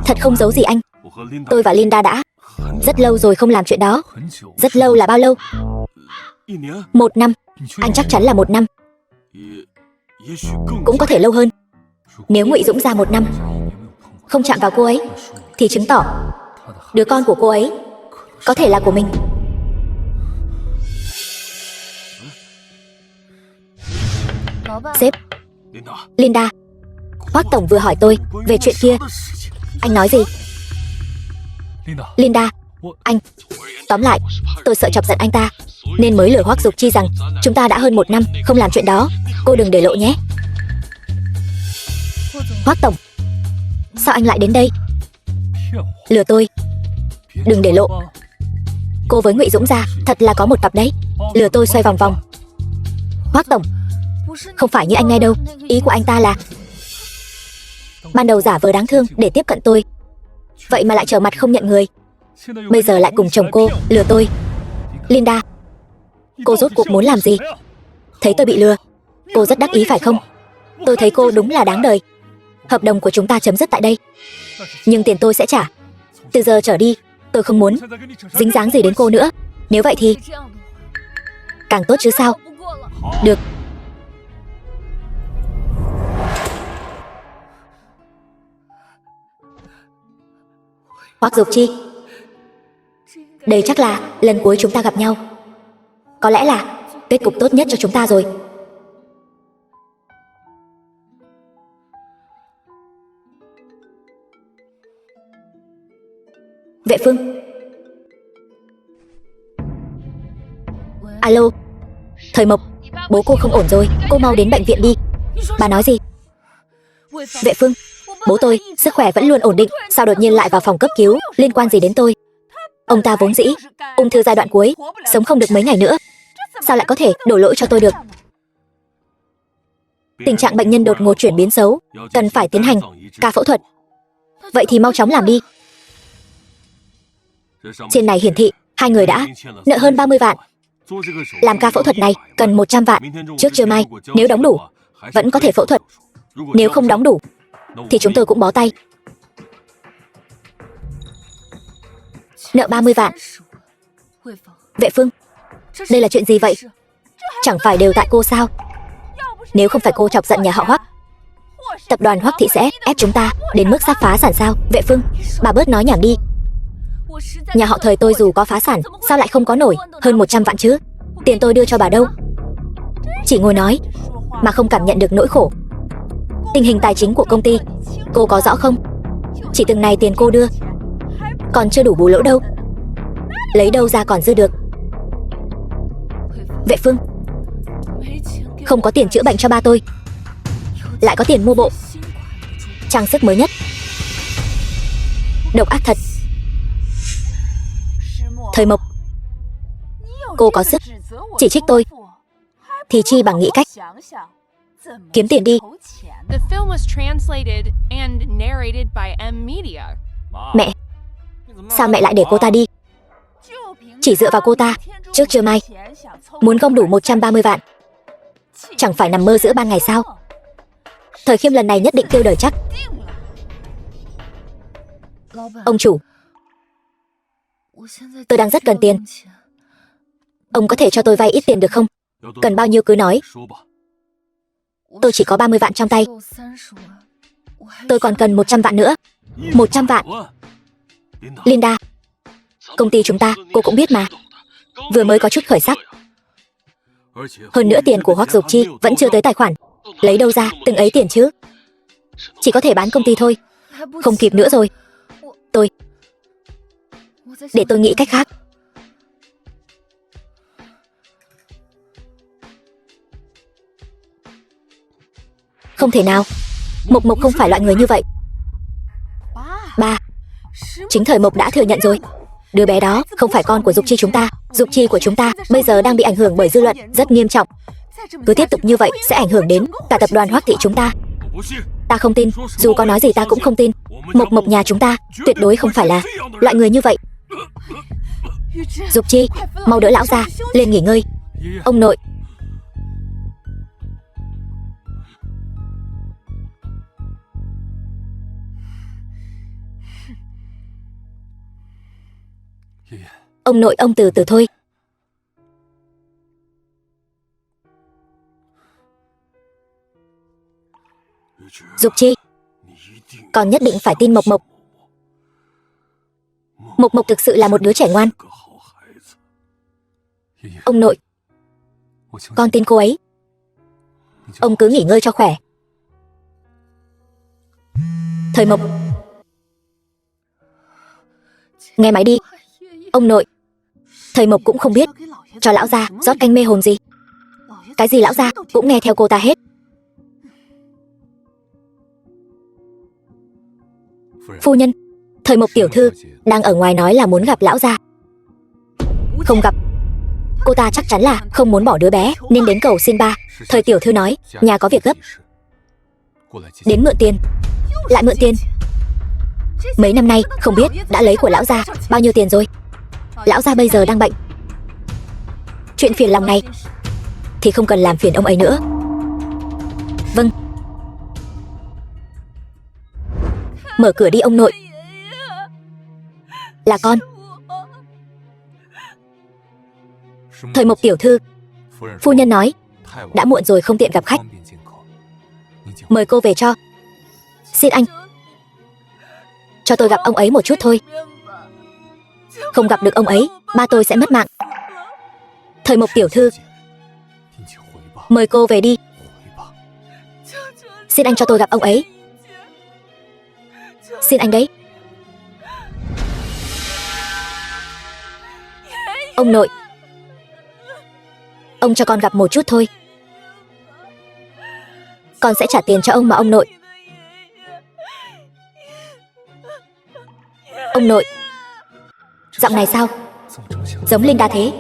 Thật không giấu gì anh, tôi và Linda đã rất lâu rồi không làm chuyện đó. Rất lâu là bao lâu? 1 năm. Anh chắc chắn là 1 năm. Cũng có thể lâu hơn. Nếu Ngụy Dũng ra 1 năm không chạm vào cô ấy thì chứng tỏ đứa con của cô ấy có thể là của mình. Sếp, Linda, Hoắc tổng vừa hỏi tôi về chuyện kia. Anh nói gì? Linda, anh... Tóm lại, tôi sợ chọc giận anh ta nên mới lừa Hoắc Dục Chi rằng chúng ta đã hơn 1 năm không làm chuyện đó. Cô đừng để lộ nhé. Hoắc tổng, sao anh lại đến đây? Lừa tôi. Đừng để lộ. Cô với Ngụy Dũng ra thật là có một cặp đấy. Lừa tôi xoay vòng vòng. Hoắc tổng, không phải như anh nghe đâu. Ý của anh ta là ban đầu giả vờ đáng thương để tiếp cận tôi, vậy mà lại trở mặt không nhận người. Bây giờ lại cùng chồng cô lừa tôi. Linda, cô rốt cuộc muốn làm gì? Thấy tôi bị lừa, cô rất đắc ý phải không? Tôi thấy cô đúng là đáng đời. Hợp đồng của chúng ta chấm dứt tại đây, nhưng tiền tôi sẽ trả. Từ giờ trở đi, tôi không muốn dính dáng gì đến cô nữa. Nếu vậy thì càng tốt chứ sao? Được. Hoắc Dục Chi, đây chắc là lần cuối chúng ta gặp nhau. Có lẽ là kết cục tốt nhất cho chúng ta rồi. Vệ Phương. Alo. Thời Mộc, bố cô không ổn rồi, cô mau đến bệnh viện đi. Bà nói gì? Vệ Phương, bố tôi sức khỏe vẫn luôn ổn định, sao đột nhiên lại vào phòng cấp cứu? Liên quan gì đến tôi? Ông ta vốn dĩ ung thư giai đoạn cuối, sống không được mấy ngày nữa, sao lại có thể đổ lỗi cho tôi được? Tình trạng bệnh nhân đột ngột chuyển biến xấu, cần phải tiến hành ca phẫu thuật. Vậy thì mau chóng làm đi. Trên này hiển thị hai người đã nợ hơn 30 vạn. Làm ca phẫu thuật này cần 100 vạn. Trước trưa mai, nếu đóng đủ vẫn có thể phẫu thuật. Nếu không đóng đủ thì chúng tôi cũng bó tay. Nợ 30 vạn. Vệ Phương, đây là chuyện gì vậy? Chẳng phải đều tại cô sao? Nếu không phải cô chọc giận nhà họ Hoắc, tập đoàn Hoắc Thị sẽ ép chúng ta đến mức sắp phá sản sao? Vệ Phương, bà bớt nói nhảm đi. Nhà họ Thời tôi dù có phá sản, sao lại không có nổi hơn 100 vạn chứ? Tiền tôi đưa cho bà đâu? Chỉ ngồi nói mà không cảm nhận được nỗi khổ. Tình hình tài chính của công ty cô có rõ không? Chỉ từng này tiền cô đưa còn chưa đủ bù lỗ đâu. Lấy đâu ra còn dư được? Vệ Phương, không có tiền chữa bệnh cho ba tôi, lại có tiền mua bộ trang sức mới nhất. Độc ác thật. Thời Mộc, cô có sức chỉ trích tôi thì chi bằng nghĩ cách kiếm tiền đi. Mẹ, sao mẹ lại để cô ta đi? Chỉ dựa vào cô ta, trước trưa mai muốn gom đủ 130 vạn, chẳng phải nằm mơ giữa ban ngày sao? Thời Khiêm lần này nhất định tiêu đời chắc. Ông chủ, tôi đang rất cần tiền. Ông có thể cho tôi vay ít tiền được không? Cần bao nhiêu cứ nói. Tôi chỉ có 30 vạn trong tay. Tôi còn cần 100 vạn nữa. 100 vạn. Linda, công ty chúng ta, cô cũng biết mà, vừa mới có chút khởi sắc. Hơn nữa tiền của Hoắc Dục Chi vẫn chưa tới tài khoản. Lấy đâu ra từng ấy tiền chứ? Chỉ có thể bán công ty thôi. Không kịp nữa rồi. Để tôi nghĩ cách khác. Không thể nào. Mộc Mộc không phải loại người như vậy. Ba, chính Thời Mộc đã thừa nhận rồi. Đứa bé đó không phải con của Dục Chi chúng ta. Dục Chi của chúng ta bây giờ đang bị ảnh hưởng bởi dư luận rất nghiêm trọng. Cứ tiếp tục như vậy sẽ ảnh hưởng đến cả tập đoàn Hoắc thị chúng ta. Ta không tin, dù có nói gì ta cũng không tin. Mộc Mộc nhà chúng ta tuyệt đối không phải là loại người như vậy. Dục Chi, mau đỡ lão ra, lên nghỉ ngơi. Ông nội. Ông nội, ông từ từ thôi. Dục Chi, con nhất định phải tin Mộc Mộc. Mộc Mộc thực sự là một đứa trẻ ngoan. Ông nội, con tin cô ấy. Ông cứ nghỉ ngơi cho khỏe. Thời Mộc, nghe máy đi. Ông nội, Thời Mộc cũng không biết cho lão gia rót canh mê hồn gì. Cái gì lão gia cũng nghe theo cô ta hết. Phu nhân, Thời Mộc tiểu thư đang ở ngoài nói là muốn gặp lão gia. Không gặp. Cô ta chắc chắn là không muốn bỏ đứa bé nên đến cầu xin ba. Thời tiểu thư nói nhà có việc gấp. Đến mượn tiền. Lại mượn tiền. Mấy năm nay không biết đã lấy của lão gia bao nhiêu tiền rồi. Lão gia bây giờ đang bệnh. Chuyện phiền lòng này thì không cần làm phiền ông ấy nữa. Vâng. Mở cửa đi ông nội. Là con. Thời Mộc tiểu thư, phu nhân nói đã muộn rồi không tiện gặp khách. Mời cô về cho. Xin anh, cho tôi gặp ông ấy một chút thôi. Không gặp được ông ấy, ba tôi sẽ mất mạng. Thời Mộc tiểu thư, mời cô về đi. Xin anh cho tôi gặp ông ấy. Xin anh đấy. Ông nội, ông cho con gặp một chút thôi. Con sẽ trả tiền cho ông mà ông nội. Ông nội, giọng này sao giống Linda thế?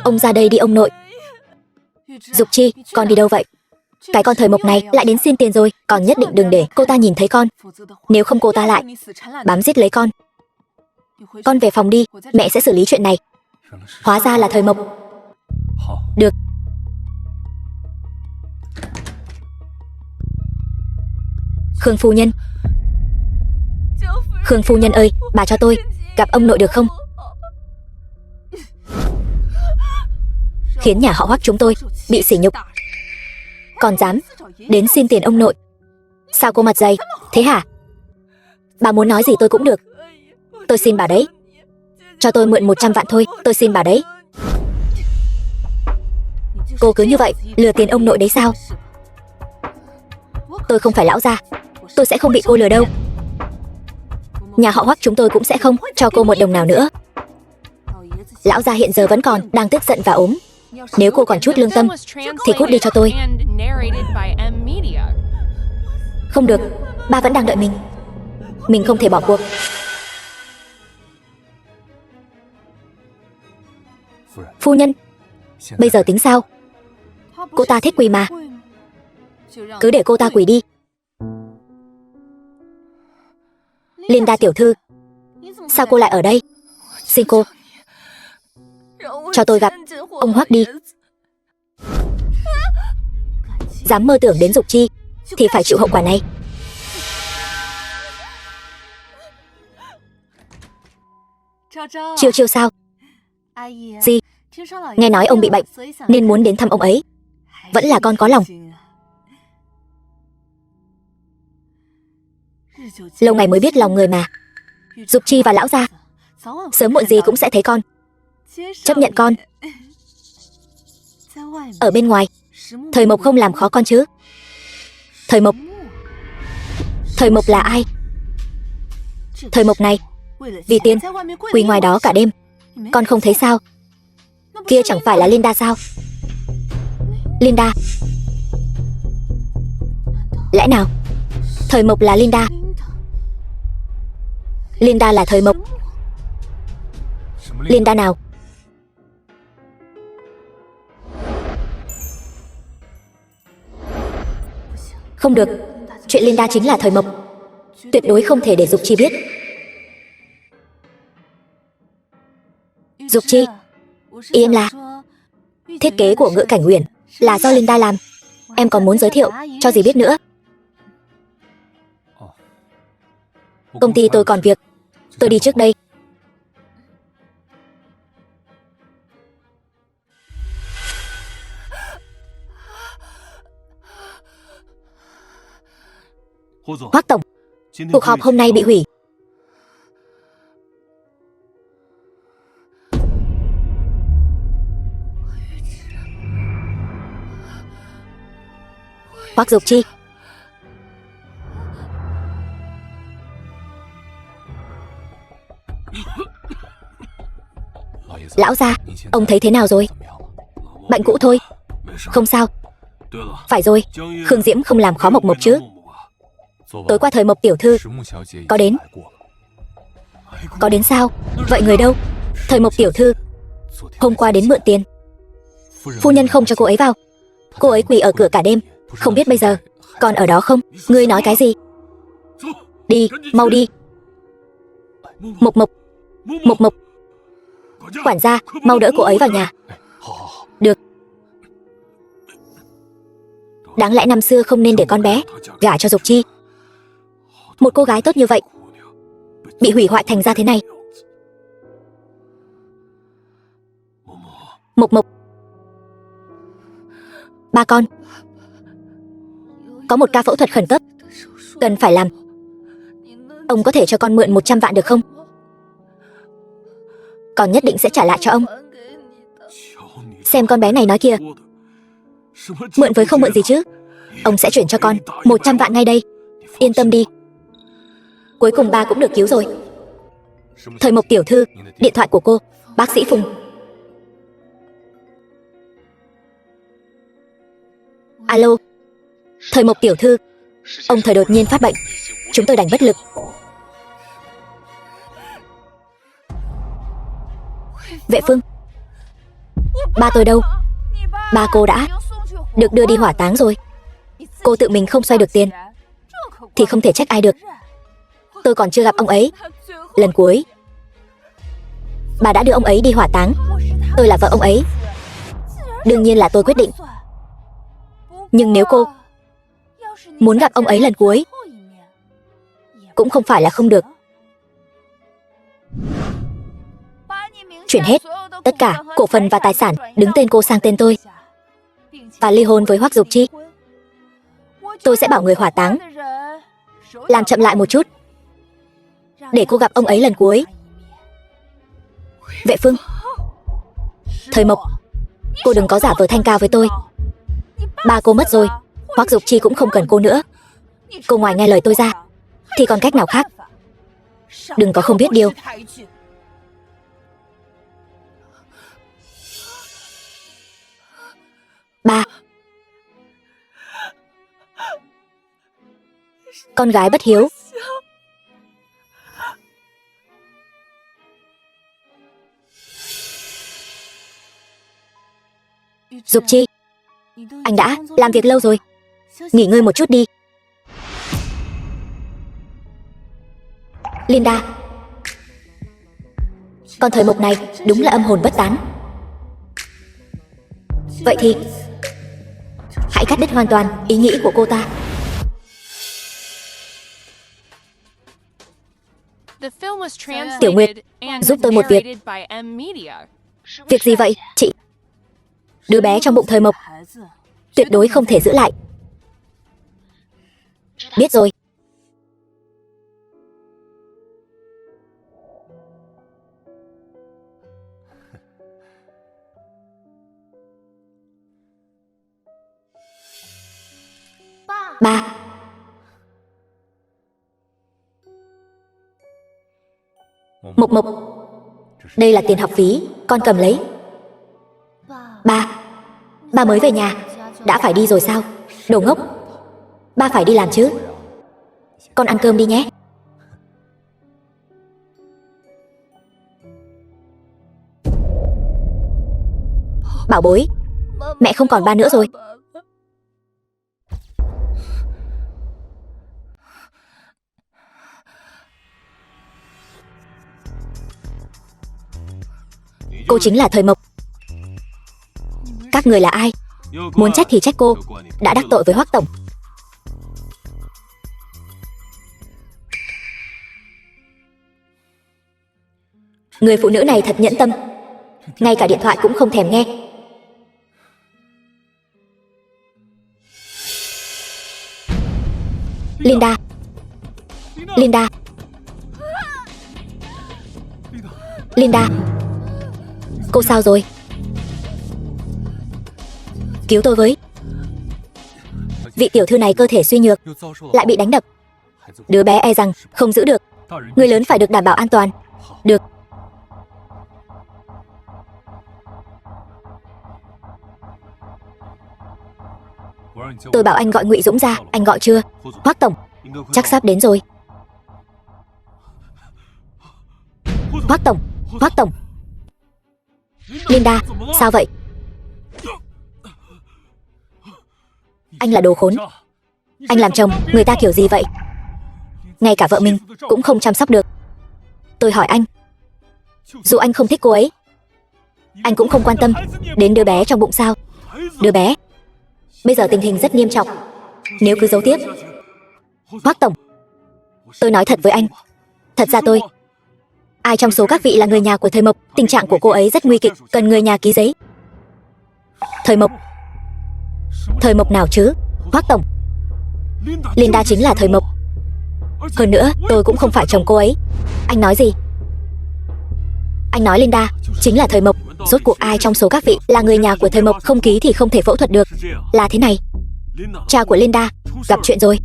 Ông ra đây đi ông nội. Dục Chi, con đi đâu vậy? Cái con Thời Mộc này lại đến xin tiền rồi. Con nhất định đừng để cô ta nhìn thấy con. Nếu không cô ta lại bám giết lấy con. Con về phòng đi, mẹ sẽ xử lý chuyện này. Hóa ra là Thời Mộc. Được. Khương phu nhân. Khương phu nhân ơi, bà cho tôi gặp ông nội được không? Khiến nhà họ Hoắc chúng tôi bị sỉ nhục. Còn dám đến xin tiền ông nội. Sao cô mặt dày thế hả? Bà muốn nói gì tôi cũng được. Tôi xin bà đấy. Cho tôi mượn 100 vạn thôi, tôi xin bà đấy. Cô cứ như vậy lừa tiền ông nội đấy sao? Tôi không phải lão gia, tôi sẽ không bị cô lừa đâu. Nhà họ Hoắc chúng tôi cũng sẽ không cho cô một đồng nào nữa. Lão gia hiện giờ vẫn còn đang tức giận và ốm. Nếu cô còn chút lương tâm thì cút đi cho tôi. Không được, ba vẫn đang đợi mình. Mình không thể bỏ cuộc. Phu nhân, bây giờ tính sao? Cô ta thích quỳ mà. Cứ để cô ta quỳ đi. Linda tiểu thư, sao cô lại ở đây? Xin cô cho tôi gặp ông Hoắc đi. Dám mơ tưởng đến Dục Chi thì phải chịu hậu quả này. Chiêu Chiêu sao? Gì? Nghe nói ông bị bệnh nên muốn đến thăm ông ấy. Vẫn là con có lòng. Lâu ngày mới biết lòng người mà. Dục Chi và lão gia sớm muộn gì cũng sẽ thấy con. Chấp nhận con. Ở bên ngoài, Thời Mộc không làm khó con chứ? Thời Mộc? Thời Mộc là ai? Thời Mộc này vì tiền quỳ ngoài đó cả đêm, con không thấy sao? Kia chẳng phải là Linda sao? Linda? Lẽ nào Thời Mộc là Linda? Linda là Thời Mộc? Linda nào? Không được, chuyện Linda chính là Thời Mộc. Tuyệt đối không thể để Dục Chi biết. Dục Chi, ý em là thiết kế của Ngự Cảnh Uyển là do Linda làm. Em còn muốn giới thiệu cho dì biết nữa. Công ty tôi còn việc, tôi đi trước đây. Hoắc tổng, cuộc họp hôm nay bị hủy. Hoắc Dục Chi. Lão gia, ông thấy thế nào rồi? Bệnh cũ thôi, không sao. Phải rồi, Khương Diễm không làm khó Mộc Mộc chứ? Tối qua Thời Mộc tiểu thư có đến. Có đến sao? Vậy người đâu? Thời Mộc tiểu thư hôm qua đến mượn tiền. Phu nhân không cho cô ấy vào. Cô ấy quỳ ở cửa cả đêm. Không biết bây giờ còn ở đó không? Ngươi nói cái gì? Đi, mau đi. Mộc Mộc, Mộc Mộc, quản gia, mau đỡ cô ấy vào nhà. Được. Đáng lẽ năm xưa không nên để con bé gả cho Dục Chi. Một cô gái tốt như vậy bị hủy hoại thành ra thế này. Mộc Mộc, ba con, có một ca phẫu thuật khẩn cấp cần phải làm. Ông có thể cho con mượn 100 vạn được không? Con nhất định sẽ trả lại cho ông. Xem con bé này nói kìa. Mượn với không mượn gì chứ. Ông sẽ chuyển cho con 100 vạn ngay đây. Yên tâm đi. Cuối cùng ba cũng được cứu rồi. Thời Mộc tiểu thư, điện thoại của cô. Bác sĩ Phùng. Alo. Thời Mộc tiểu thư, ông Thời đột nhiên phát bệnh, chúng tôi đành bất lực. Vệ Phương, ba tôi đâu? Ba cô đã được đưa đi hỏa táng rồi. Cô tự mình không xoay được tiền thì không thể trách ai được. Tôi còn chưa gặp ông ấy. Lần cuối bà đã đưa ông ấy đi hỏa táng. Tôi là vợ ông ấy, đương nhiên là tôi quyết định. Nhưng nếu cô muốn gặp ông ấy lần cuối cũng không phải là không được. Chuyển hết tất cả cổ phần và tài sản đứng tên cô sang tên tôi và ly hôn với Hoắc Dục Chi. Tôi sẽ bảo người hỏa táng làm chậm lại một chút để cô gặp ông ấy lần cuối. Vệ Phương, Thời Mộc, cô đừng có giả vờ thanh cao với tôi. Ba cô mất rồi, Hoắc Dục Chi cũng không cần cô nữa. Cô ngoài nghe lời tôi ra thì còn cách nào khác. Đừng có không biết điều. Ba, con gái bất hiếu. Dục Chi, anh đã làm việc lâu rồi, nghỉ ngơi một chút đi. Linda, con Thời Mộc này đúng là âm hồn bất tán. Vậy thì hãy cắt đứt hoàn toàn ý nghĩ của cô ta. Tiểu Nguyệt, giúp tôi một việc. Việc gì vậy, chị? Đứa bé trong bụng Thời Mộc tuyệt đối không thể giữ lại. Biết rồi. Ba. Mộc Mộc, đây là tiền học phí, con cầm lấy. Ba mới về nhà đã phải đi rồi sao? Đồ ngốc, ba phải đi làm chứ. Con ăn cơm đi nhé. Bảo bối, mẹ không còn ba nữa rồi. Cô chính là Thời Mộc. Các người là ai? Muốn trách thì trách cô, đã đắc tội với Hoắc tổng. Người phụ nữ này thật nhẫn tâm, ngay cả điện thoại cũng không thèm nghe. Linda, Linda, Linda, cô sao rồi? Cứu tôi với. Vị tiểu thư này cơ thể suy nhược, lại bị đánh đập. Đứa bé e rằng không giữ được. Người lớn phải được đảm bảo an toàn. Được. Tôi bảo anh gọi Ngụy Dũng ra, anh gọi chưa? Hoắc tổng, chắc sắp đến rồi. Hoắc tổng, Hoắc tổng. Linda, sao vậy? Anh là đồ khốn. Anh làm chồng người ta kiểu gì vậy? Ngay cả vợ mình cũng không chăm sóc được. Tôi hỏi anh, dù anh không thích cô ấy, anh cũng không quan tâm đến đứa bé trong bụng sao? Đứa bé bây giờ tình hình rất nghiêm trọng. Nếu cứ giấu tiếp. Hoắc tổng, tôi nói thật với anh, thật ra tôi, ai trong số các vị là người nhà của Thời Mộc, tình trạng của cô ấy rất nguy kịch, cần người nhà ký giấy. Thời Mộc? Thời Mộc nào chứ? Hoắc tổng, Linda chính là Thời Mộc. Hơn nữa, tôi cũng không phải chồng cô ấy. Anh nói gì? Anh nói Linda chính là Thời Mộc. Rốt cuộc ai trong số các vị là người nhà của Thời Mộc? Không ký thì không thể phẫu thuật được. Là thế này, cha của Linda gặp chuyện rồi.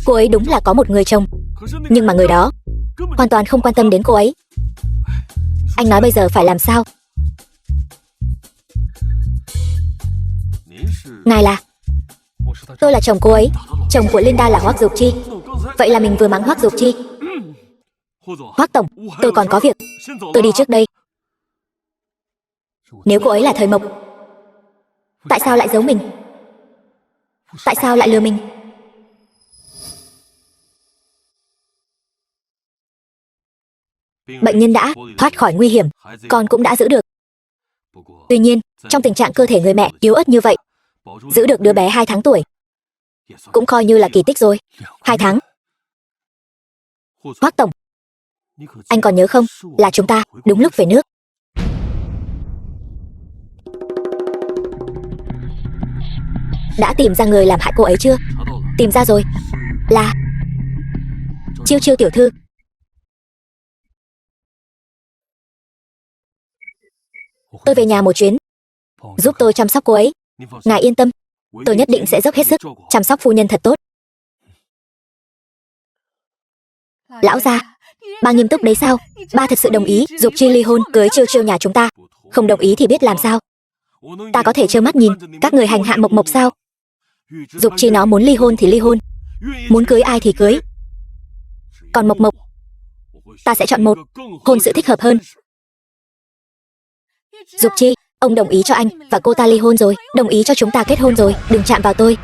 Cô ấy đúng là có một người chồng, nhưng mà người đó hoàn toàn không quan tâm đến cô ấy. Anh nói bây giờ phải làm sao? Ngài là? Tôi là chồng cô ấy. Chồng của Linda là Hoắc Dục Chi. Vậy là mình vừa mắng Hoắc Dục Chi. Hoắc tổng, tôi còn có việc, tôi đi trước đây. Nếu cô ấy là Thời Mộc, tại sao lại giấu mình? Tại sao lại lừa mình? Bệnh nhân đã thoát khỏi nguy hiểm, con cũng đã giữ được. Tuy nhiên, trong tình trạng cơ thể người mẹ yếu ớt như vậy, giữ được đứa bé 2 tháng tuổi cũng coi như là kỳ tích rồi. 2 tháng. Hoắc tổng, anh còn nhớ không, là chúng ta đúng lúc về nước. Đã tìm ra người làm hại cô ấy chưa? Tìm ra rồi. Là Chiêu Chiêu tiểu thư. Tôi về nhà một chuyến, giúp tôi chăm sóc cô ấy. Ngài yên tâm, tôi nhất định sẽ dốc hết sức chăm sóc phu nhân thật tốt. Lão gia, ba nghiêm túc đấy sao? Ba thật sự đồng ý Dục Chi ly hôn cưới Chiêu Chiêu nhà chúng ta? Không đồng ý thì biết làm sao? Ta có thể trơ mắt nhìn các người hành hạ Mộc Mộc sao? Dục Chi nó muốn ly hôn thì ly hôn, muốn cưới ai thì cưới. Còn Mộc Mộc, ta sẽ chọn một hôn sự thích hợp hơn. Dục Chi, ông đồng ý cho anh và cô ta ly hôn rồi, đồng ý cho chúng ta kết hôn rồi, đừng chạm vào tôi.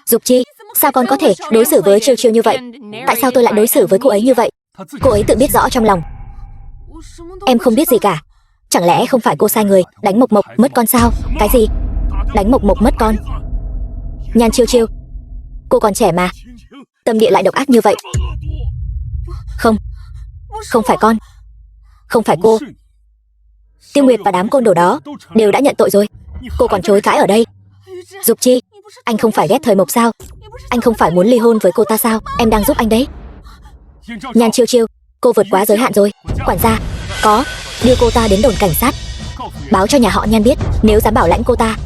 Dục Chi, sao con có thể đối xử với Chiêu Chiêu như vậy? Tại sao tôi lại đối xử với cô ấy như vậy? Cô ấy tự biết rõ trong lòng. Em không biết gì cả. Chẳng lẽ không phải cô sai người đánh Mộc Mộc mất con sao? Cái gì? Đánh Mộc Mộc mất con? Nhan Chiêu Chiêu, cô còn trẻ mà, tâm địa lại độc ác như vậy. Không, không phải con, không phải cô. Tiêu Nguyệt và đám côn đồ đó đều đã nhận tội rồi. Cô còn chối cãi ở đây. Dục Chi, anh không phải ghét Thời Mộc sao? Anh không phải muốn ly hôn với cô ta sao? Em đang giúp anh đấy. Nhan Chiêu Chiêu, cô vượt quá giới hạn rồi. Quản gia, có, đưa cô ta đến đồn cảnh sát, báo cho nhà họ Nhan biết, nếu dám bảo lãnh cô ta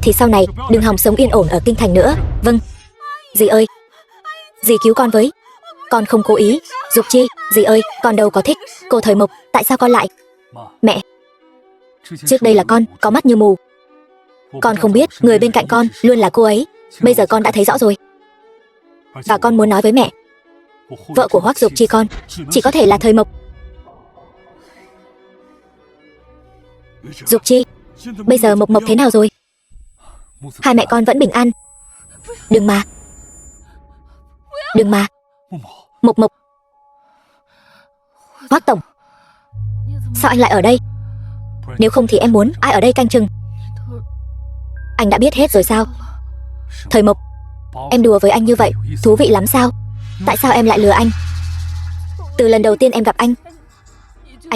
thì sau này đừng hòng sống yên ổn ở kinh thành nữa. Vâng. Dì ơi, dì cứu con với, con không cố ý. Dục Chi, dì ơi, con đâu có thích cô Thời Mộc, tại sao con lại... Mẹ, trước đây là con có mắt như mù. Con không biết người bên cạnh con luôn là cô ấy. Bây giờ con đã thấy rõ rồi. Và con muốn nói với mẹ, vợ của Hoắc Dục Chi con chỉ có thể là Thời Mộc. Dục Chi, bây giờ Mộc Mộc thế nào rồi? Hai mẹ con vẫn bình an. Đừng mà, đừng mà. Mộc Mộc. Hoắc tổng, sao anh lại ở đây? Nếu không thì em muốn ai ở đây canh chừng? Anh đã biết hết rồi sao? Thời Mộc, em đùa với anh như vậy thú vị lắm sao? Tại sao em lại lừa anh? Từ lần đầu tiên em gặp anh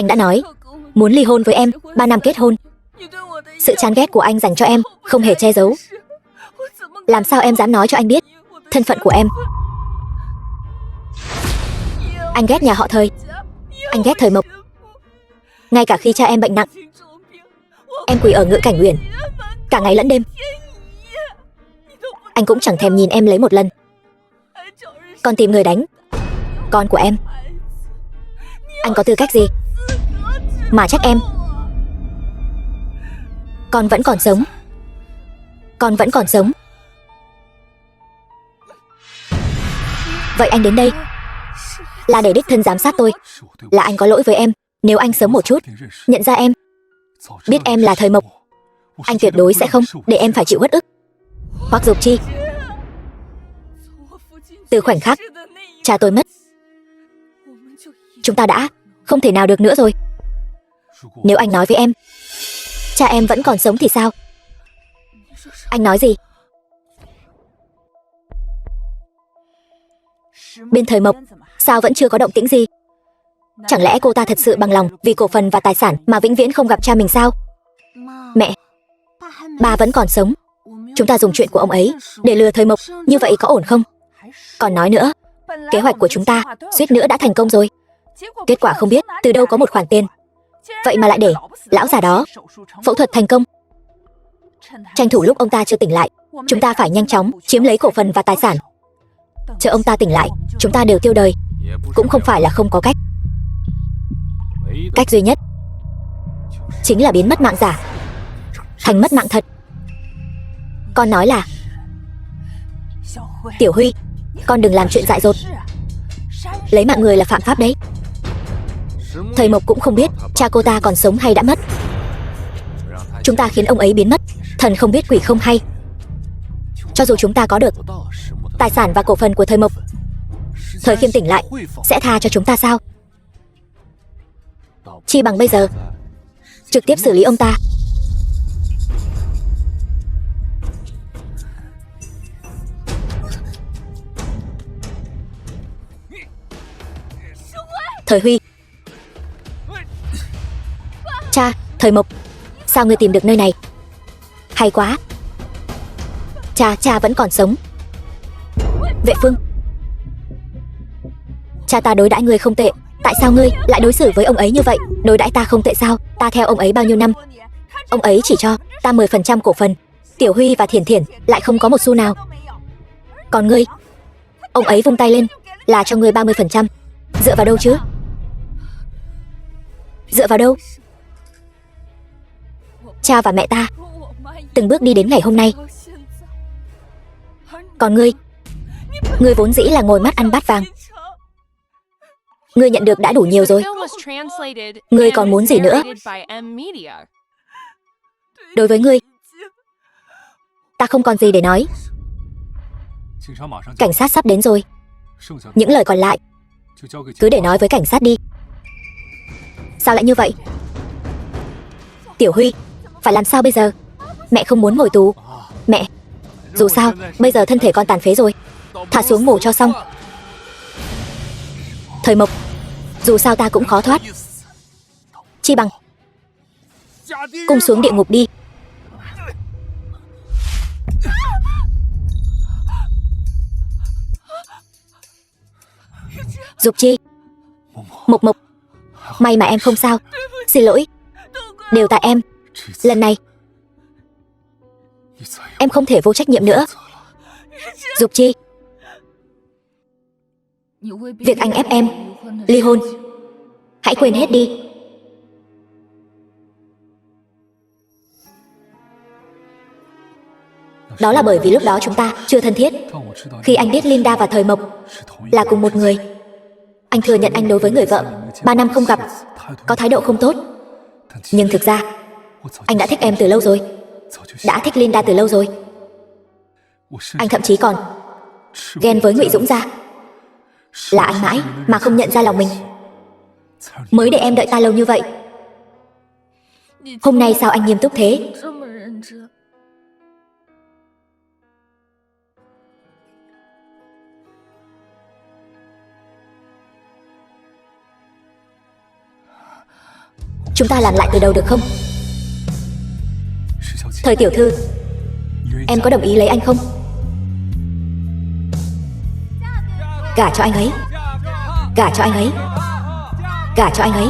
đã nói muốn ly hôn với em, 3 năm kết hôn. Sự chán ghét của anh dành cho em không hề che giấu. Làm sao em dám nói cho anh biết thân phận của em? Anh ghét nhà họ Thời, anh ghét Thời Mộc. Ngay cả khi cha em bệnh nặng, em quỳ ở Ngự Cảnh Uyển cả ngày lẫn đêm, anh cũng chẳng thèm nhìn em lấy một lần. Còn tìm người đánh con của em. Anh có tư cách gì mà trách em? Con vẫn còn sống, con vẫn còn sống. Vậy anh đến đây là để đích thân giám sát tôi. Là anh có lỗi với em. Nếu anh sớm một chút nhận ra em, biết em là Thời Mộc, anh tuyệt đối sẽ không để em phải chịu uất ức. Hoắc Dục Chi, từ khoảnh khắc cha tôi mất, chúng ta đã không thể nào được nữa rồi. Nếu anh nói với em cha em vẫn còn sống thì sao? Anh nói gì? Bên Thời Mộc sao vẫn chưa có động tĩnh gì? Chẳng lẽ cô ta thật sự bằng lòng vì cổ phần và tài sản mà vĩnh viễn không gặp cha mình sao? Mẹ, ba vẫn còn sống. Chúng ta dùng chuyện của ông ấy để lừa Thời Mộc, như vậy có ổn không? Còn nói nữa, kế hoạch của chúng ta suýt nữa đã thành công rồi. Kết quả không biết từ đâu có một khoản tiền, vậy mà lại để lão già đó phẫu thuật thành công. Tranh thủ lúc ông ta chưa tỉnh lại, chúng ta phải nhanh chóng chiếm lấy cổ phần và tài sản. Chờ ông ta tỉnh lại, chúng ta đều tiêu đời. Cũng không phải là không có cách. Cách duy nhất chính là biến mất mạng giả thành mất mạng thật. Con nói là... Tiểu Huy, con đừng làm chuyện dại dột. Lấy mạng người là phạm pháp đấy. Thời Mộc cũng không biết cha cô ta còn sống hay đã mất. Chúng ta khiến ông ấy biến mất, thần không biết quỷ không hay. Cho dù chúng ta có được tài sản và cổ phần của Thời Mộc, Thời Khiêm tỉnh lại sẽ tha cho chúng ta sao? Chi bằng bây giờ trực tiếp xử lý ông ta. Thời Huy. Cha, Thời Mộc, sao ngươi tìm được nơi này? Hay quá. Cha vẫn còn sống. Vệ Phương, cha ta đối đãi ngươi không tệ. Tại sao ngươi lại đối xử với ông ấy như vậy? Đối đãi ta không tệ sao? Ta theo ông ấy bao nhiêu năm, ông ấy chỉ cho ta 10% cổ phần. Tiểu Huy và Thiển Thiển lại không có một xu nào. Còn ngươi, ông ấy vung tay lên là cho ngươi 30%. Dựa vào đâu chứ? Dựa vào đâu? Cha và mẹ ta từng bước đi đến ngày hôm nay. Còn ngươi vốn dĩ là ngồi mắt ăn bát vàng. Ngươi nhận được đã đủ nhiều rồi. Ngươi còn muốn gì nữa? Đối với ngươi, ta không còn gì để nói. Cảnh sát sắp đến rồi. Những lời còn lại cứ để nói với cảnh sát đi. Sao lại như vậy? Tiểu Huy, phải làm sao bây giờ? Mẹ không muốn ngồi tù. Mẹ, dù sao bây giờ thân thể con tàn phế rồi. thả xuống mổ cho xong. Thời Mộc, dù sao ta cũng khó thoát. Chi bằng cùng xuống địa ngục đi. Dục Chi, Mộc Mộc, may mà em không sao. Xin lỗi, đều tại em. Lần này em không thể vô trách nhiệm nữa. Dục Chi, việc anh ép em ly hôn, hãy quên hết đi. Đó là bởi vì lúc đó chúng ta chưa thân thiết. Khi anh biết Linda và Thời Mộc là cùng một người, anh thừa nhận anh đối với người vợ 3 năm không gặp có thái độ không tốt. Nhưng thực ra anh đã thích em từ lâu rồi, đã thích Linda từ lâu rồi. Anh thậm chí còn ghen với Ngụy Dũng gia. Là anh mãi mà không nhận ra lòng mình, mới để em đợi ta lâu như vậy. Hôm nay sao anh nghiêm túc thế? Chúng ta làm lại từ đầu được không? Thời tiểu thư, em có đồng ý lấy anh không? Gả cho anh ấy, gả cho anh ấy, gả cho anh ấy,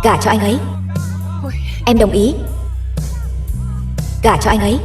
gả cho anh ấy. Em đồng ý. Gả cho anh ấy.